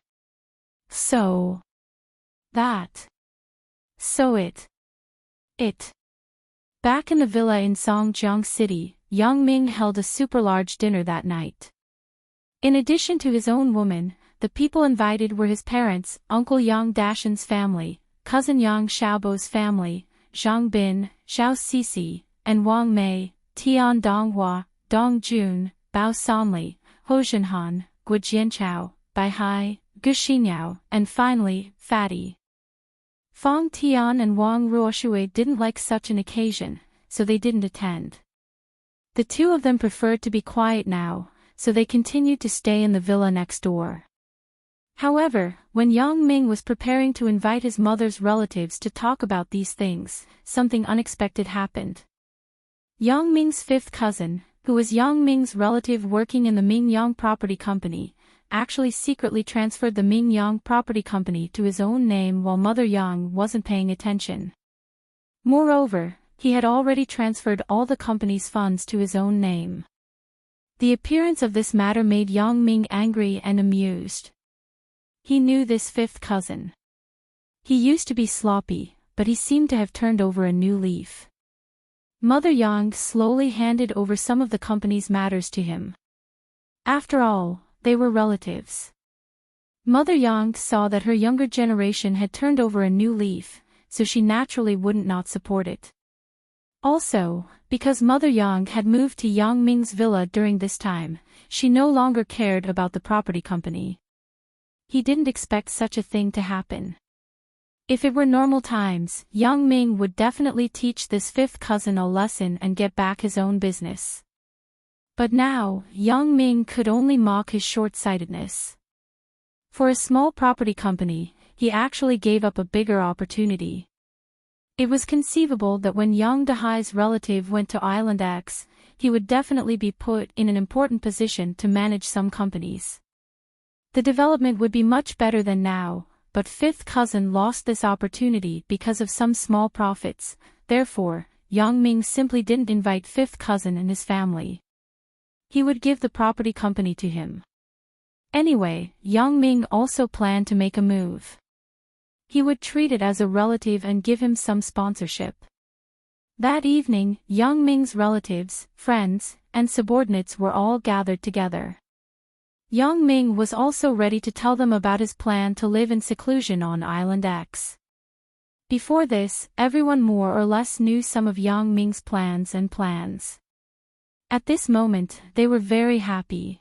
Back in the villa in Songjiang City, Yang Ming held a super large dinner that night. In addition to his own woman, the people invited were his parents, Uncle Yang Dashan's family, cousin Yang Xiaobo's family, Zhang Bin, Xiao Sisi, and Wang Mei, Tian Donghua, Dong Jun, Bao Sanli, Ho Zhenhan, Guo Jianchao, Bai Hai, Gu Xinyao, and finally, Fatty. Fang Tian and Wang Ruoshui didn't like such an occasion, so they didn't attend. The two of them preferred to be quiet now, so they continued to stay in the villa next door. However, when Yang Ming was preparing to invite his mother's relatives to talk about these things, something unexpected happened. Yang Ming's fifth cousin, who was Yang Ming's relative working in the Ming Yang Property Company, actually secretly transferred the Ming Yang Property Company to his own name while Mother Yang wasn't paying attention. Moreover, he had already transferred all the company's funds to his own name. The appearance of this matter made Yang Ming angry and amused. He knew this fifth cousin. He used to be sloppy, but he seemed to have turned over a new leaf. Mother Yang slowly handed over some of the company's matters to him. After all, they were relatives. Mother Yang saw that her younger generation had turned over a new leaf, so she naturally wouldn't not support it. Also, because Mother Yang had moved to Yang Ming's villa during this time, she no longer cared about the property company. He didn't expect such a thing to happen. If it were normal times, Yang Ming would definitely teach this fifth cousin a lesson and get back his own business. But now, Yang Ming could only mock his short-sightedness. For a small property company, he actually gave up a bigger opportunity. It was conceivable that when Yang Dehai's relative went to Island X, he would definitely be put in an important position to manage some companies. The development would be much better than now, but fifth cousin lost this opportunity because of some small profits, therefore, Yang Ming simply didn't invite fifth cousin and his family. He would give the property company to him. Anyway, Yang Ming also planned to make a move. He would treat it as a relative and give him some sponsorship. That evening, Yang Ming's relatives, friends, and subordinates were all gathered together. Yang Ming was also ready to tell them about his plan to live in seclusion on Island X. Before this, everyone more or less knew some of Yang Ming's plans. At this moment, they were very happy.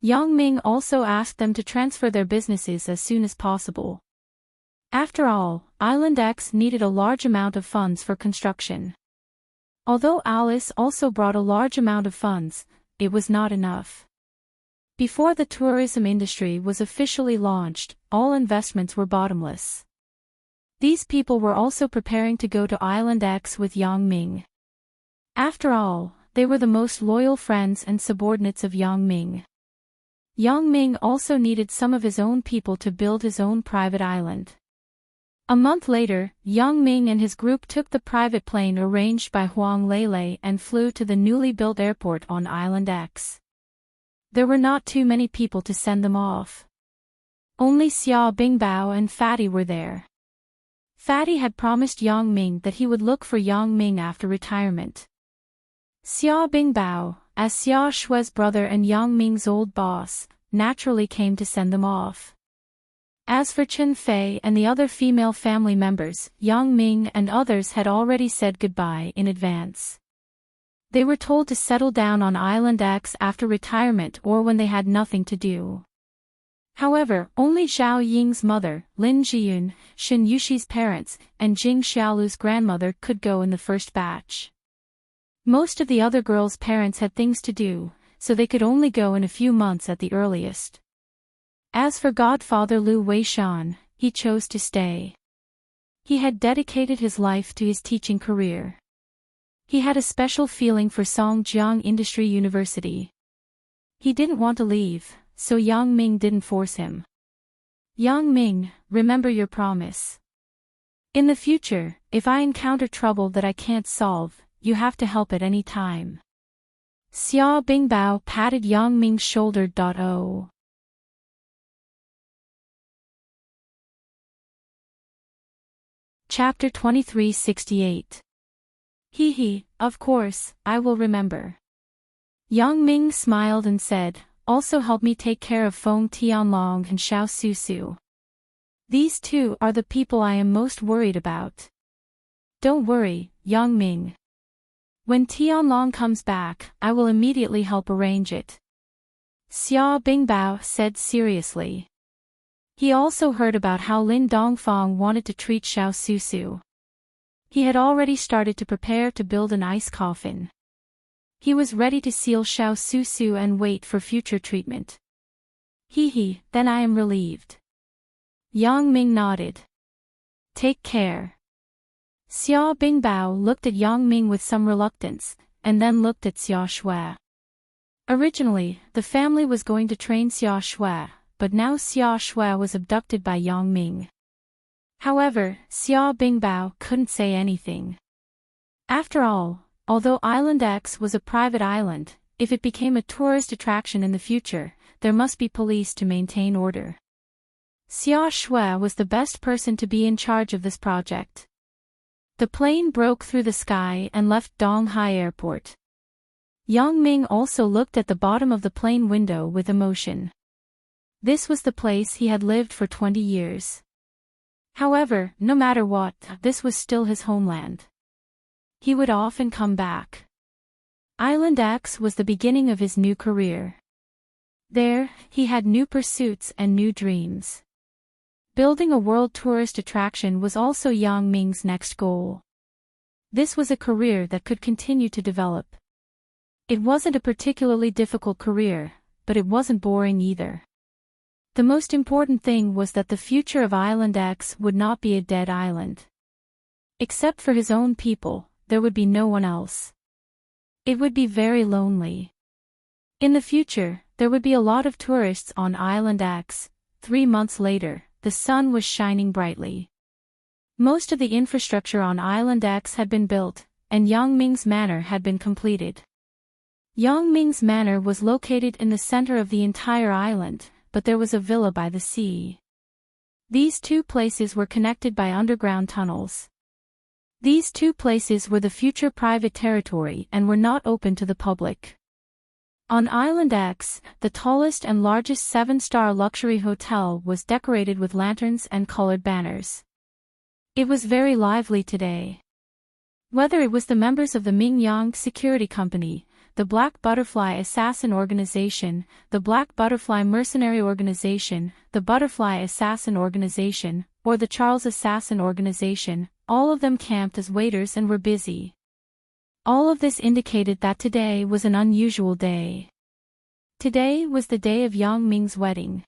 Yang Ming also asked them to transfer their businesses as soon as possible. After all, Island X needed a large amount of funds for construction. Although Alice also brought a large amount of funds, it was not enough. Before the tourism industry was officially launched, all investments were bottomless. These people were also preparing to go to Island X with Yang Ming. After all, they were the most loyal friends and subordinates of Yang Ming. Yang Ming also needed some of his own people to build his own private island. A month later, Yang Ming and his group took the private plane arranged by Huang Lele and flew to the newly built airport on Island X. There were not too many people to send them off. Only Xia Bingbao and Fatty were there. Fatty had promised Yang Ming that he would look for Yang Ming after retirement. Xia Bingbao, as Xia Shui's brother and Yang Ming's old boss, naturally came to send them off. As for Chen Fei and the other female family members, Yang Ming and others had already said goodbye in advance. They were told to settle down on Island X after retirement or when they had nothing to do. However, only Zhao Ying's mother, Lin Jiyun, Shen Yushi's parents, and Jing Xiaolu's grandmother could go in the first batch. Most of the other girls' parents had things to do, so they could only go in a few months at the earliest. As for godfather Lu Weishan, he chose to stay. He had dedicated his life to his teaching career. He had a special feeling for Songjiang Industry University. He didn't want to leave, so Yang Ming didn't force him. Yang Ming, remember your promise. In the future, if I encounter trouble that I can't solve, you have to help at any time. Xia Bingbao patted Yang Ming's shoulder. Oh. Chapter 2368. Of course, I will remember. Yang Ming smiled and said, also help me take care of Feng Tianlong and Xiao Susu. These two are the people I am most worried about. Don't worry, Yang Ming. When Tianlong comes back, I will immediately help arrange it. Xia Bingbao said seriously. He also heard about how Lin Dongfang wanted to treat Xiao Susu. He had already started to prepare to build an ice coffin. He was ready to seal Xiao Susu and wait for future treatment. Then I am relieved. Yang Ming nodded. Take care. Xia Bingbao looked at Yang Ming with some reluctance, and then looked at Xia Shui. Originally, the family was going to train Xia Shui, but now Xia Shui was abducted by Yang Ming. However, Xia Bingbao couldn't say anything. After all, although Island X was a private island, if it became a tourist attraction in the future, there must be police to maintain order. Xia Shui was the best person to be in charge of this project. The plane broke through the sky and left Donghai Airport. Yang Ming also looked at the bottom of the plane window with emotion. This was the place he had lived for 20 years. However, no matter what, this was still his homeland. He would often come back. Island X was the beginning of his new career. There, he had new pursuits and new dreams. Building a world tourist attraction was also Yang Ming's next goal. This was a career that could continue to develop. It wasn't a particularly difficult career, but it wasn't boring either. The most important thing was that the future of Island X would not be a dead island. Except for his own people, there would be no one else. It would be very lonely. In the future, there would be a lot of tourists on Island X. 3 months later, the sun was shining brightly. Most of the infrastructure on Island X had been built, and Yang Ming's manor had been completed. Yang Ming's manor was located in the center of the entire island, but there was a villa by the sea. These two places were connected by underground tunnels. These two places were the future private territory and were not open to the public. On Island X, the tallest and largest 7-star luxury hotel was decorated with lanterns and colored banners. It was very lively today. Whether it was the members of the Mingyang Security Company, the Black Butterfly Assassin Organization, the Black Butterfly Mercenary Organization, the Butterfly Assassin Organization, or the Charles Assassin Organization, all of them camped as waiters and were busy. All of this indicated that today was an unusual day. Today was the day of Yang Ming's wedding.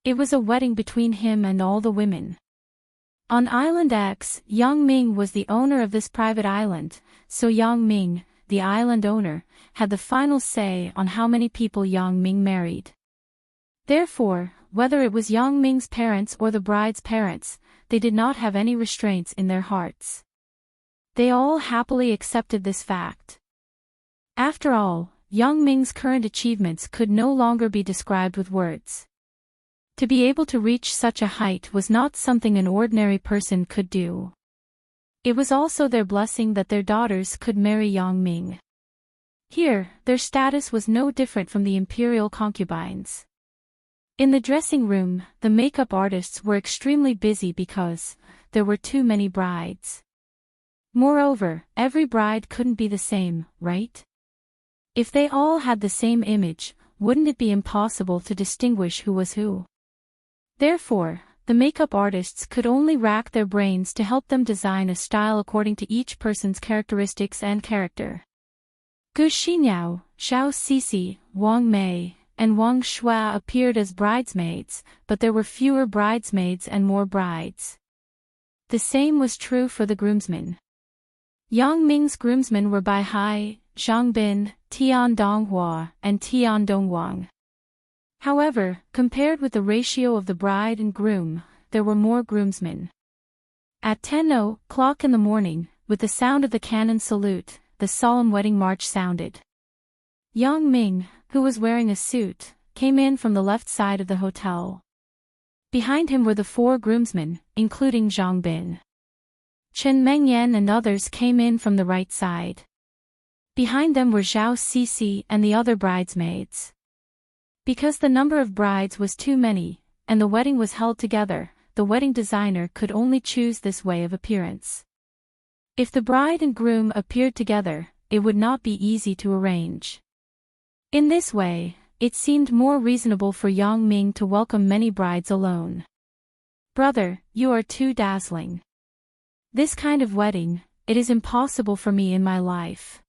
It was a wedding between him and all the women. On Island X, Yang Ming was the owner of this private island, so Yang Ming, the island owner, had the final say on how many people Yang Ming married. Therefore, whether it was Yang Ming's parents or the bride's parents, they did not have any restraints in their hearts. They all happily accepted this fact. After all, Yang Ming's current achievements could no longer be described with words. To be able to reach such a height was not something an ordinary person could do. It was also their blessing that their daughters could marry Yang Ming. Here, their status was no different from the imperial concubines. In the dressing room, the makeup artists were extremely busy because there were too many brides. Moreover, every bride couldn't be the same, right? If they all had the same image, wouldn't it be impossible to distinguish who was who? Therefore, the makeup artists could only rack their brains to help them design a style according to each person's characteristics and character. Gu Xinyao, Xiao Sisi, Wang Mei, and Wang Shua appeared as bridesmaids, but there were fewer bridesmaids and more brides. The same was true for the groomsmen. Yang Ming's groomsmen were Bai Hai, Zhang Bin, Tian Donghua, and Tian Dongwang. However, compared with the ratio of the bride and groom, there were more groomsmen. At 10:00 in the morning, with the sound of the cannon salute, the solemn wedding march sounded. Yang Ming, who was wearing a suit, came in from the left side of the hotel. Behind him were the 4 groomsmen, including Zhang Bin. Chen Mengyan and others came in from the right side. Behind them were Zhao Sisi and the other bridesmaids. Because the number of brides was too many, and the wedding was held together, the wedding designer could only choose this way of appearance. If the bride and groom appeared together, it would not be easy to arrange. In this way, it seemed more reasonable for Yang Ming to welcome many brides alone. Brother, you are too dazzling. This kind of wedding, it is impossible for me in my life.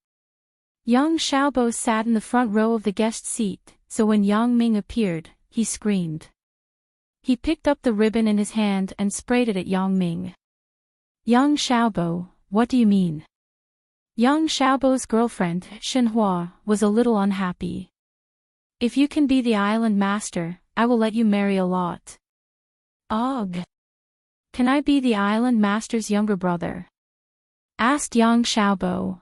Yang Xiaobo sat in the front row of the guest seat, so when Yang Ming appeared, he screamed. He picked up the ribbon in his hand and sprayed it at Yang Ming. Yang Xiaobo, what do you mean? Yang Xiaobo's girlfriend, Shenhua, was a little unhappy. If you can be the island master, I will let you marry a lot. Ugh. Can I be the island master's younger brother? Asked Yang Xiaobo.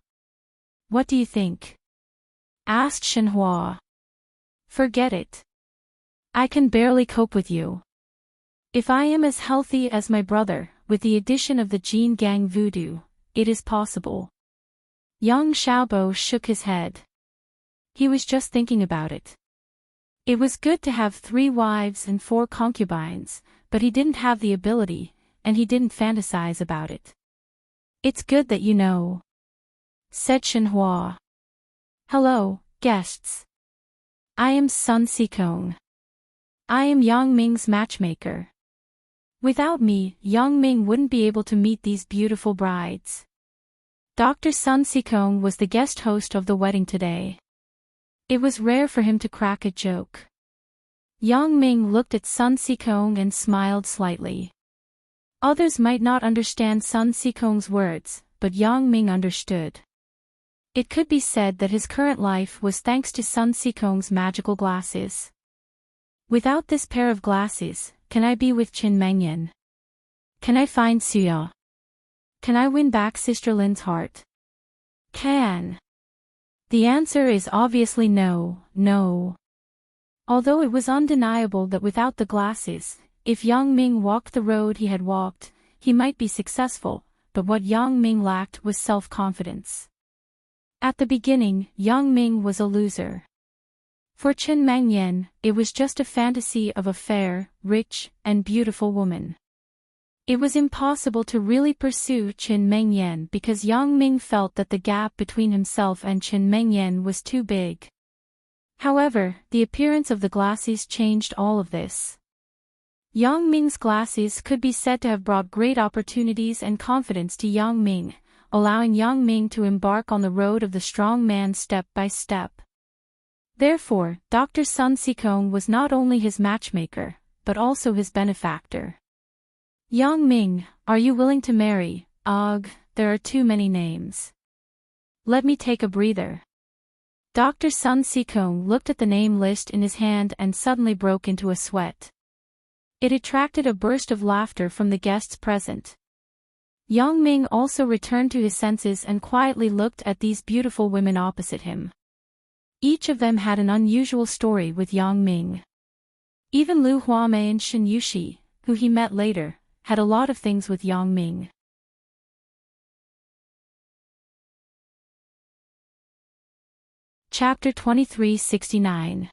What do you think? Asked Shenhua. Forget it. I can barely cope with you. If I am as healthy as my brother, with the addition of the Jin Gang voodoo, it is possible. Yang Xiaobo shook his head. He was just thinking about it. It was good to have 3 wives and 4 concubines, but he didn't have the ability, and he didn't fantasize about it. It's good that you know, said Shenhua. Hello, guests. I am Sun Sikong. I am Yang Ming's matchmaker. Without me, Yang Ming wouldn't be able to meet these beautiful brides. Dr. Sun Sikong was the guest host of the wedding today. It was rare for him to crack a joke. Yang Ming looked at Sun Sikong and smiled slightly. Others might not understand Sun Sikong's words, but Yang Ming understood. It could be said that his current life was thanks to Sun Sikong's magical glasses. Without this pair of glasses, can I be with Qin Mengyan? Can I find Suya? Can I win back Sister Lin's heart? Can. The answer is obviously no, no. Although it was undeniable that without the glasses, if Yang Ming walked the road he had walked, he might be successful, but what Yang Ming lacked was self-confidence. At the beginning, Yang Ming was a loser. For Qin Mengyan, it was just a fantasy of a fair, rich, and beautiful woman. It was impossible to really pursue Qin Mengyan because Yang Ming felt that the gap between himself and Qin Mengyan was too big. However, the appearance of the glasses changed all of this. Yang Ming's glasses could be said to have brought great opportunities and confidence to Yang Ming, allowing Yang Ming to embark on the road of the strong man step by step. Therefore, Dr. Sun Sikong was not only his matchmaker, but also his benefactor. Yang Ming, are you willing to marry? Ugh, there are too many names. Let me take a breather. Dr. Sun Sikong looked at the name list in his hand and suddenly broke into a sweat. It attracted a burst of laughter from the guests present. Yang Ming also returned to his senses and quietly looked at these beautiful women opposite him. Each of them had an unusual story with Yang Ming. Even Lu Huamei and Shen Yushi, who he met later, had a lot of things with Yang Ming. Chapter 2369.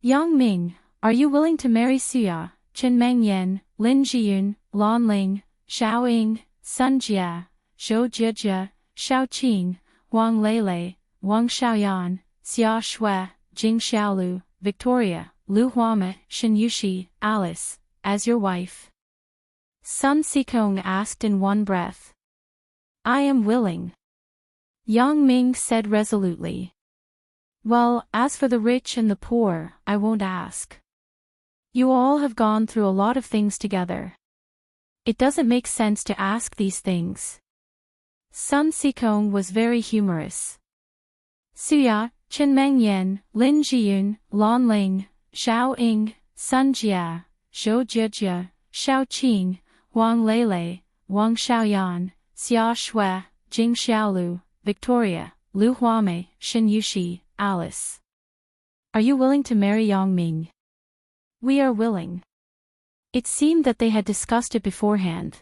Yang Ming, are you willing to marry Suya, Qin Mengyan, Lin Jiyun, Lan Ling, Xiao Ying, Sun Jia, Zhou Jijia, Xiao Qing, Wang Lele, Wang Xiaoyan, Xia Shui, Jing Xiaolu, Victoria, Lu Huame, Shen Yushi, Alice, as your wife? Sun Sikong asked in one breath. I am willing. Yang Ming said resolutely. Well, as for the rich and the poor, I won't ask. You all have gone through a lot of things together. It doesn't make sense to ask these things. Sun Xikong was very humorous. Suya, Chen Mengyan, Lin Jiyun, Lan Ling, Xiao Ying, Sun Jia, Zhou Jie, Xiao Qing, Wang Lele, Wang Xiaoyan, Xia Shui, Jing Xiaolu, Victoria, Lu Huamei, Shen Yushi, Alice. Are you willing to marry Yang Ming? We are willing. It seemed that they had discussed it beforehand.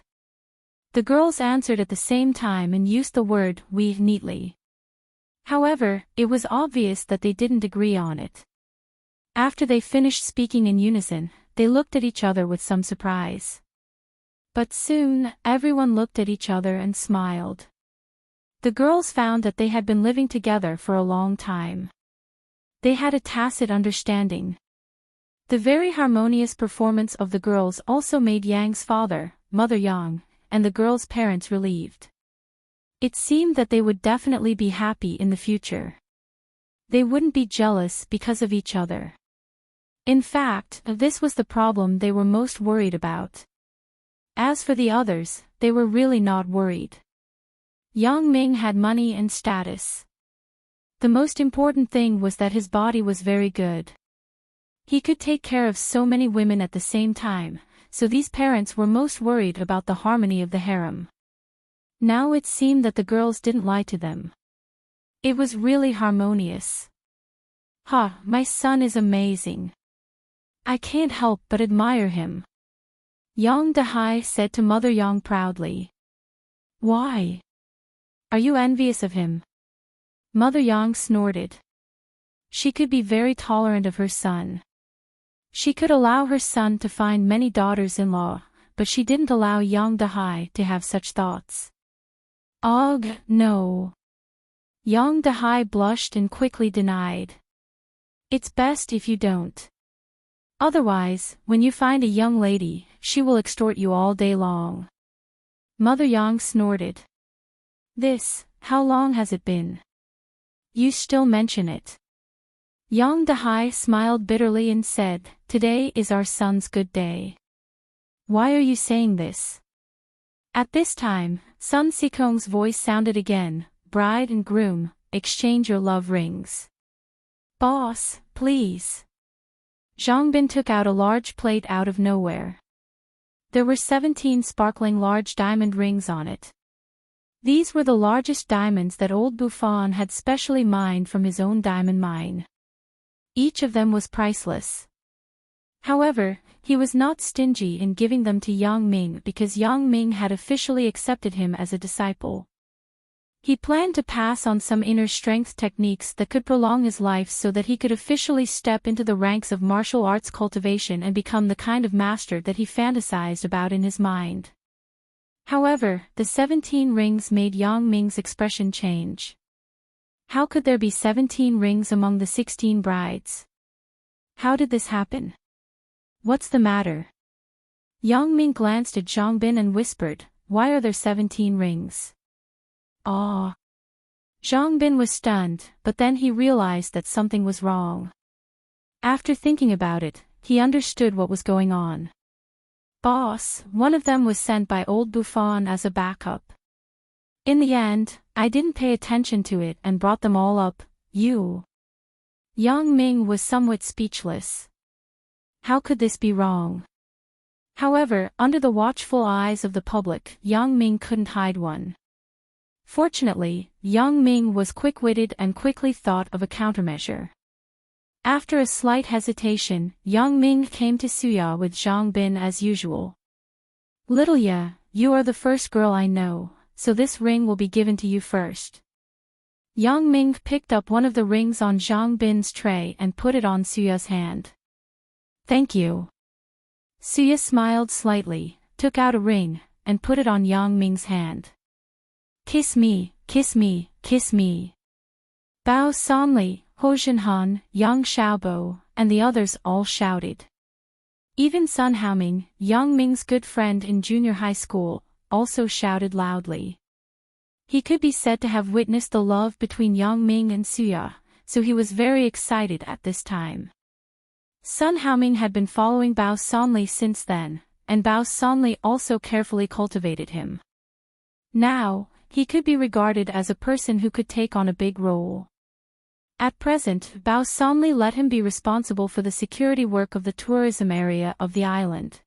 The girls answered at the same time and used the word we neatly. However, it was obvious that they didn't agree on it. After they finished speaking in unison, they looked at each other with some surprise. But soon, everyone looked at each other and smiled. The girls found that they had been living together for a long time. They had a tacit understanding. The very harmonious performance of the girls also made Yang's father, Mother Yang, and the girls' parents relieved. It seemed that they would definitely be happy in the future. They wouldn't be jealous because of each other. In fact, this was the problem they were most worried about. As for the others, they were really not worried. Yang Ming had money and status. The most important thing was that his body was very good. He could take care of so many women at the same time, so these parents were most worried about the harmony of the harem. Now it seemed that the girls didn't lie to them. It was really harmonious. My son is amazing. I can't help but admire him. Yang Dehai said to Mother Yang proudly. Why? Are you envious of him? Mother Yang snorted. She could be very tolerant of her son. She could allow her son to find many daughters-in-law, but she didn't allow Yang Dehai to have such thoughts. Ugh, no. Yang Dehai blushed and quickly denied. It's best if you don't. Otherwise, when you find a young lady, she will extort you all day long. Mother Yang snorted. How long has it been? You still mention it. Yang Dehai smiled bitterly and said, Today is our son's good day. Why are you saying this? At this time, Sun Xikong's voice sounded again, Bride and groom, exchange your love rings. Boss, please. Zhang Bin took out a large plate out of nowhere. There were 17 sparkling large diamond rings on it. These were the largest diamonds that old Buffon had specially mined from his own diamond mine. Each of them was priceless. However, he was not stingy in giving them to Yang Ming because Yang Ming had officially accepted him as a disciple. He planned to pass on some inner strength techniques that could prolong his life so that he could officially step into the ranks of martial arts cultivation and become the kind of master that he fantasized about in his mind. However, the 17 rings made Yang Ming's expression change. How could there be 17 rings among the 16 brides? How did this happen? What's the matter? Yang Ming glanced at Zhang Bin and whispered, Why are there 17 rings? Ah. Zhang Bin was stunned, but then he realized that something was wrong. After thinking about it, he understood what was going on. Boss, one of them was sent by old Buffon as a backup. In the end, I didn't pay attention to it and brought them all up, you. Yang Ming was somewhat speechless. How could this be wrong? However, under the watchful eyes of the public, Yang Ming couldn't hide one. Fortunately, Yang Ming was quick-witted and quickly thought of a countermeasure. After a slight hesitation, Yang Ming came to Suya with Zhang Bin as usual. Little Ya, you are the first girl I know, so this ring will be given to you first. Yang Ming picked up one of the rings on Zhang Bin's tray and put it on Suya's hand. Thank you. Suya smiled slightly, took out a ring, and put it on Yang Ming's hand. Kiss me, kiss me, kiss me. Bao Sanli, Ho Jinhan, Yang Xiaobo, and the others all shouted. Even Sun Haoming, Yang Ming's good friend in junior high school, also shouted loudly. He could be said to have witnessed the love between Yang Ming and Suya, so he was very excited at this time. Sun Haoming had been following Bao Sanli since then, and Bao Sanli also carefully cultivated him. Now, he could be regarded as a person who could take on a big role. At present, Bao Sanli let him be responsible for the security work of the tourism area of the island.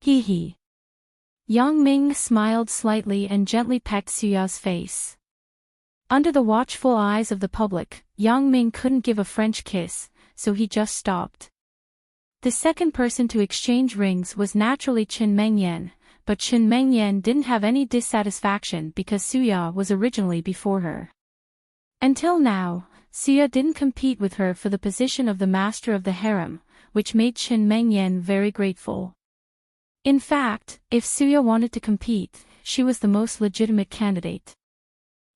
Hee hee. Yang Ming smiled slightly and gently pecked Suya's face. Under the watchful eyes of the public, Yang Ming couldn't give a French kiss, so he just stopped. The second person to exchange rings was naturally Qin Mengyan, but Qin Mengyan didn't have any dissatisfaction because Suya was originally before her. Until now, Suya didn't compete with her for the position of the master of the harem, which made Qin Mengyan very grateful. In fact, if Suya wanted to compete, she was the most legitimate candidate.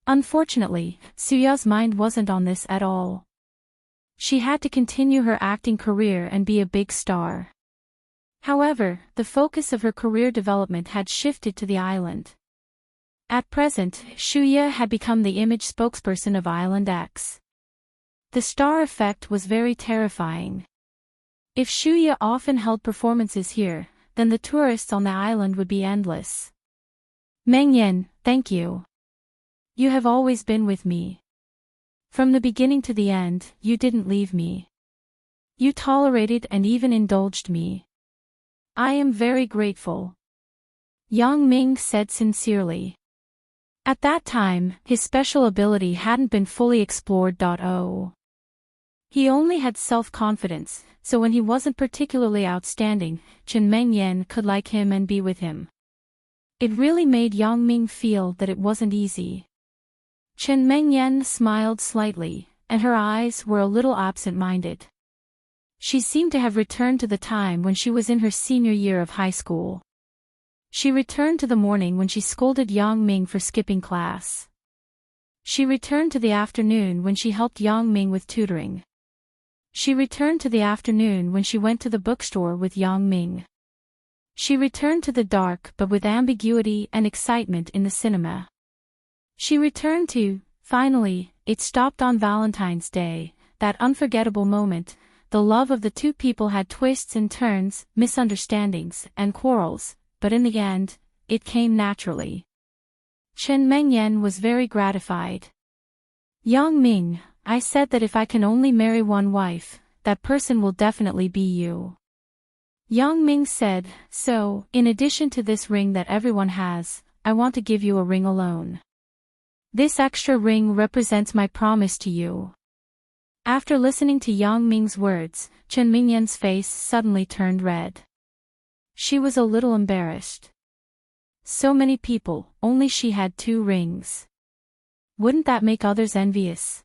Unfortunately, Suya's mind wasn't on this at all. She had to continue her acting career and be a big star. However, the focus of her career development had shifted to the island. At present, Shuya had become the image spokesperson of Island X. The star effect was very terrifying. If Shuya often held performances here, then the tourists on the island would be endless. Mengyan, thank you. You have always been with me. From the beginning to the end, you didn't leave me. You tolerated and even indulged me. I am very grateful. Yang Ming said sincerely. At that time, his special ability hadn't been fully explored. He only had self-confidence, so when he wasn't particularly outstanding, Qin Mengyan could like him and be with him. It really made Yang Ming feel that it wasn't easy. Qin Mengyan smiled slightly, and her eyes were a little absent-minded. She seemed to have returned to the time when she was in her senior year of high school. She returned to the morning when she scolded Yang Ming for skipping class. She returned to the afternoon when she helped Yang Ming with tutoring. She returned to the afternoon when she went to the bookstore with Yang Ming. She returned to the dark but with ambiguity and excitement in the cinema. She returned to, finally, it stopped on Valentine's Day, that unforgettable moment. The love of the two people had twists and turns, misunderstandings, and quarrels, but in the end, it came naturally. Qin Mengyan was very gratified. Yang Ming, I said that if I can only marry one wife, that person will definitely be you. Yang Ming said, so, in addition to this ring that everyone has, I want to give you a ring alone. This extra ring represents my promise to you. After listening to Yang Ming's words, Qin Mengyan's face suddenly turned red. She was a little embarrassed. So many people, only she had 2 rings. Wouldn't that make others envious?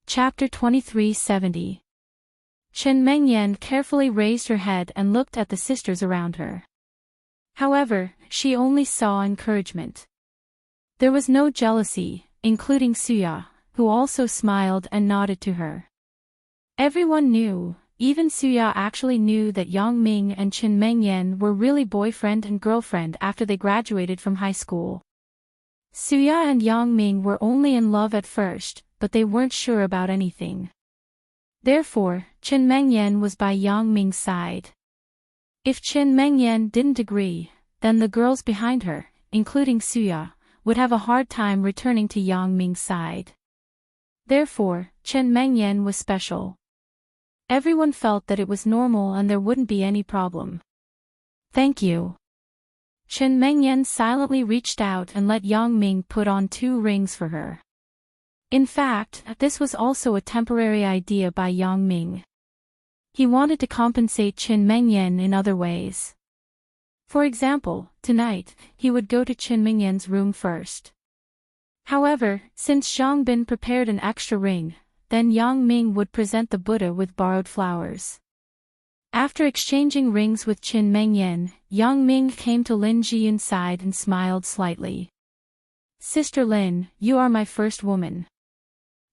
Chapter 2370. Qin Mengyan carefully raised her head and looked at the sisters around her. However, she only saw encouragement. There was no jealousy, including Suya, who also smiled and nodded to her. Everyone knew, even Suya actually knew that Yang Ming and Qin Mengyan were really boyfriend and girlfriend after they graduated from high school. Suya and Yang Ming were only in love at first, but they weren't sure about anything. Therefore, Qin Mengyan was by Yang Ming's side. If Qin Mengyan didn't agree, then the girls behind her, including Suya, would have a hard time returning to Yang Ming's side. Therefore, Qin Mengyan was special. Everyone felt that it was normal and there wouldn't be any problem. Thank you. Qin Mengyan silently reached out and let Yang Ming put on 2 rings for her. In fact, this was also a temporary idea by Yang Ming. He wanted to compensate Qin Mengyan in other ways. For example, tonight, he would go to Qin Mengyan's room first. However, since Zhang Bin prepared an extra ring, then Yang Ming would present the Buddha with borrowed flowers. After exchanging rings with Qin Mengyan, Yang Ming came to Lin Jiyun's side and smiled slightly. Sister Lin, you are my first woman.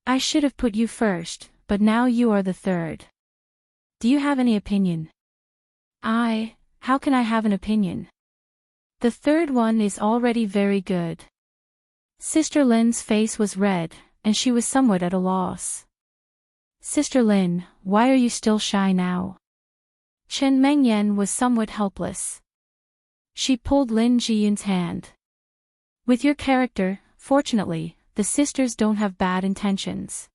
I should have put you first, but now you are the third. Do you have any opinion? how can I have an opinion? The third one is already very good. Sister Lin's face was red, and she was somewhat at a loss. Sister Lin, why are you still shy now? Chen Mengyan was somewhat helpless. She pulled Lin Jiyun's hand. With your character, fortunately, the sisters don't have bad intentions.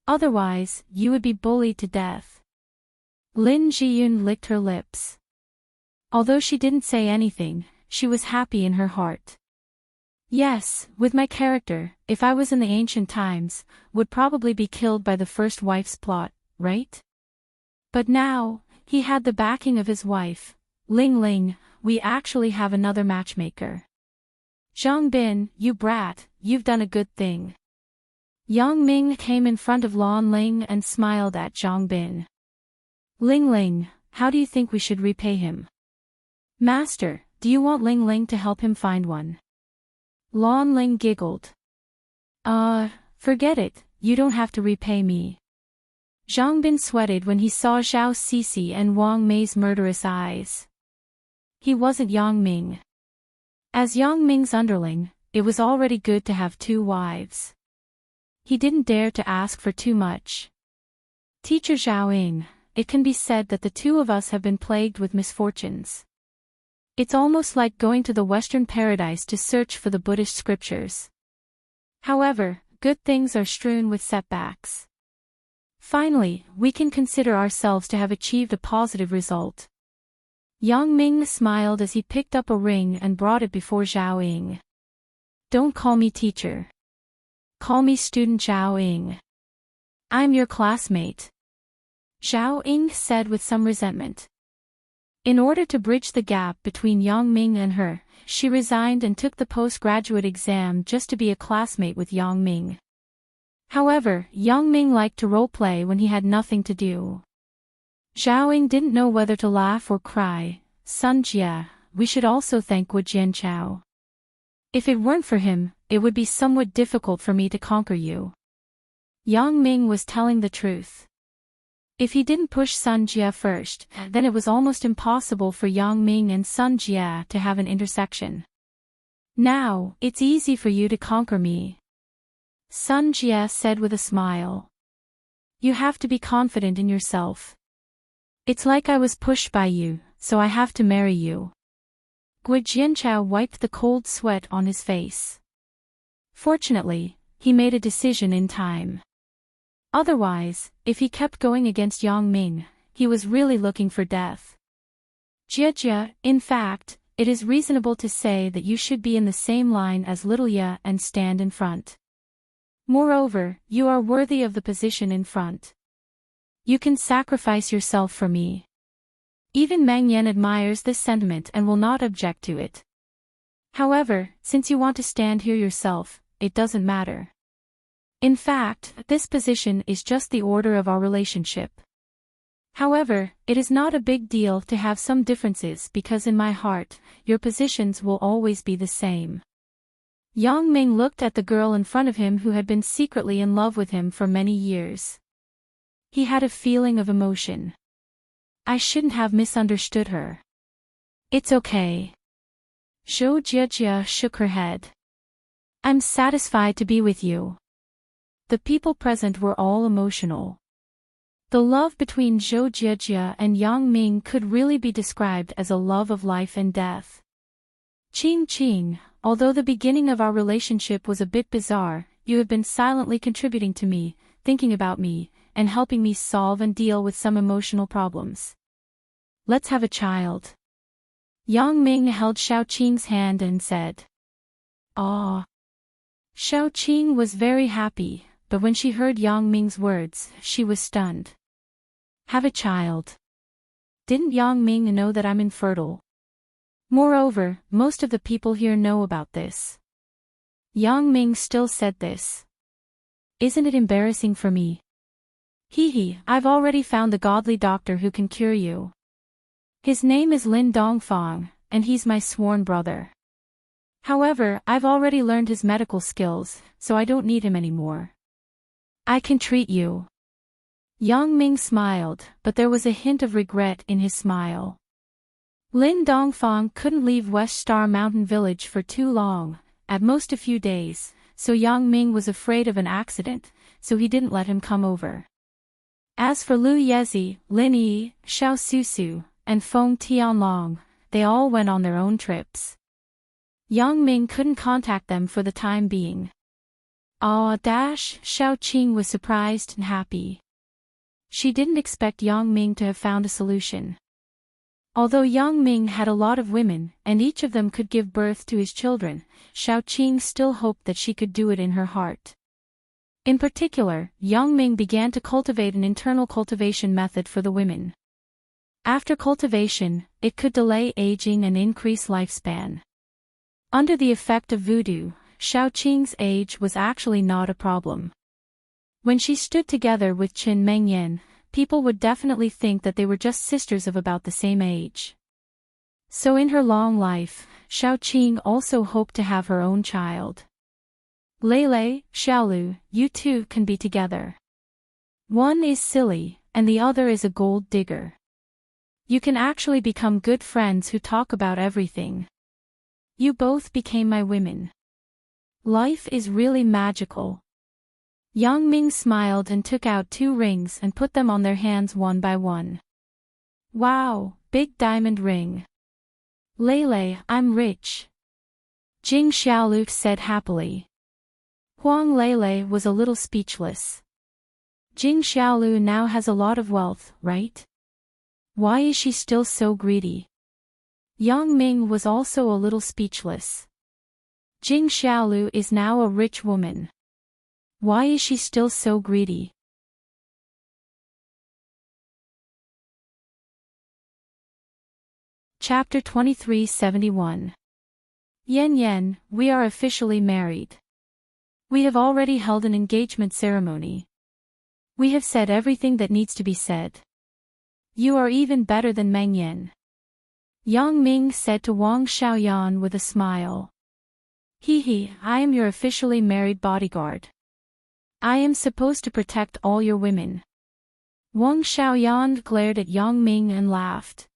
Otherwise, you would be bullied to death. Lin Jiyun licked her lips. Although she didn't say anything, she was happy in her heart. Yes, with my character, if I was in the ancient times, would probably be killed by the first wife's plot, right? But now, he had the backing of his wife. Ling Ling, we actually have another matchmaker. Zhang Bin, you brat, you've done a good thing. Yang Ming came in front of Lan Ling and smiled at Zhang Bin. Ling Ling, how do you think we should repay him? Master, do you want Ling Ling to help him find one? Lan Ling giggled. Forget it, you don't have to repay me. Zhang Bin sweated when he saw Zhao Sisi and Wang Mei's murderous eyes. He wasn't Yang Ming. As Yang Ming's underling, it was already good to have 2 wives. He didn't dare to ask for too much. Teacher Zhaoying, it can be said that the 2 of us have been plagued with misfortunes. It's almost like going to the Western paradise to search for the Buddhist scriptures. However, good things are strewn with setbacks. Finally, we can consider ourselves to have achieved a positive result. Yang Ming smiled as he picked up a ring and brought it before Zhao Ying. Don't call me teacher. Call me student Zhao Ying. I'm your classmate. Zhao Ying said with some resentment. In order to bridge the gap between Yang Ming and her, she resigned and took the postgraduate exam just to be a classmate with Yang Ming. However, Yang Ming liked to role-play when he had nothing to do. Zhao Ying didn't know whether to laugh or cry. Sun Jia, we should also thank Wu Jianchao. If it weren't for him, it would be somewhat difficult for me to conquer you. Yang Ming was telling the truth. If he didn't push Sun Jia first, then it was almost impossible for Yang Ming and Sun Jia to have an intersection. Now, it's easy for you to conquer me. Sun Jia said with a smile. You have to be confident in yourself. It's like I was pushed by you, so I have to marry you. Gu Jianchao wiped the cold sweat on his face. Fortunately, he made a decision in time. Otherwise, if he kept going against Yang Ming, he was really looking for death. Jia, in fact, it is reasonable to say that you should be in the same line as Little Ye and stand in front. Moreover, you are worthy of the position in front. You can sacrifice yourself for me. Even Meng Yan admires this sentiment and will not object to it. However, since you want to stand here yourself, it doesn't matter. In fact, this position is just the order of our relationship. However, it is not a big deal to have some differences because in my heart, your positions will always be the same. Yang Ming looked at the girl in front of him who had been secretly in love with him for many years. He had a feeling of emotion. I shouldn't have misunderstood her. It's okay. Zhou Jiajia shook her head. I'm satisfied to be with you. The people present were all emotional. The love between Zhou Jiajia and Yang Ming could really be described as a love of life and death. Qing, although the beginning of our relationship was a bit bizarre, you have been silently contributing to me, thinking about me, and helping me solve and deal with some emotional problems. Let's have a child. Yang Ming held Xiao Qing's hand and said. Ah. Xiao Qing was very happy, but when she heard Yang Ming's words, she was stunned. Have a child. Didn't Yang Ming know that I'm infertile? Moreover, most of the people here know about this. Yang Ming still said this. Isn't it embarrassing for me? I've already found the godly doctor who can cure you. His name is Lin Dongfang, and he's my sworn brother. However, I've already learned his medical skills, so I don't need him anymore. I can treat you. Yang Ming smiled, but there was a hint of regret in his smile. Lin Dongfang couldn't leave West Star Mountain Village for too long, at most a few days, so Yang Ming was afraid of an accident, so he didn't let him come over. As for Lu Yezi, Lin Yi, Xiao Susu, and Feng Tianlong, they all went on their own trips. Yang Ming couldn't contact them for the time being. Xiao Qing was surprised and happy. She didn't expect Yang Ming to have found a solution. Although Yang Ming had a lot of women, and each of them could give birth to his children, Xiao Qing still hoped that she could do it in her heart. In particular, Yang Ming began to cultivate an internal cultivation method for the women. After cultivation, it could delay aging and increase lifespan. Under the effect of voodoo, Xiao Qing's age was actually not a problem. When she stood together with Qin Mengyan, people would definitely think that they were just sisters of about the same age. So in her long life, Xiao Qing also hoped to have her own child. Lei, Xiaolu, you two can be together. One is silly, and the other is a gold digger. You can actually become good friends who talk about everything. You both became my women. Life is really magical. Yang Ming smiled and took out 2 rings and put them on their hands one by one. Wow, big diamond ring. Lei, I'm rich. Jing Xiaolu said happily. Huang Lei was a little speechless. Jing Xiaolu now has a lot of wealth, right? Why is she still so greedy? Yang Ming was also a little speechless. Jing Xiaolu is now a rich woman. Why is she still so greedy? Chapter 2371. Yen, we are officially married. We have already held an engagement ceremony. We have said everything that needs to be said. You are even better than Meng Yan. Yang Ming said to Wang Xiaoyan with a smile. I am your officially married bodyguard. I am supposed to protect all your women. Wang Xiaoyan glared at Yang Ming and laughed.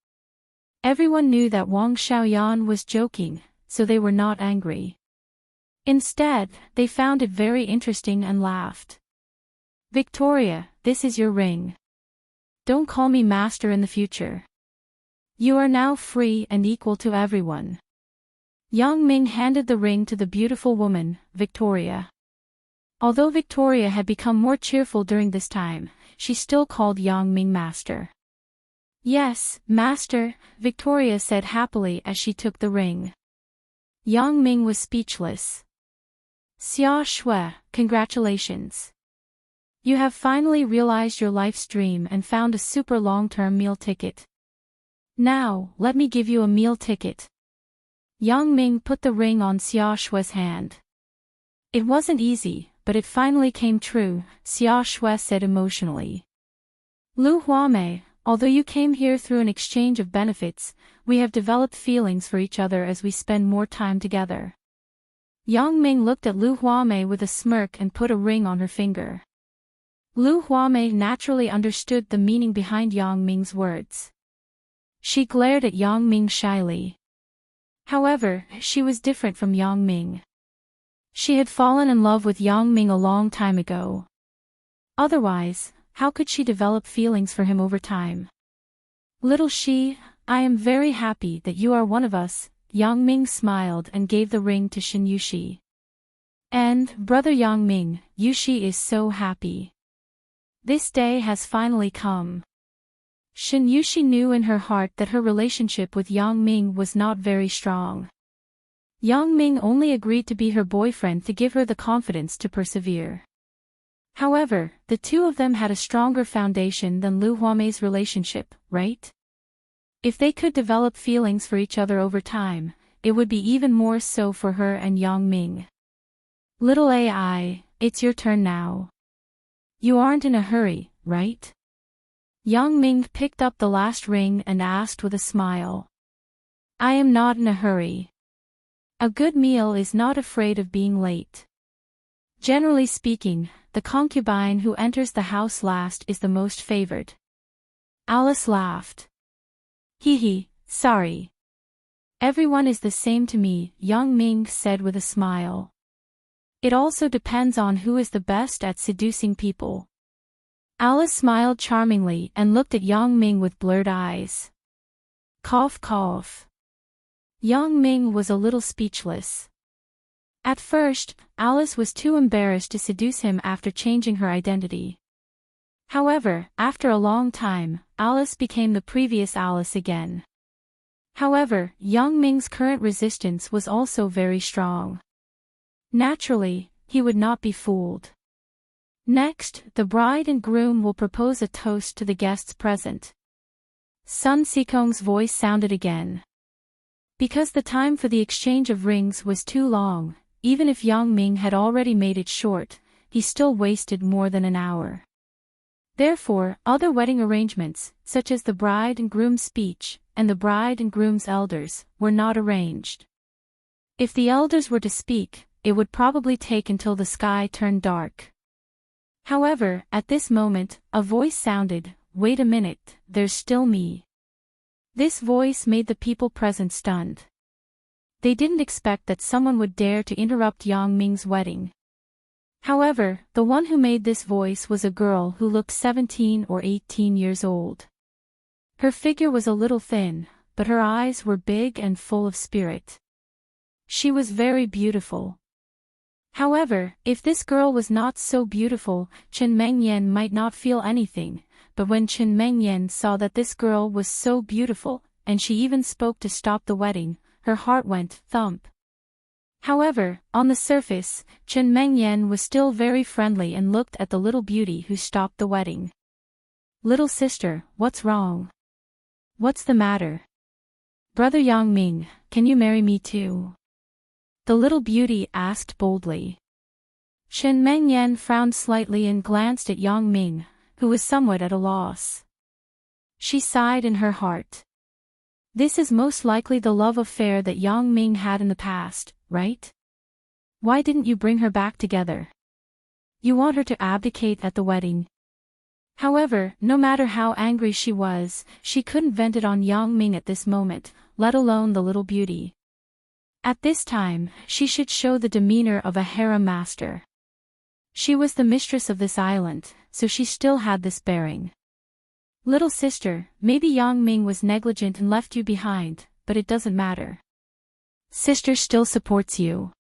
Everyone knew that Wang Xiaoyan was joking, so they were not angry. Instead, they found it very interesting and laughed. Victoria, this is your ring. Don't call me master in the future. You are now free and equal to everyone. Yang Ming handed the ring to the beautiful woman, Victoria. Although Victoria had become more cheerful during this time, she still called Yang Ming master. Yes, master, Victoria said happily as she took the ring. Yang Ming was speechless. Xia Shui, congratulations. You have finally realized your life's dream and found a super long-term meal ticket. Now, let me give you a meal ticket. Yang Ming put the ring on Xia Shui's hand. It wasn't easy, but it finally came true, Xia Shui said emotionally. Lu Huamei, although you came here through an exchange of benefits, we have developed feelings for each other as we spend more time together. Yang Ming looked at Lu Huamei with a smirk and put a ring on her finger. Lu Huamei naturally understood the meaning behind Yang Ming's words. She glared at Yang Ming shyly. However, she was different from Yang Ming. She had fallen in love with Yang Ming a long time ago. Otherwise, how could she develop feelings for him over time? Little Shi, I am very happy that you are one of us, Yang Ming smiled and gave the ring to Shin Yushi. And, brother Yang Ming, Yushi is so happy. This day has finally come. Shin Yushi knew in her heart that her relationship with Yang Ming was not very strong. Yang Ming only agreed to be her boyfriend to give her the confidence to persevere. However, the two of them had a stronger foundation than Lu Huamei's relationship, right? If they could develop feelings for each other over time, it would be even more so for her and Yang Ming. Little AI, it's your turn now. You aren't in a hurry, right? Yang Ming picked up the last ring and asked with a smile. I am not in a hurry. A good meal is not afraid of being late. Generally speaking, the concubine who enters the house last is the most favored. Alice laughed. Sorry. Everyone is the same to me, Yang Ming said with a smile. It also depends on who is the best at seducing people. Alice smiled charmingly and looked at Yang Ming with blurred eyes. Cough cough. Yang Ming was a little speechless. At first, Alice was too embarrassed to seduce him after changing her identity. However, after a long time, Alice became the previous Alice again. However, Yang Ming's current resistance was also very strong. Naturally, he would not be fooled. Next, the bride and groom will propose a toast to the guests present. Sun Sikong's voice sounded again. Because the time for the exchange of rings was too long, even if Yang Ming had already made it short, he still wasted more than an hour. Therefore, other wedding arrangements, such as the bride and groom's speech, and the bride and groom's elders, were not arranged. If the elders were to speak, it would probably take until the sky turned dark. However, at this moment, a voice sounded, "Wait a minute, there's still me." This voice made the people present stunned. They didn't expect that someone would dare to interrupt Yang Ming's wedding. However, the one who made this voice was a girl who looked 17 or 18 years old. Her figure was a little thin, but her eyes were big and full of spirit. She was very beautiful. However, if this girl was not so beautiful, Chen Mengyan might not feel anything, but when Chen Mengyan saw that this girl was so beautiful, and she even spoke to stop the wedding, her heart went thump. However, on the surface, Chen Mengyan was still very friendly and looked at the little beauty who stopped the wedding. "Little sister, what's wrong? What's the matter? Brother Yang Ming, can you marry me too?" The little beauty asked boldly. Chen Mengyan frowned slightly and glanced at Yang Ming, who was somewhat at a loss. She sighed in her heart. This is most likely the love affair that Yang Ming had in the past, right? Why didn't you bring her back together? You want her to abdicate at the wedding. However, no matter how angry she was, she couldn't vent it on Yang Ming at this moment, let alone the little beauty. At this time, she should show the demeanor of a harem master. She was the mistress of this island, so she still had this bearing. "Little sister, maybe Yang Ming was negligent and left you behind, but it doesn't matter. Sister still supports you."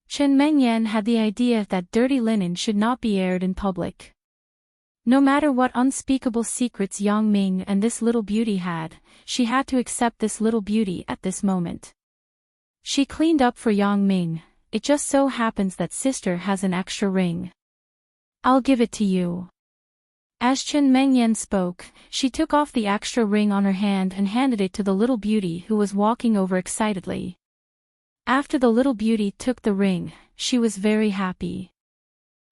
Chen Mengyan had the idea that dirty linen should not be aired in public. No matter what unspeakable secrets Yang Ming and this little beauty had, she had to accept this little beauty at this moment. She cleaned up for Yang Ming. "It just so happens that sister has an extra ring. I'll give it to you." As Chen Mengyan spoke, she took off the extra ring on her hand and handed it to the little beauty who was walking over excitedly. After the little beauty took the ring, she was very happy.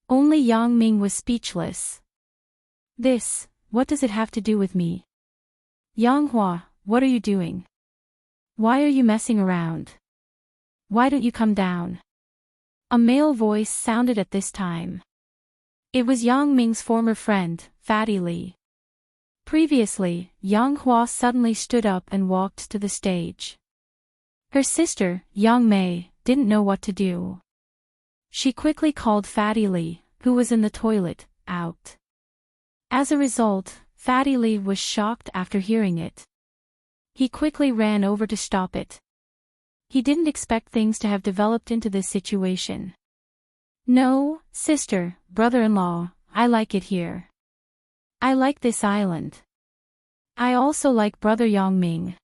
Only Yang Ming was speechless. What does it have to do with me? Yang Hua, what are you doing? Why are you messing around? Why don't you come down? A male voice sounded at this time. It was Yang Ming's former friend, Fatty Li. Previously, Yang Hua suddenly stood up and walked to the stage. Her sister, Yang Mei, didn't know what to do. She quickly called Fatty Li, who was in the toilet, out. As a result, Fatty Li was shocked after hearing it. He quickly ran over to stop it. He didn't expect things to have developed into this situation. "No, sister, brother-in-law, I like it here. I like this island. I also like brother Yang Ming.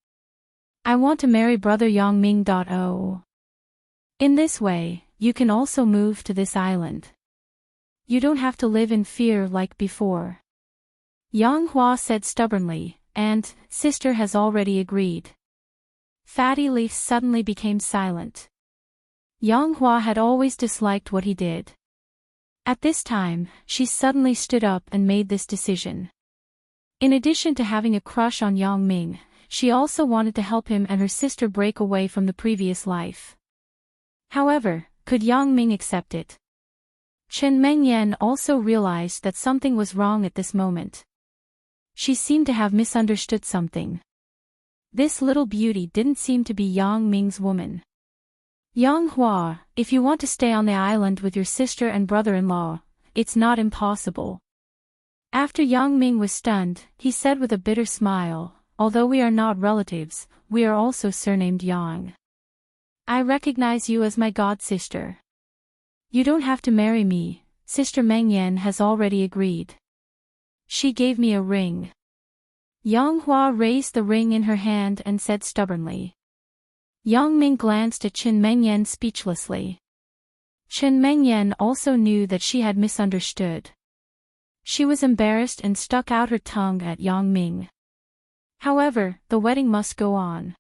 I want to marry brother Yang Ming. In this way, you can also move to this island. You don't have to live in fear like before." Yang Hua said stubbornly, and sister has already agreed. Fatty Leaf suddenly became silent. Yang Hua had always disliked what he did. At this time, she suddenly stood up and made this decision. In addition to having a crush on Yang Ming, she also wanted to help him and her sister break away from the previous life. However, could Yang Ming accept it? Chen Mengyan also realized that something was wrong at this moment. She seemed to have misunderstood something. This little beauty didn't seem to be Yang Ming's woman. Yang Hua, if you want to stay on the island with your sister and brother-in-law, it's not impossible. After Yang Ming was stunned, he said with a bitter smile, although we are not relatives, we are also surnamed Yang. I recognize you as my god-sister. You don't have to marry me, Sister Meng Yan has already agreed. She gave me a ring. Yang Hua raised the ring in her hand and said stubbornly. Yang Ming glanced at Qin Mengyan speechlessly. Qin Mengyan also knew that she had misunderstood. She was embarrassed and stuck out her tongue at Yang Ming. However, the wedding must go on.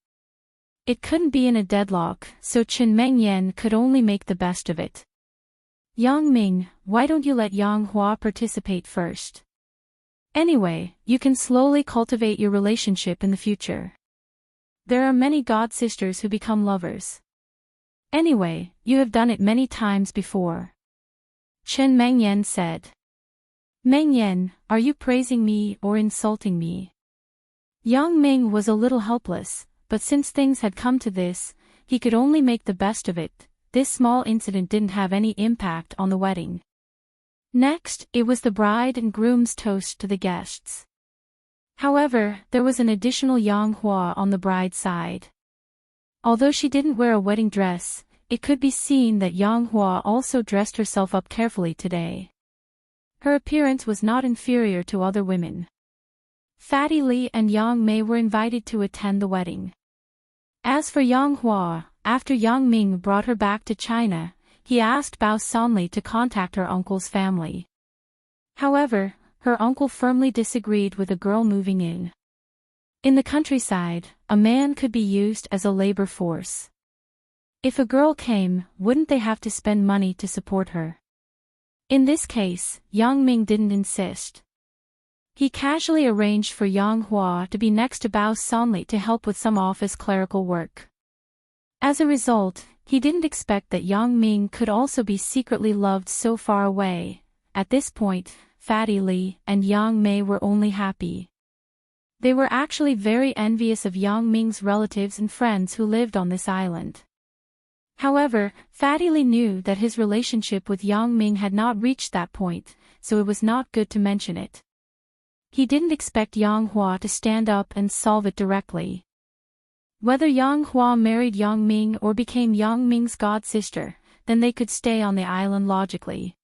It couldn't be in a deadlock, so Qin Mengyan could only make the best of it. Yang Ming, why don't you let Yang Hua participate first? Anyway, you can slowly cultivate your relationship in the future. There are many god-sisters who become lovers. Anyway, you have done it many times before. Qin Mengyan said. Mengyan, are you praising me or insulting me? Yang Ming was a little helpless, but since things had come to this, he could only make the best of it. This small incident didn't have any impact on the wedding. Next, it was the bride and groom's toast to the guests. However, there was an additional Yang Hua on the bride's side. Although she didn't wear a wedding dress, it could be seen that Yang Hua also dressed herself up carefully today. Her appearance was not inferior to other women. Fatty Li and Yang Mei were invited to attend the wedding. As for Yang Hua, after Yang Ming brought her back to China, he asked Bao Sanli to contact her uncle's family. However, her uncle firmly disagreed with a girl moving in. In the countryside, a man could be used as a labor force. If a girl came, wouldn't they have to spend money to support her? In this case, Yang Ming didn't insist. He casually arranged for Yang Hua to be next to Bao Sanli to help with some office clerical work. As a result, he didn't expect that Yang Ming could also be secretly loved so far away. At this point, Fatty Li and Yang Mei were only happy. They were actually very envious of Yang Ming's relatives and friends who lived on this island. However, Fatty Li knew that his relationship with Yang Ming had not reached that point, so it was not good to mention it. He didn't expect Yang Hua to stand up and solve it directly. Whether Yang Hua married Yang Ming or became Yang Ming's god-sister, then they could stay on the island logically.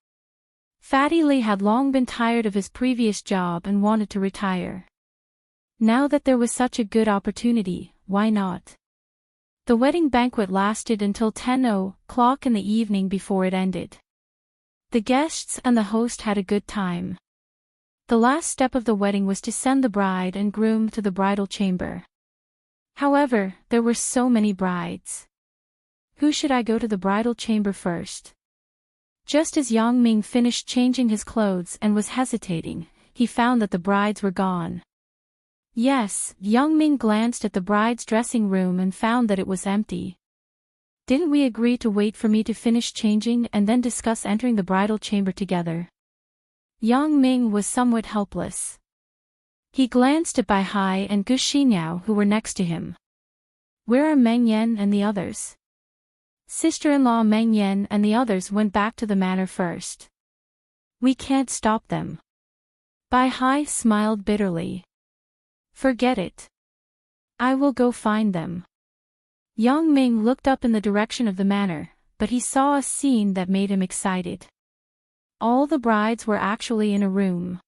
Fatty Li had long been tired of his previous job and wanted to retire. Now that there was such a good opportunity, why not? The wedding banquet lasted until 10 o'clock in the evening before it ended. The guests and the host had a good time. The last step of the wedding was to send the bride and groom to the bridal chamber. However, there were so many brides. Who should I go to the bridal chamber first? Just as Yang Ming finished changing his clothes and was hesitating, he found that the brides were gone. Yes, Yang Ming glanced at the bride's dressing room and found that it was empty. Didn't we agree to wait for me to finish changing and then discuss entering the bridal chamber together? Yang Ming was somewhat helpless. He glanced at Bai Hai and Gu Xinyao who were next to him. Where are Meng Yan and the others? Sister-in-law Meng Yan and the others went back to the manor first. We can't stop them. Bai Hai smiled bitterly. Forget it. I will go find them. Yang Ming looked up in the direction of the manor, but he saw a scene that made him excited. All the brides were actually in a room.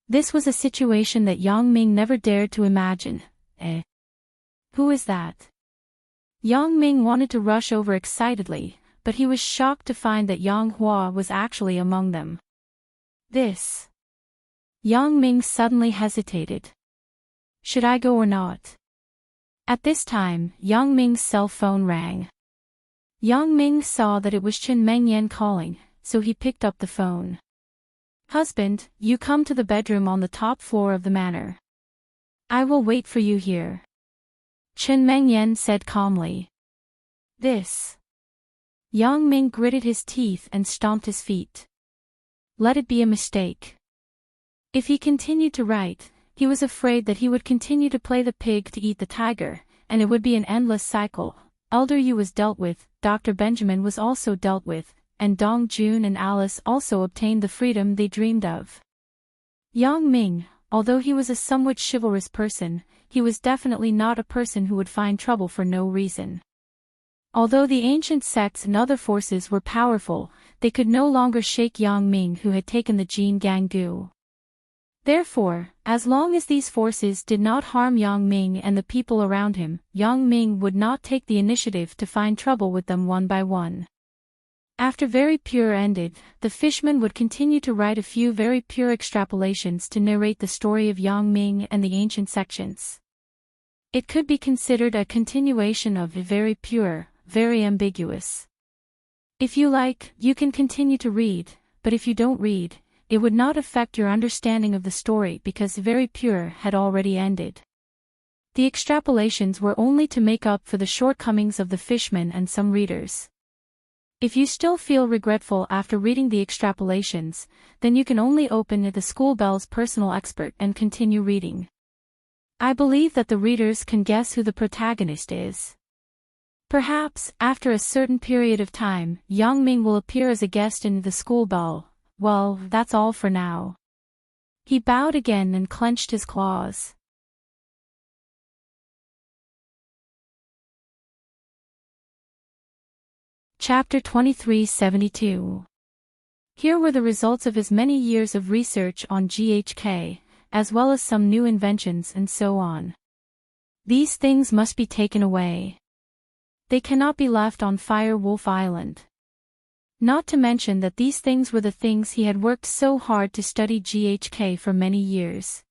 This was a situation that Yang Ming never dared to imagine. Who is that? Yang Ming wanted to rush over excitedly, but he was shocked to find that Yang Hua was actually among them. This. Yang Ming suddenly hesitated. Should I go or not? At this time, Yang Ming's cell phone rang. Yang Ming saw that it was Qin Mengyan calling, so he picked up the phone. Husband, you come to the bedroom on the top floor of the manor. I will wait for you here. Qin Mengyan said calmly. This. Yang Ming gritted his teeth and stomped his feet. Let it be a mistake. If he continued to write, He was afraid that he would continue to play the pig to eat the tiger, and it would be an endless cycle. Elder Yu was dealt with, Dr. Benjamin was also dealt with, and Dong Jun and Alice also obtained the freedom they dreamed of. Yang Ming, although he was a somewhat chivalrous person, he was definitely not a person who would find trouble for no reason. Although the ancient sects and other forces were powerful, they could no longer shake Yang Ming, who had taken the Jin Ganggu. Therefore, as long as these forces did not harm Yang Ming and the people around him, Yang Ming would not take the initiative to find trouble with them one by one. After Very Pure ended, the Fishman would continue to write a few Very Pure extrapolations to narrate the story of Yang Ming and the ancient sections. It could be considered a continuation of Very Pure, very ambiguous. If you like, you can continue to read, but if you don't read, it would not affect your understanding of the story because Very Pure had already ended. The extrapolations were only to make up for the shortcomings of the Fishman and some readers. If you still feel regretful after reading the extrapolations, then you can only open the School Bell's Personal Expert and continue reading. I believe that the readers can guess who the protagonist is. Perhaps, after a certain period of time, Yang Ming will appear as a guest in the School Bell. Well, that's all for now. He bowed again and clenched his claws. Chapter 2372. Here were the results of his many years of research on GHK, as well as some new inventions and so on. These things must be taken away. They cannot be left on Fire Wolf Island. Not to mention that these things were the things he had worked so hard to study GHK for many years.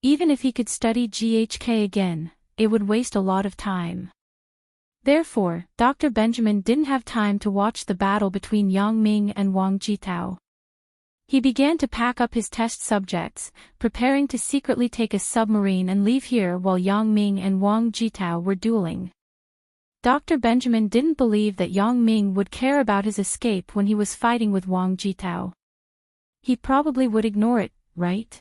Even if he could study GHK again, it would waste a lot of time. Therefore, Dr. Benjamin didn't have time to watch the battle between Yang Ming and Wang Jitao. He began to pack up his test subjects, preparing to secretly take a submarine and leave here while Yang Ming and Wang Jitao were dueling. Dr. Benjamin didn't believe that Yang Ming would care about his escape when he was fighting with Wang Jitao. He probably would ignore it, right?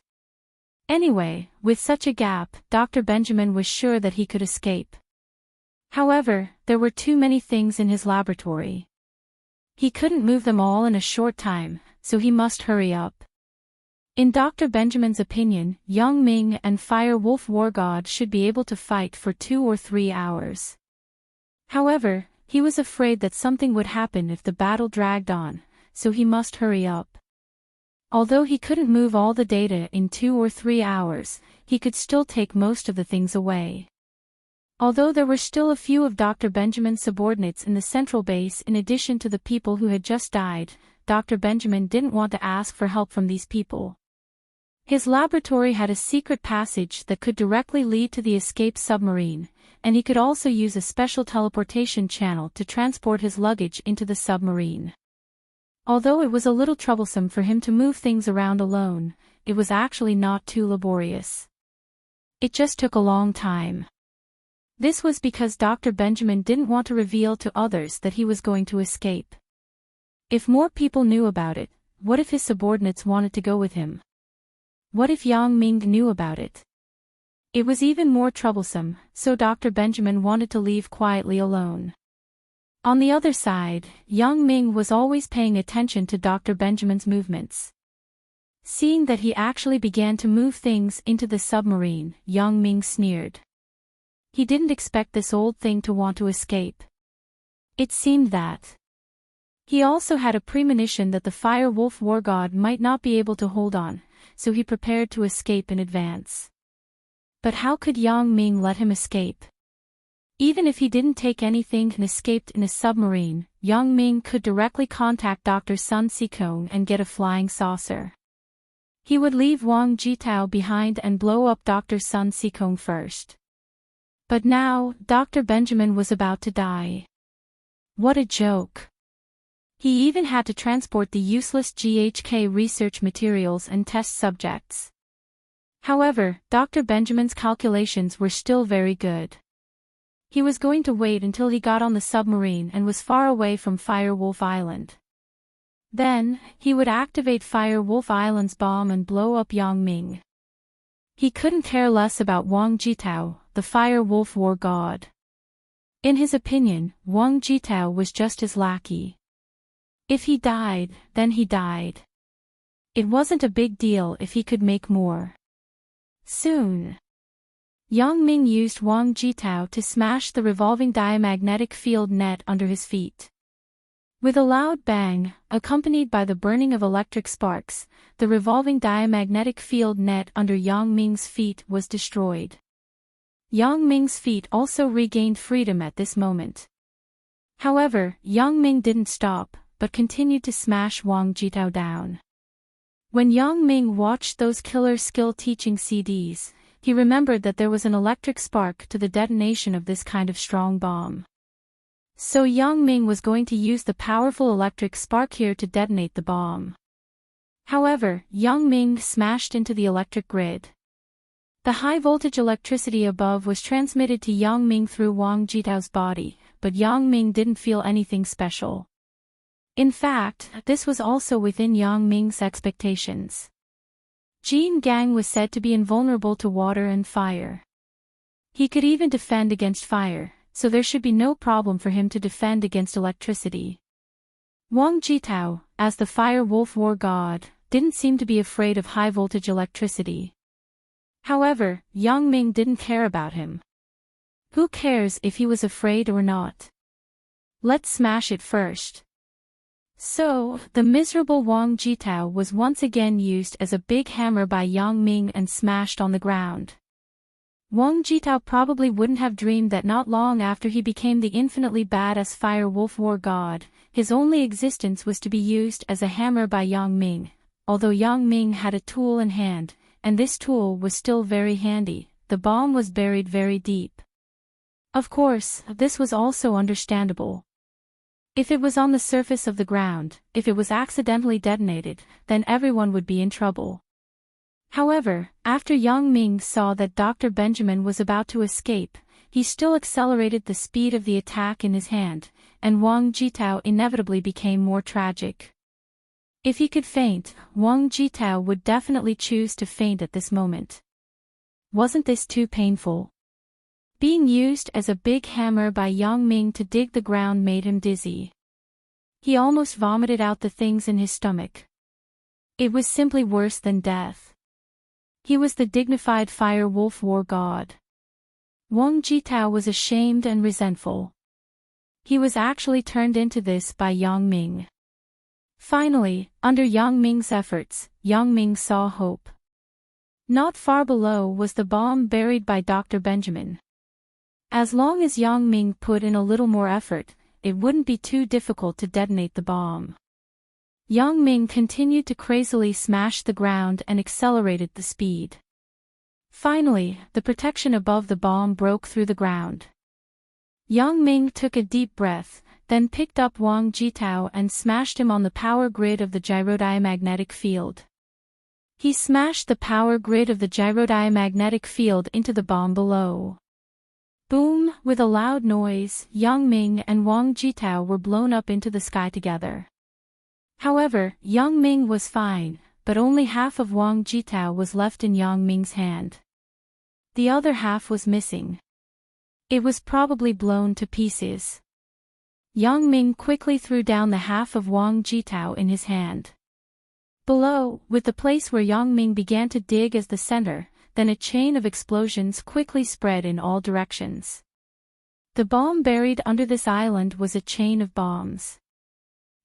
Anyway, with such a gap, Dr. Benjamin was sure that he could escape. However, there were too many things in his laboratory. He couldn't move them all in a short time, so he must hurry up. In Dr. Benjamin's opinion, Yang Ming and Fire Wolf War God should be able to fight for 2 or 3 hours. However, he was afraid that something would happen if the battle dragged on, so he must hurry up. Although he couldn't move all the data in 2 or 3 hours, he could still take most of the things away. Although there were still a few of Dr. Benjamin's subordinates in the central base in addition to the people who had just died, Dr. Benjamin didn't want to ask for help from these people. His laboratory had a secret passage that could directly lead to the escaped submarine, and he could also use a special teleportation channel to transport his luggage into the submarine. Although it was a little troublesome for him to move things around alone, it was actually not too laborious. It just took a long time. This was because Dr. Benjamin didn't want to reveal to others that he was going to escape. If more people knew about it, what if his subordinates wanted to go with him? What if Yang Ming knew about it? It was even more troublesome, so Dr. Benjamin wanted to leave quietly alone. On the other side, Yang Ming was always paying attention to Dr. Benjamin's movements. Seeing that he actually began to move things into the submarine, Yang Ming sneered. He didn't expect this old thing to want to escape. It seemed that he also had a premonition that the Fire Wolf War God might not be able to hold on, so he prepared to escape in advance. But how could Yang Ming let him escape? Even if he didn't take anything and escaped in a submarine, Yang Ming could directly contact Dr. Sun Sikong and get a flying saucer. He would leave Wang Jitao behind and blow up Dr. Sun Sikong first. But now, Dr. Benjamin was about to die. What a joke. He even had to transport the useless GHK research materials and test subjects. However, Dr. Benjamin's calculations were still very good. He was going to wait until he got on the submarine and was far away from Fire Wolf Island. Then, he would activate Fire Wolf Island's bomb and blow up Yang Ming. He couldn't care less about Wang Jitao, the fire wolf war god. In his opinion, Wang Jitao was just his lackey. If he died, then he died. It wasn't a big deal if he could make more. Soon, Yang Ming used Wang Jitao to smash the revolving diamagnetic field net under his feet. With a loud bang, accompanied by the burning of electric sparks, the revolving diamagnetic field net under Yang Ming's feet was destroyed. Yang Ming's feet also regained freedom at this moment. However, Yang Ming didn't stop, but continued to smash Wang Jitao down. When Yang Ming watched those killer skill teaching CDs, he remembered that there was an electric spark to the detonation of this kind of strong bomb. So Yang Ming was going to use the powerful electric spark here to detonate the bomb. However, Yang Ming smashed into the electric grid. The high-voltage electricity above was transmitted to Yang Ming through Wang Jitao's body, but Yang Ming didn't feel anything special. In fact, this was also within Yang Ming's expectations. Jin Gang was said to be invulnerable to water and fire. He could even defend against fire, so there should be no problem for him to defend against electricity. Wang Jitao, as the fire wolf war god, didn't seem to be afraid of high-voltage electricity. However, Yang Ming didn't care about him. Who cares if he was afraid or not? Let's smash it first. So, the miserable Wang Jitao was once again used as a big hammer by Yang Ming and smashed on the ground. Wang Jitao probably wouldn't have dreamed that not long after he became the infinitely badass fire wolf war god, his only existence was to be used as a hammer by Yang Ming. Although Yang Ming had a tool in hand, and this tool was still very handy, the bomb was buried very deep. Of course, this was also understandable. If it was on the surface of the ground, if it was accidentally detonated, then everyone would be in trouble. However, after Yang Ming saw that Dr. Benjamin was about to escape, he still accelerated the speed of the attack in his hand, and Wang Jitao inevitably became more tragic. If he could faint, Wang Jitao would definitely choose to faint at this moment. Wasn't this too painful? Being used as a big hammer by Yang Ming to dig the ground made him dizzy. He almost vomited out the things in his stomach. It was simply worse than death. He was the dignified fire wolf war god. Wang Jitao was ashamed and resentful. He was actually turned into this by Yang Ming. Finally, under Yang Ming's efforts, Yang Ming saw hope. Not far below was the bomb buried by Dr. Benjamin. As long as Yang Ming put in a little more effort, it wouldn't be too difficult to detonate the bomb. Yang Ming continued to crazily smash the ground and accelerated the speed. Finally, the protection above the bomb broke through the ground. Yang Ming took a deep breath, then picked up Wang Jitao and smashed him on the power grid of the gyrodiamagnetic field. He smashed the power grid of the gyrodiamagnetic field into the bomb below. Boom! With a loud noise, Yang Ming and Wang Jitao were blown up into the sky together. However, Yang Ming was fine, but only half of Wang Jitao was left in Yang Ming's hand. The other half was missing. It was probably blown to pieces. Yang Ming quickly threw down the half of Wang Jitao in his hand. Below, with the place where Yang Ming began to dig as the center, then a chain of explosions quickly spread in all directions. The bomb buried under this island was a chain of bombs.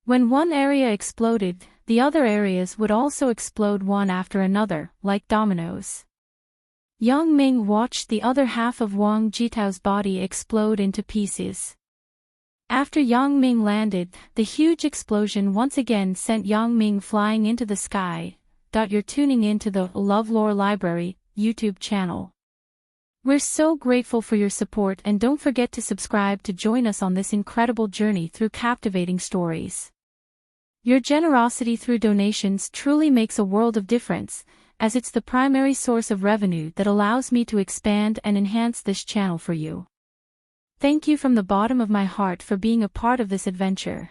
When one area exploded, the other areas would also explode one after another, like dominoes. Yang Ming watched the other half of Wang Jitao's body explode into pieces. After Yang Ming landed, the huge explosion once again sent Yang Ming flying into the sky. You're tuning in to the LoveLore Library YouTube channel. We're so grateful for your support, and don't forget to subscribe to join us on this incredible journey through captivating stories. Your generosity through donations truly makes a world of difference, as it's the primary source of revenue that allows me to expand and enhance this channel for you. Thank you from the bottom of my heart for being a part of this adventure.